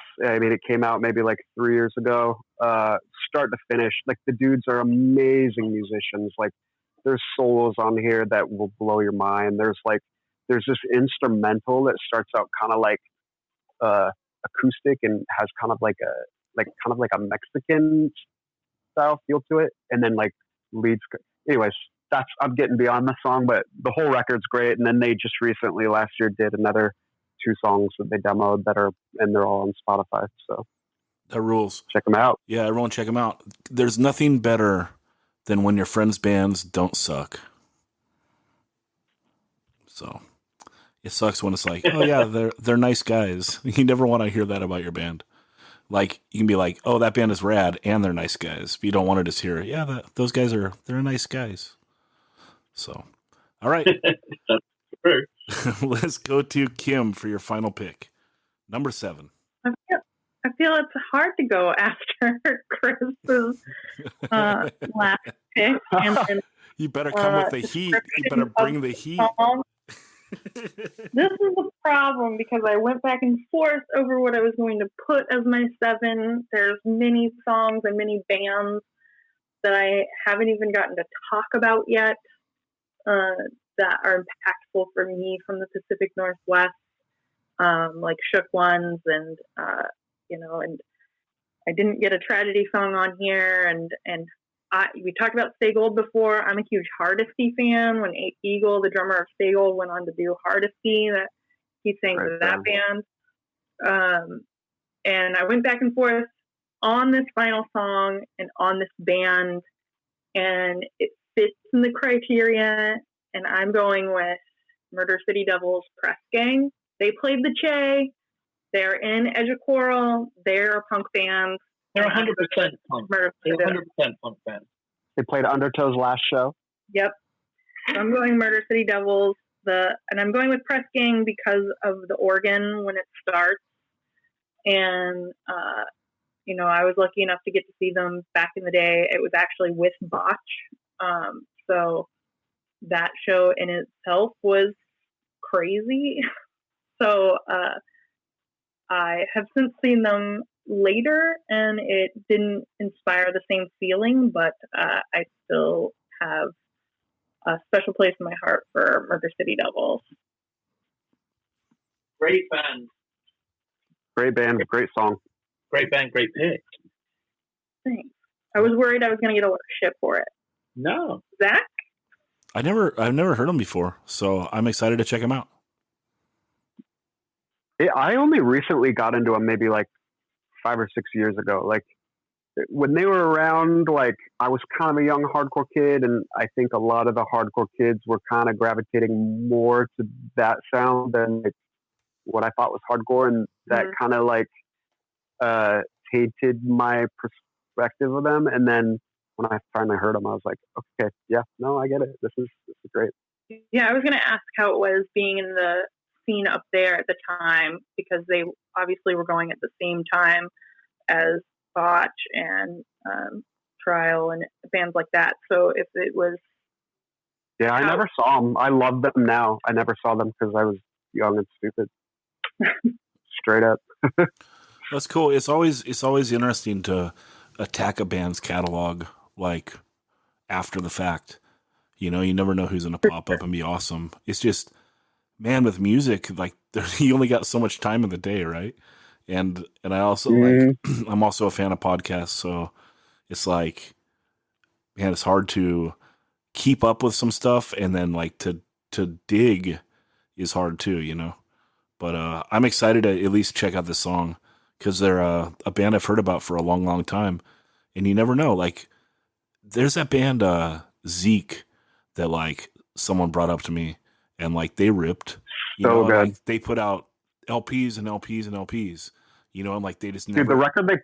came out maybe like 3 years ago, start to finish. Like the dudes are amazing musicians. Like there's solos on here that will blow your mind. There's this instrumental that starts out kind of like acoustic and has kind of like a Mexican style feel to it, and then like leads. Anyways, I'm getting beyond the song, but the whole record's great. And then they just recently last year did another 2 songs that they demoed and they're all on Spotify. So that rules. Check them out. Yeah, everyone check them out. There's nothing better than when your friends' bands don't suck. So it sucks when it's like, oh yeah, they're nice guys. You never want to hear that about your band. Like you can be like, oh, that band is rad and they're nice guys, but you don't want to just hear, yeah, those guys they're nice guys. So, all right, that's true. Let's go to Kim for your final pick, number 7. I feel it's hard to go after Chris's last pick. And then, you better come with the heat. You better bring the heat. This is a problem because I went back and forth over what I was going to put as my 7. There's many songs and many bands that I haven't even gotten to talk about yet that are impactful for me from the Pacific Northwest, like Shook Ones and and I didn't get a tragedy song on here, and we talked about Stay Gold before. I'm a huge Hardesty fan. When Eagle, the drummer of Stay Gold, went on to do Hardesty, that he sang for that band. And I went back and forth on this final song and on this band, and it fits in the criteria. And I'm going with Murder City Devils Press Gang. They played the Che. They're in Edge of Coral. They're a punk band. They're 100% punk. Murder They're City 100% punk band. They played Undertow's last show. Yep. So I'm going Murder City Devils. And I'm going with Press Gang because of the organ when it starts. And, I was lucky enough to get to see them back in the day. It was actually with Botch. So that show in itself was crazy. So I have since seen them later, and it didn't inspire the same feeling, but I still have a special place in my heart for Murder City Devils. Great band. Great band, great song. Great band, great pick. Thanks. I was worried I was going to get a lot of shit for it. No. Zach? I've never heard them before, so I'm excited to check them out. I only recently got into them maybe like 5 or 6 years ago. Like when they were around, like I was kind of a young hardcore kid, and I think a lot of the hardcore kids were kind of gravitating more to that sound than like what I thought was hardcore, and that kind of like tainted my perspective of them. And then when I finally heard them, I was like, okay, yeah, no, I get it. This is great. Yeah, I was going to ask how it was being in the scene up there at the time, because they obviously were going at the same time as Botch and Trial and bands like that. So if it was... Yeah, I never saw them. I love them now. I never saw them because I was young and stupid. Straight up. That's cool. It's always interesting to attack a band's catalog like after the fact. You never know who's gonna pop up and be awesome. It's just, man, with music, like you only got so much time in the day, right? And I also like I'm also a fan of podcasts, so it's like, man, it's hard to keep up with some stuff, and then like to dig is hard too, But I'm excited to at least check out this song because they're a band I've heard about for a long, long time, and you never know. Like, there's that band Zeke that like someone brought up to me, and like they ripped. So good. Like, they put out LPs and LPs and LPs. And like they just never. Dude, the record they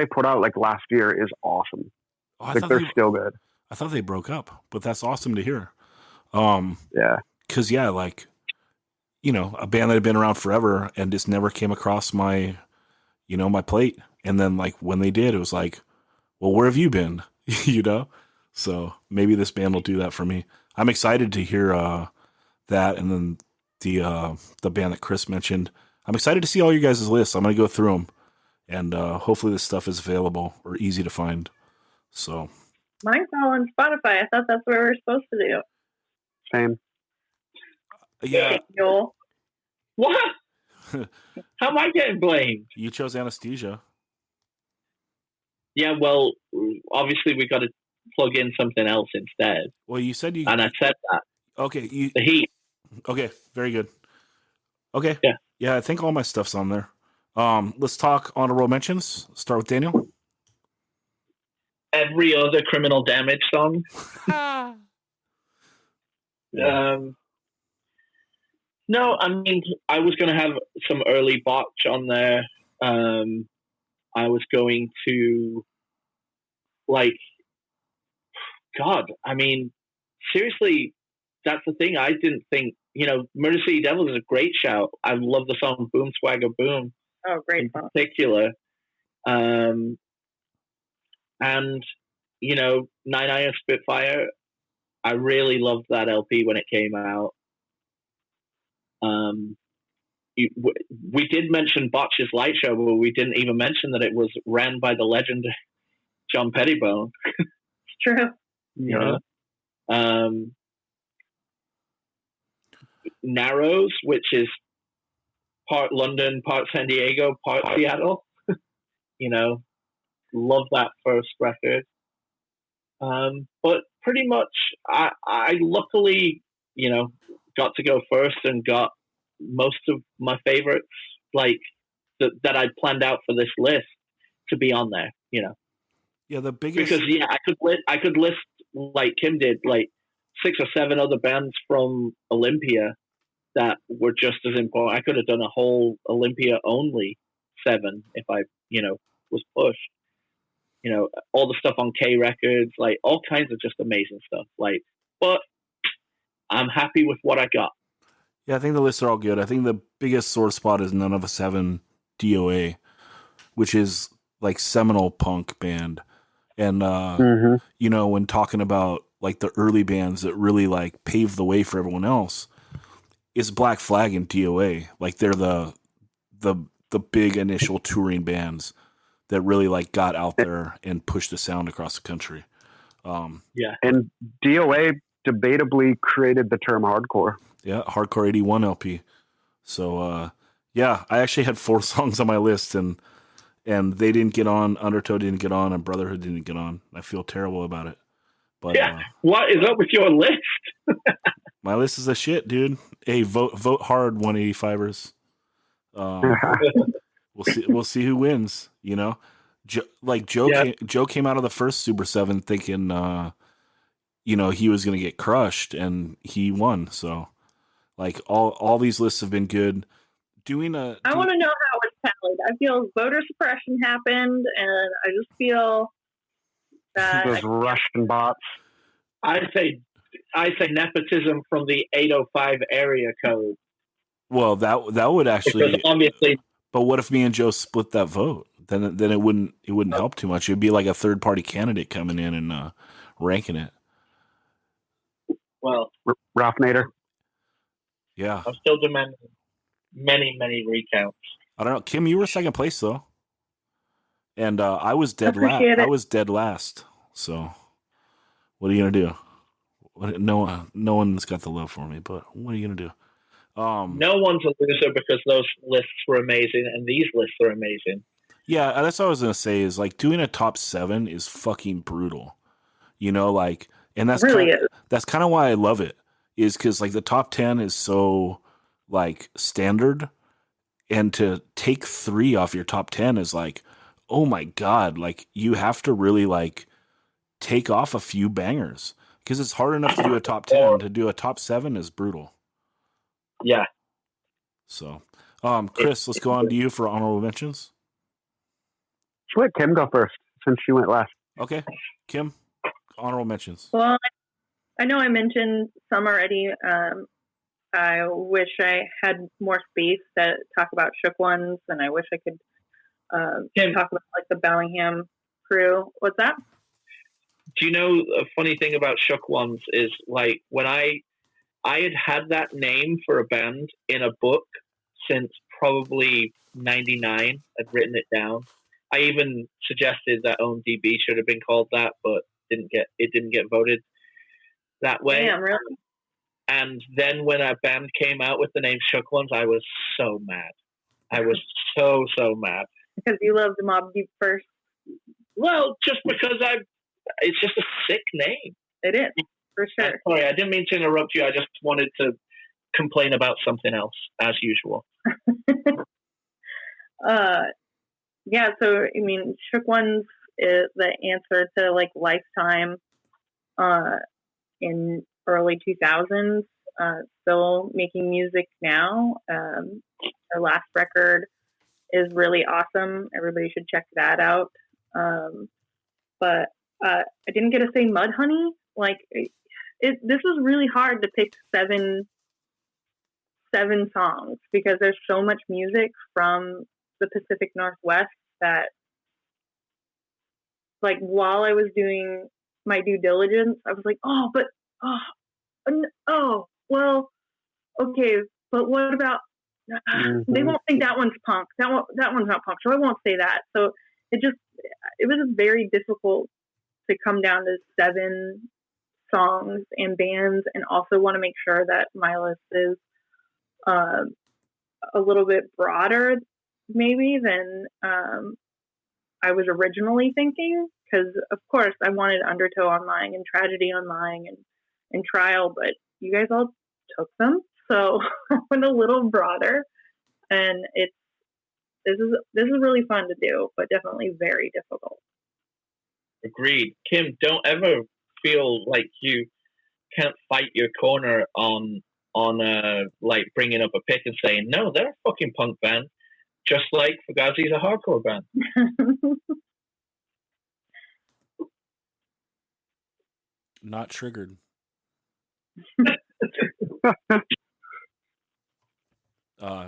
put out like last year is awesome. Oh, like they're still good. I thought they broke up, but that's awesome to hear. Yeah. Because like, a band that had been around forever and just never came across my, my plate. And then like when they did, it was like, well, where have you been? So maybe this band will do that for me. I'm excited to hear that, and then the band that Chris mentioned. I'm excited to see all you guys' lists. I'm going to go through them, and hopefully this stuff is available or easy to find. So mine's all on Spotify. I thought that's what we were supposed to do. Same. Yeah. Joel. What? How am I getting blamed? You chose Anesthesia. Yeah, well, obviously we got to plug in something else instead. Well, you said you... And I said that. Okay. The Heat. Okay, very good. Okay. Yeah. Yeah, I think all my stuff's on there. Let's talk honorable mentions. Start with Daniel. Every other Criminal Damage song. No, I mean, I was going to have some early Botch on there. I was going to, like, God, I mean, seriously, that's the thing. I didn't think, Murder City Devils is a great shout. I love the song Boom Swagger Boom. Oh, great song. In particular. And, 9 Iron Spitfire, I really loved that LP when it came out. We did mention Botch's Light Show, but we didn't even mention that it was ran by the legend John Pettibone. It's true. Yeah. Narrows, which is part London, part San Diego, part Seattle. Love that first record. But pretty much, I luckily, got to go first and got most of my favorites, like that I'd planned out for this list, to be on there. Yeah, the biggest, because I could list like Kim did, like 6 or 7 other bands from Olympia that were just as important. I could have done a whole Olympia only 7 if I, was pushed. All the stuff on K Records, like all kinds of just amazing stuff. Like, but I'm happy with what I got. Yeah, I think the lists are all good. I think the biggest sore spot is none of us having DOA, which is like seminal punk band. And when talking about like the early bands that really like paved the way for everyone else, it's Black Flag and DOA. Like they're the big initial touring bands that really like got out there and pushed the sound across the country. And DOA debatably created the term hardcore. Yeah, Hardcore 81 LP. So I actually had 4 songs on my list, and they didn't get on. Undertow didn't get on, and Brotherhood didn't get on. I feel terrible about it. But what is up with your list? My list is a shit, dude. Hey, vote hard, 185ers. We'll see who wins. Joe came out of the first Super 7 thinking he was going to get crushed, and he won. So like all these lists have been good. I want to know how it's tallied. I feel voter suppression happened, and I just feel that those Russian bots. I say nepotism from the 805 area code. Well, that would actually, because obviously. But what if me and Joe split that vote? Then it wouldn't help too much. It'd be like a third party candidate coming in and ranking it. Well, Ralph Nader. Yeah, I'm still demanding many recounts. I don't know, Kim. You were second place though, and I was dead last. I was dead last. So, what are you gonna do? No one's got the love for me. But what are you gonna do? No one's a loser because those lists were amazing, and these lists are amazing. Yeah, that's what I was gonna say. Is like doing a top 7 is fucking brutal. And that's really that's kind of why I love it. Is because like the top 10 is so like standard, and to take 3 off your top 10 is like, oh my god, like you have to really like take off a few bangers, because it's hard enough to do a top 10. To do a top 7 is brutal. Yeah. So, Chris, let's go on to you for honorable mentions. Let Kim go first since she went last. Okay, Kim, honorable mentions. Well, I know I mentioned some already. I wish I had more space to talk about Shook Ones, and I wish I could talk about like the Bellingham crew. What's that? Do you know a funny thing about Shook Ones is like when I had that name for a band in a book since probably 99. I'd written it down. I even suggested that OMDB should have been called that, but it didn't get voted that way. Damn, really? And then when a band came out with the name Shook Ones, I was so mad. I was so mad. Because you loved Mobb Deep first. Well, just because it's just a sick name. It is, for sure. Sorry, I didn't mean to interrupt you. I just wanted to complain about something else, as usual. Yeah, so, I mean, Shook Ones is the answer to, like, Lifetime in early 2000s. Still making music now. Our last record is really awesome. Everybody should check that out. But I didn't get to say Mudhoney. Like, this is really hard to pick seven songs because there's so much music from the Pacific Northwest that, like, while I was doing my due diligence, I was like, well, okay, but what about, they won't think that one's punk. That one's not punk, so I won't say that. So it was very difficult to come down to 7 songs and bands, and also want to make sure that my list is a little bit broader maybe than I was originally thinking, because of course I wanted Undertow on mine and Tragedy on mine and Trial, but you guys all took them, so I went a little broader, and this is really fun to do, but definitely very difficult. Agreed. Kim, don't ever feel like you can't fight your corner on on like bringing up a pick and saying, no, they're a fucking punk band, just like Fugazi's a hardcore band. Not triggered.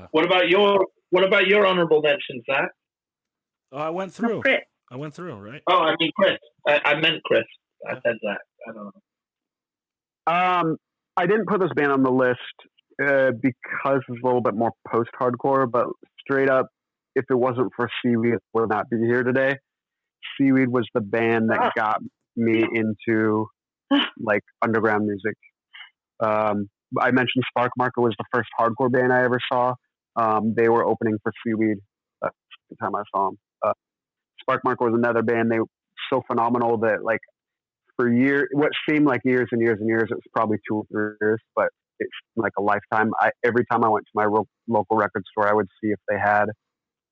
What about your honorable mentions, Zach? Oh, I went through. Chris. I went through, right? Oh, I mean Chris. I meant Chris. I said Zach. I don't know. I didn't put this band on the list because it's a little bit more post-hardcore, but straight up, if it wasn't for Seaweed, I would not be here today. Seaweed was the band that got me into like underground music. I mentioned Spark Marker was the first hardcore band I ever saw. They were opening for Seaweed the time I saw them. Spark Marker was another band. They were so phenomenal that like for years, what seemed like years and years and years, it was probably 2 or 3 years, but it's like a lifetime. Every time I went to my local record store, I would see if they had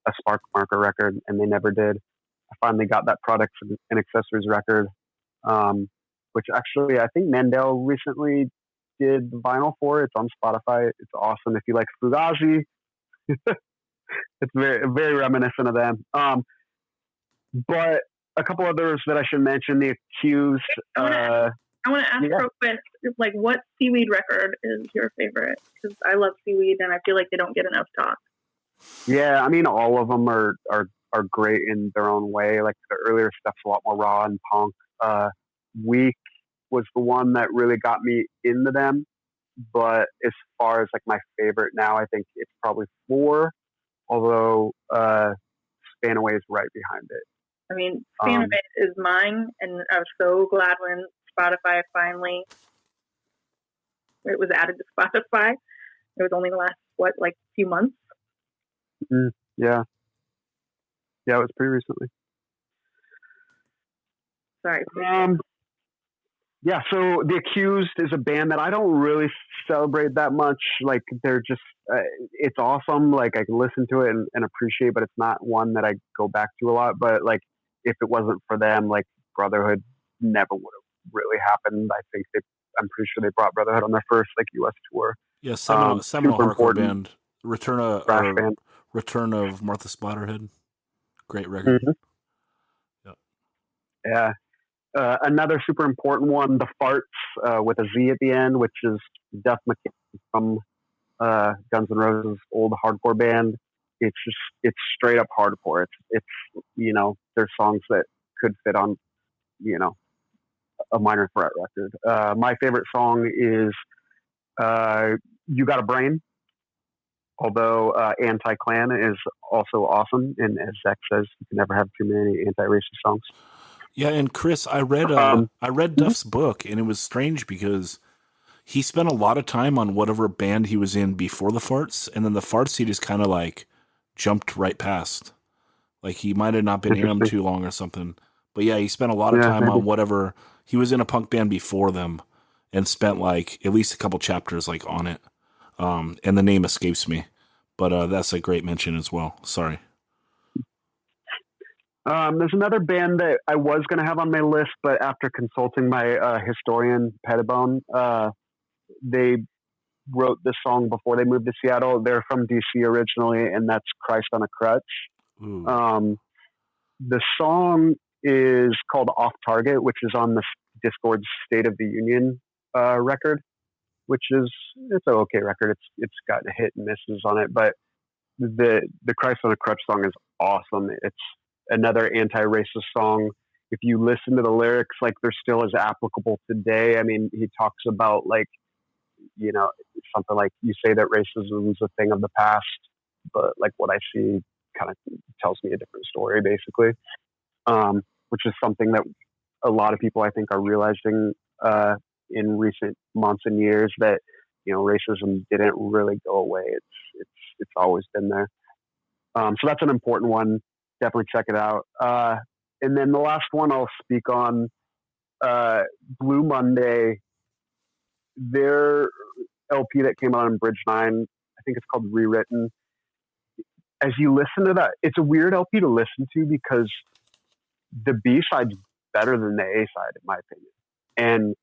a Spark Marker record, and they never did. I finally got that Products and Accessories record, which actually I think Mandel recently did the vinyl for. It's on Spotify. It's awesome. If you like Fugazi, it's very, very reminiscent of them. But a couple others that I should mention, The Accused. I want to ask real quick, like, what Seaweed record is your favorite? Because I love Seaweed, and I feel like they don't get enough talk. Yeah, I mean, all of them are great in their own way. Like the earlier stuff's a lot more raw and punk. Weak was the one that really got me into them. But as far as like my favorite now, I think it's probably 4. Although Spanaway is right behind it. I mean, Spanaway is mine, and I was so glad when Spotify finally it was added to Spotify. It was only the last few months. Yeah, it was pretty recently. Sorry. Yeah, so The Accused is a band that I don't really celebrate that much. Like, they're just, it's awesome. Like, I can listen to it and appreciate, but it's not one that I go back to a lot. But, like, if it wasn't for them, like, Brotherhood never would have really happened. I think I'm pretty sure they brought Brotherhood on their first, like, U.S. tour. Yeah, seminal hardcore band. Return of Martha Splatterhead. Great record. Mm-hmm. Yeah. Another super important one, The Farts, with a Z at the end, which is Duff McKagan from Guns N' Roses' old hardcore band. It's straight up hardcore. It's there's songs that could fit on, a Minor Threat record. My favorite song is You Got a Brain, although Anti-Clan is also awesome. And as Zach says, you can never have too many anti-racist songs. Yeah, and Chris, I read Duff's book, and it was strange because he spent a lot of time on whatever band he was in before the Farts, and then the Farts he just kind of like jumped right past. Like he might have not been in them too long or something. But yeah, he spent a lot of time on whatever he was in a punk band before them, and spent like at least a couple chapters like on it. And the name escapes me, but that's a great mention as well. Sorry. There's another band that I was going to have on my list, but after consulting my historian, Pettibone, they wrote this song before they moved to Seattle. They're from DC originally, and that's Christ on a Crutch. The song is called Off Target, which is on the Discord's State of the Union record, which it's an okay record. It's got hit and misses on it, but the Christ on a Crutch song is awesome. It's another anti-racist song. If you listen to the lyrics, like they're still as applicable today. I mean, he talks about like, something like, you say that racism is a thing of the past, but like what I see kind of tells me a different story, basically. Which is something that a lot of people I think are realizing in recent months and years, that racism didn't really go away. It's always been there. So that's an important one. Definitely check it out. And then the last one I'll speak on, Blue Monday, their LP that came out on Bridge 9, I think it's called Rewritten. As you listen to that, it's a weird LP to listen to because the B-side's better than the A-side, in my opinion. And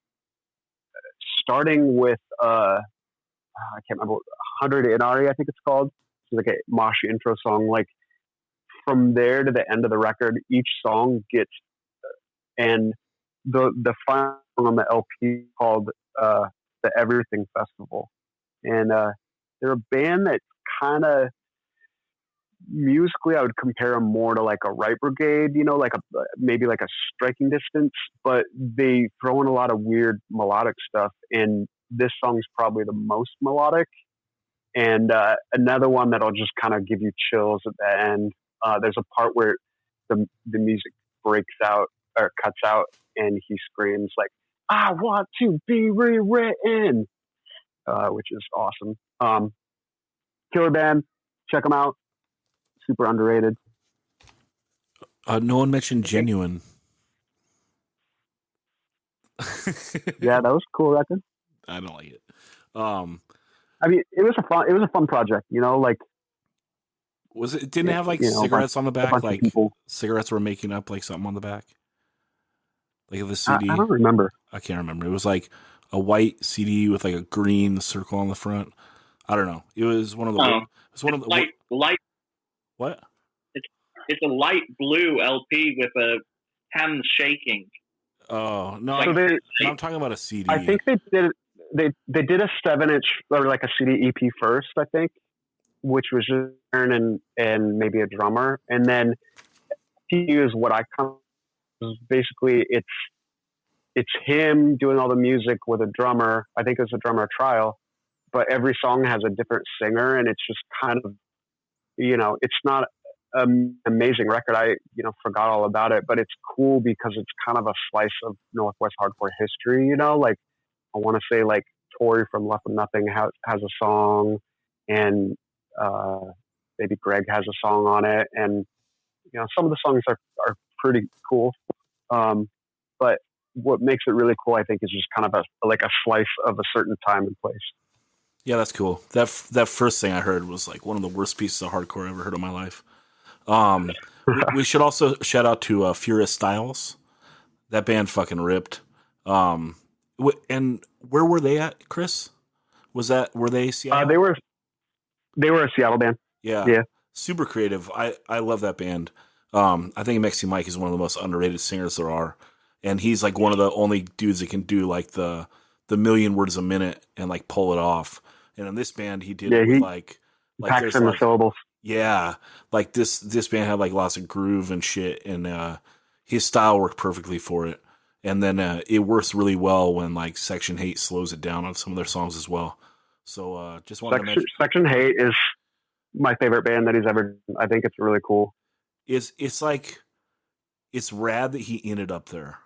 starting with, I I can't remember, 100 Inari, I think it's called. It's like a mosh intro song. Like from there to the end of the record, each song gets, and the final song on the LP called the Everything Festival, and they're a band that kind of musically I would compare them more to like a Right Brigade, like maybe like a Striking Distance, but they throw in a lot of weird melodic stuff, and this song's probably the most melodic. And another one that'll just kind of give you chills at the end. There's a part where the music breaks out or cuts out, and he screams like, "I want to be rewritten," which is awesome. Killer band, check them out. Super underrated. No one mentioned Genuine. Yeah, that was a cool record. I don't like it. I mean, it was a fun project, like. Was it? Didn't it have like cigarettes on the back? Like cigarettes were making up like something on the back. Like the CD. I don't remember. I can't remember. It was like a white CD with like a green circle on the front. I don't know. It was one of the. It was one of the light. What? It's a light blue LP with a hands shaking. Oh no! I'm talking about a CD. I think they did a 7-inch or like a CD EP first, I think, which was just Aaron and maybe a drummer, and then he is what I come. Basically, it's him doing all the music with a drummer. I think it's a drummer trial, but every song has a different singer, and it's just kind of, it's not an amazing record. I forgot all about it, but it's cool because it's kind of a slice of Northwest hardcore history. Like I want to say like Tori from Left with Nothing has a song, and maybe Greg has a song on it, and some of the songs are pretty cool. But what makes it really cool, I think, is just kind of a slice of a certain time and place. Yeah, that's cool. That first thing I heard was like one of the worst pieces of hardcore I ever heard in my life. We should also shout out to Furious Styles. That band fucking ripped. And where were they at, Chris? Were they Seattle? They were a Seattle band. Yeah. Super creative. I love that band. I think Mexi Mike is one of the most underrated singers there are. And he's like one of the only dudes that can do like the million words a minute and like pull it off. And in this band, he did it with like packs in the syllables. Yeah, like this band had like lots of groove and shit, and his style worked perfectly for it. And then it works really well when like Section Hate slows it down on some of their songs as well. So just wanted to mention Section Hate is my favorite band that he's ever done. I think it's really cool. It's like it's rad that he ended up there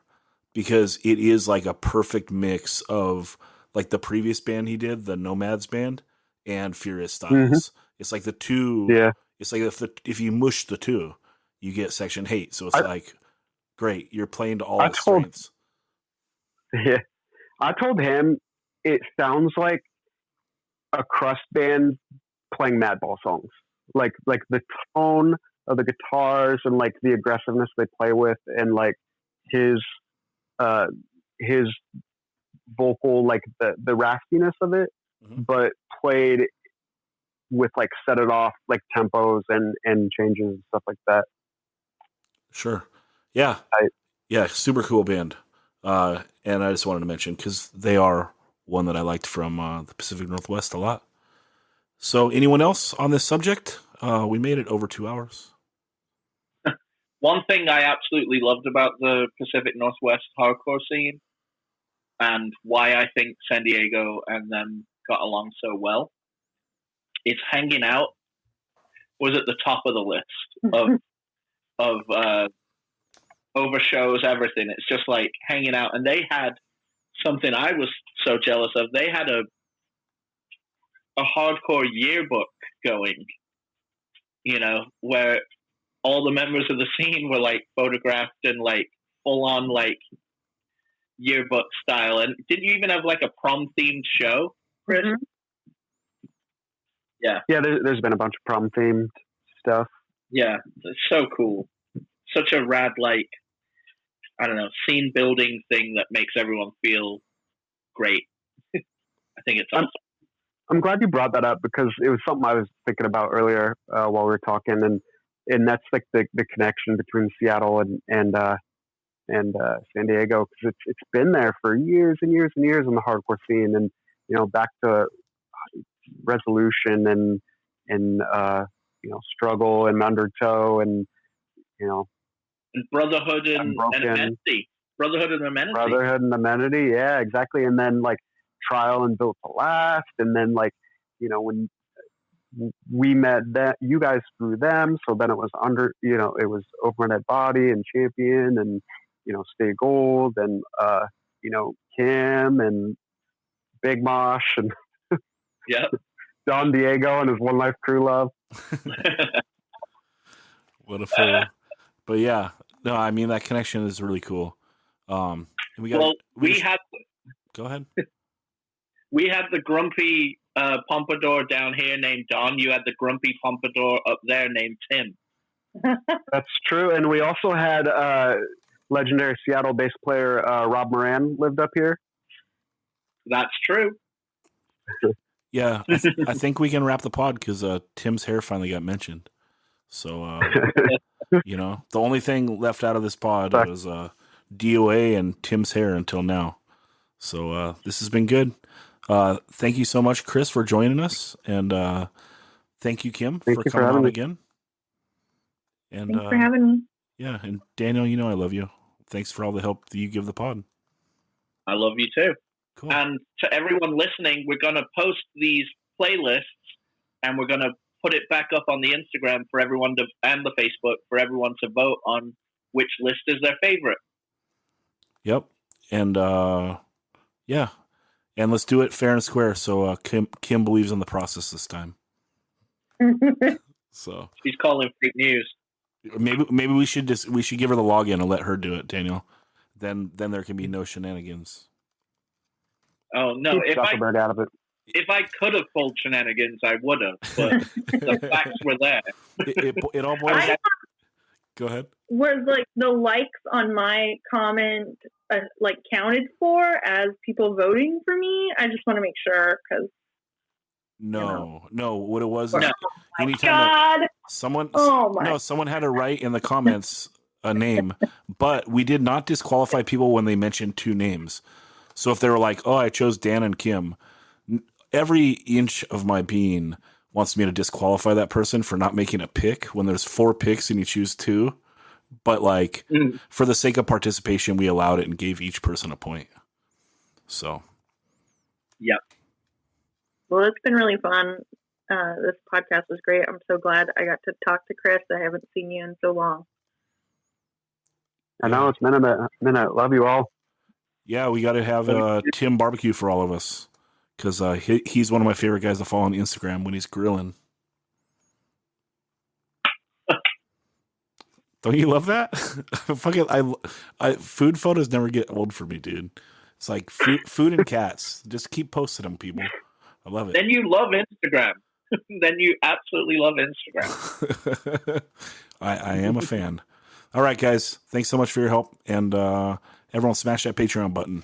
because it is like a perfect mix of like the previous band he did, the Nomads band, and Furious Styles. Mm-hmm. It's like the two. Yeah. It's like if you mush the two, you get Section Hate. So it's like great. You're playing to all its strengths. Yeah, I told him it sounds like a crust band playing Madball songs. Like the tone of the guitars and like the aggressiveness they play with, and like his vocal, like the raspiness of it, mm-hmm. but played with like set it off like tempos and changes and stuff like that. Sure. Yeah. Yeah. Super cool band. And I just wanted to mention because they are one that I liked from the Pacific Northwest a lot. So anyone else on this subject? We made it over 2 hours. One thing I absolutely loved about the Pacific Northwest hardcore scene and why I think San Diego and them got along so well is Hanging Out was at the top of the list of over shows, everything. It's just like Hanging Out. And they had something I was so jealous of. They had a hardcore yearbook going, where all the members of the scene were like photographed in like full on like yearbook style. And didn't you even have like a prom themed show, Chris? Mm-hmm. Yeah. Yeah, there's been a bunch of prom themed stuff. Yeah, it's so cool. Such a rad, like, I don't know, scene building thing that makes everyone feel great. I think it's awesome. I'm glad you brought that up because it was something I was thinking about earlier while we were talking, and that's like the connection between Seattle and San Diego, because it's been there for years and years and years in the hardcore scene, and back to Resolution and Struggle and Undertow and and Brotherhood and Amenity. Brotherhood and Amenity, yeah, exactly. And then like Trial and Built to Last, and then like when we met that you guys through them, so then it was it was Over Dead Body and Champion and Stay Gold and Kim and Big Mosh and yeah, Don Diego and his One Life Crew Love. What a fool! But yeah, no, I mean that connection is really cool. And we had. Go ahead. We had the grumpy pompadour down here named Don. You had the grumpy pompadour up there named Tim. That's true, and we also had legendary Seattle bass player Rob Moran lived up here. That's true. Yeah, I think we can wrap the pod because Tim's hair finally got mentioned. So, the only thing left out of this pod was DOA and Tim's hair until now. So this has been good. Thank you so much, Chris, for joining us, and thank you, Kim, for coming on again. And thanks for having me. Yeah, and Daniel, I love you. Thanks for all the help that you give the pod. I love you too. Cool. And to everyone listening, we're going to post these playlists, and we're going to put it back up on the Instagram for everyone and the Facebook for everyone to vote on which list is their favorite. Yep, and yeah, and let's do it fair and square. So Kim believes in the process this time. So she's calling fake news. Maybe we should give her the login and let her do it, Daniel. Then there can be no shenanigans. Oh no! If I could have pulled shenanigans, I would have. But the facts were there. It all boils. Go ahead. Was like the likes on my comment counted for as people voting for me? I just want to make sure because. No. What it was? No. Anytime someone had to write in the comments a name, but we did not disqualify people when they mentioned two names. So if they were like, "Oh, I chose Dan and Kim," every inch of my being wants me to disqualify that person for not making a pick when there's 4 picks and you choose 2. But for the sake of participation, we allowed it and gave each person a point. So, yeah. Well, it's been really fun. This podcast was great. I'm so glad I got to talk to Chris. I haven't seen you in so long. I know it's been a minute. Love you all. Yeah, we got to have Tim barbecue for all of us because he's one of my favorite guys to follow on Instagram when he's grilling. Don't you love that? Fucking, I food photos never get old for me, dude. It's like food and cats. Just keep posting them, people. I love it. Then you love Instagram. Then you absolutely love Instagram. I am a fan. All right, guys. Thanks so much for your help. And everyone smash that Patreon button.